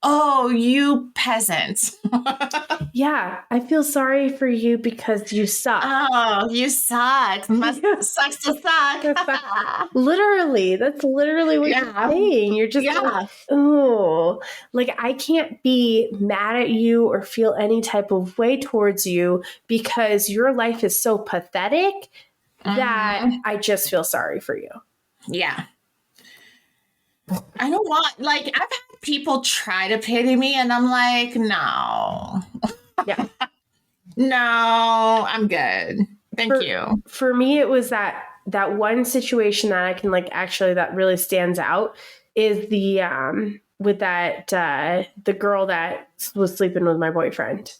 oh, you peasant. Yeah, I feel sorry for you because you suck. Oh, you suck. Sucks to suck. Literally, that's literally what you're saying. You're just like, oh, like I can't be mad at you or feel any type of way towards you because your life is so pathetic that I just feel sorry for you. Yeah. I don't want, like, I've had people try to pity me and I'm like, no. Yeah. No, I'm good. Thank you. For me, it was that one situation that I can that really stands out is the with that the girl that was sleeping with my boyfriend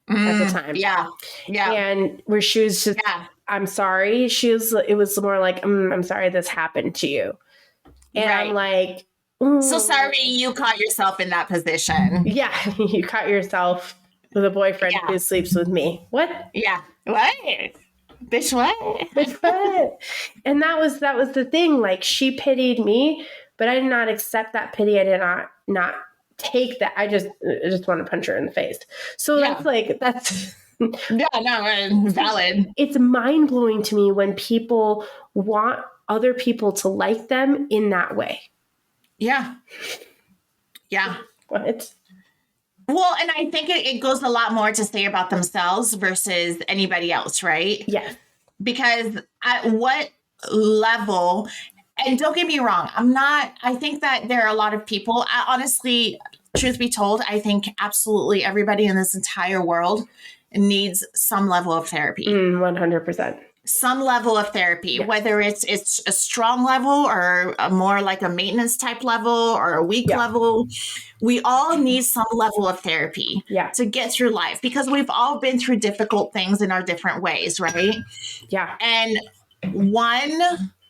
at the time. Yeah. And where she was just, I'm sorry. It was more like, I'm sorry this happened to you. And I'm like, so sorry you caught yourself in that position. Yeah, you caught yourself with a boyfriend who sleeps with me. What? Yeah. What? Bitch, what? Bitch, what? And that was the thing. Like, she pitied me, but I did not accept that pity. I did not take that. I just want to punch her in the face. So that's valid. It's mind blowing to me when people want other people to like them in that way. Yeah. What? Well, and I think it goes a lot more to say about themselves versus anybody else, right? Yeah. Because at what level, and don't get me wrong, I think that there are a lot of people, honestly, truth be told, I think absolutely everybody in this entire world needs some level of therapy. 100%. some level of therapy, whether it's a strong level or a more like a maintenance type level or a weak level. We all need some level of therapy to get through life, because we've all been through difficult things in our different ways, right? Yeah. And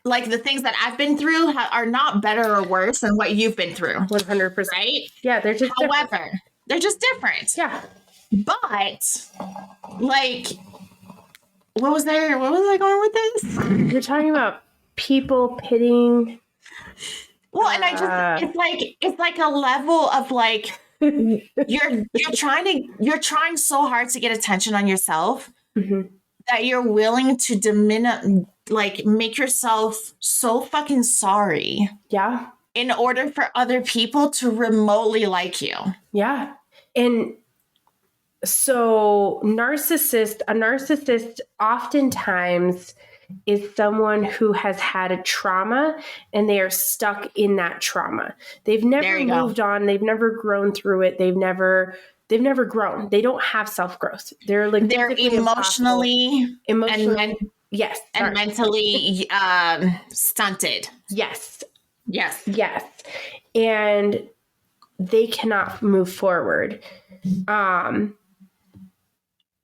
like the things that I've been through are not better or worse than what you've been through. 100%. Right? Yeah, they're just However, they're just different. Yeah. But like, what was I going with this? You're talking about people pitting. Well, and it's like a level of like you're trying so hard to get attention on yourself that you're willing to make yourself so fucking sorry. Yeah. In order for other people to remotely like you. Yeah. And so a narcissist oftentimes is someone who has had a trauma and they are stuck in that trauma. They've never moved on. They've never grown through it. They've never grown. They don't have self-growth. They're emotionally and mentally stunted. Yes. And they cannot move forward.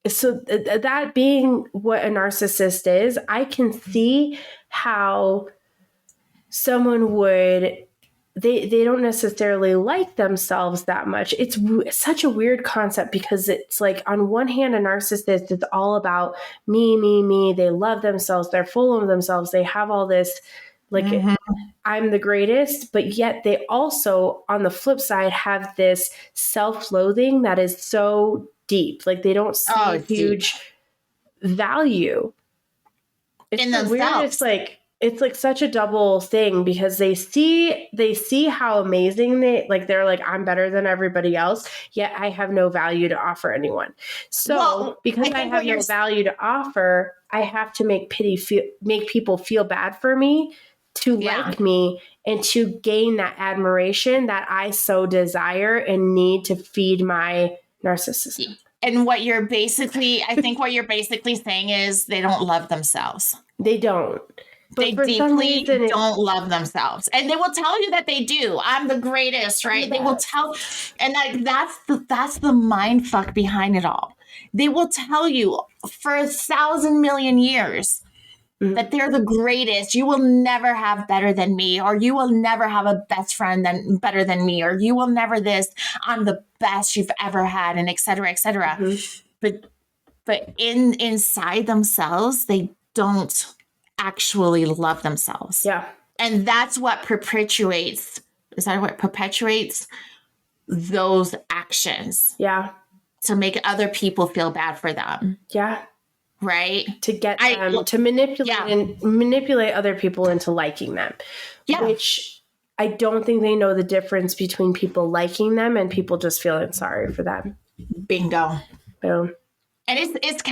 So that being what a narcissist is, I can see how someone would, they don't necessarily like themselves that much. It's such a weird concept, because it's like, on one hand, a narcissist is all about me. They love themselves. They're full of themselves. They have all this, like, I'm the greatest, but yet they also, on the flip side, have this self-loathing that is so deep. Like, they don't see huge value. It's in themselves. Weird. It's like such a double thing, because they see how amazing they're like, I'm better than everybody else, yet I have no value to offer anyone. So because I have no value to offer, I have to make people feel bad for me to like me and to gain that admiration that I so desire and need to feed my narcissism. And what you're basically saying is they don't love themselves. They don't. But they deeply don't love themselves. And they will tell you that they do. I'm the greatest, right? They will tell, and that's the mind fuck behind it all. They will tell you for 1,000 million years that they're the greatest. You will never have better than me, or you will never have a best friend better than me, or you will never this. I'm the best you've ever had, and et cetera, et cetera. But inside themselves, they don't actually love themselves. Yeah. And that's what perpetuates. Is that what perpetuates those actions? Yeah. To make other people feel bad for them. Yeah. Right? To get them to manipulate other people into liking them. Yeah. Which I don't think they know the difference between people liking them and people just feeling sorry for them. Bingo. Boom. And it's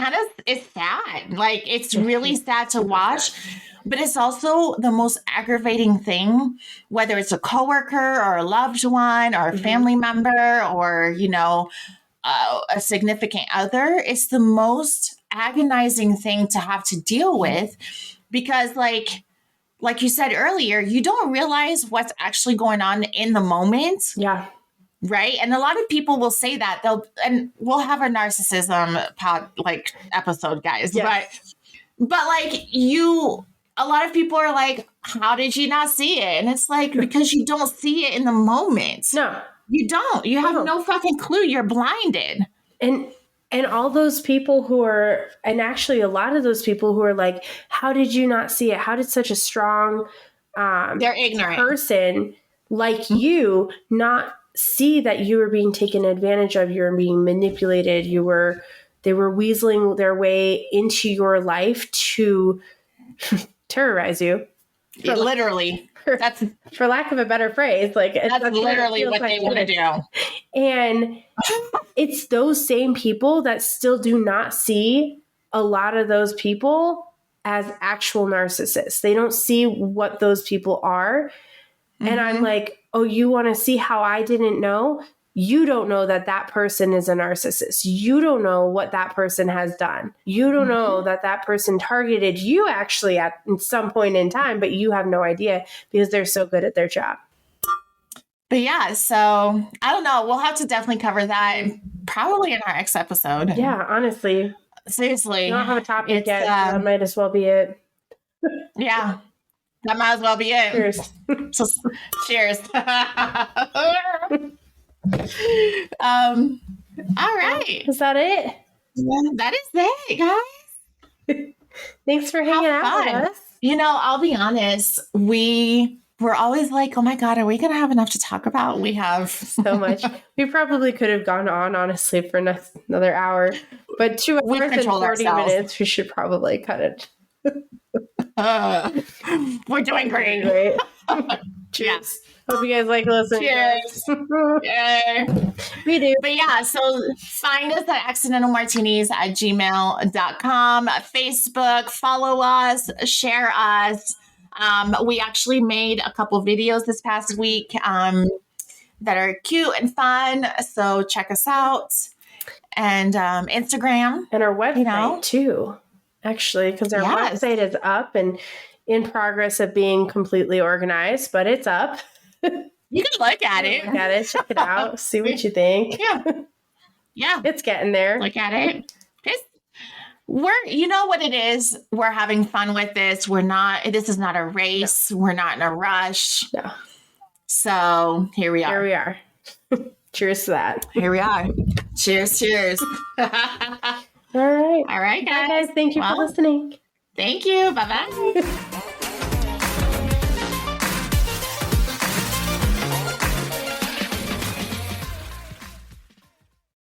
sad. Like, it's really sad to watch, but it's also the most aggravating thing, whether it's a coworker or a loved one or a family member or, a significant other. It's the most agonizing thing to have to deal with, because like you said earlier, you don't realize what's actually going on in the moment. Yeah. Right. And a lot of people will say that we'll have a narcissism episode, guys. Yes. But a lot of people are like, how did you not see it? And it's like, because you don't see it in the moment. No, you don't. You have no fucking clue. You're blinded. And all those people and actually a lot of those people who are like, how did you not see it? How did such a strong they're ignorant person like you not see that you were being taken advantage of, you were being manipulated, they were weaseling their way into your life to terrorize you. Literally. That's for lack of a better phrase. Like, that's literally what they want to do. And it's those same people that still do not see a lot of those people as actual narcissists. They don't see what those people are. And I'm like, oh, you want to see how I didn't know? you don't know that that person is a narcissist. You don't know what that person has done. You don't know that that person targeted you actually at some point in time, but you have no idea because they're so good at their job. But yeah, so I don't know. We'll have to definitely cover that probably in our next episode. Yeah, honestly. Seriously. We don't have a topic yet. So that might as well be it. Yeah. That might as well be it. Cheers. So, cheers. All right. Is that it? Yeah, that is it, guys. Thanks for hanging out with us. You know, I'll be honest. We're always like, oh my God, are we going to have enough to talk about? We have so much. We probably could have gone on, honestly, for another hour. But 2 hours and 40 minutes, we should probably cut it. We're doing great. Cheers. Hope you guys like listening. Cheers. Yeah. We do. But yeah, so find us at accidentalmartinis@gmail.com, Facebook, follow us, share us. We actually made a couple videos this past week that are cute and fun. So check us out. And Instagram. And our website too, actually, because our website is up and in progress of being completely organized, but it's up. You can look at it. Look at it. Check it out. See what you think. Yeah. It's getting there. Look at it. You know what it is? We're having fun with this. This is not a race. No. We're not in a rush. No. So here we are. Cheers to that. Here we are. Cheers. All right, guys. Thank you for listening. Thank you. Bye-bye.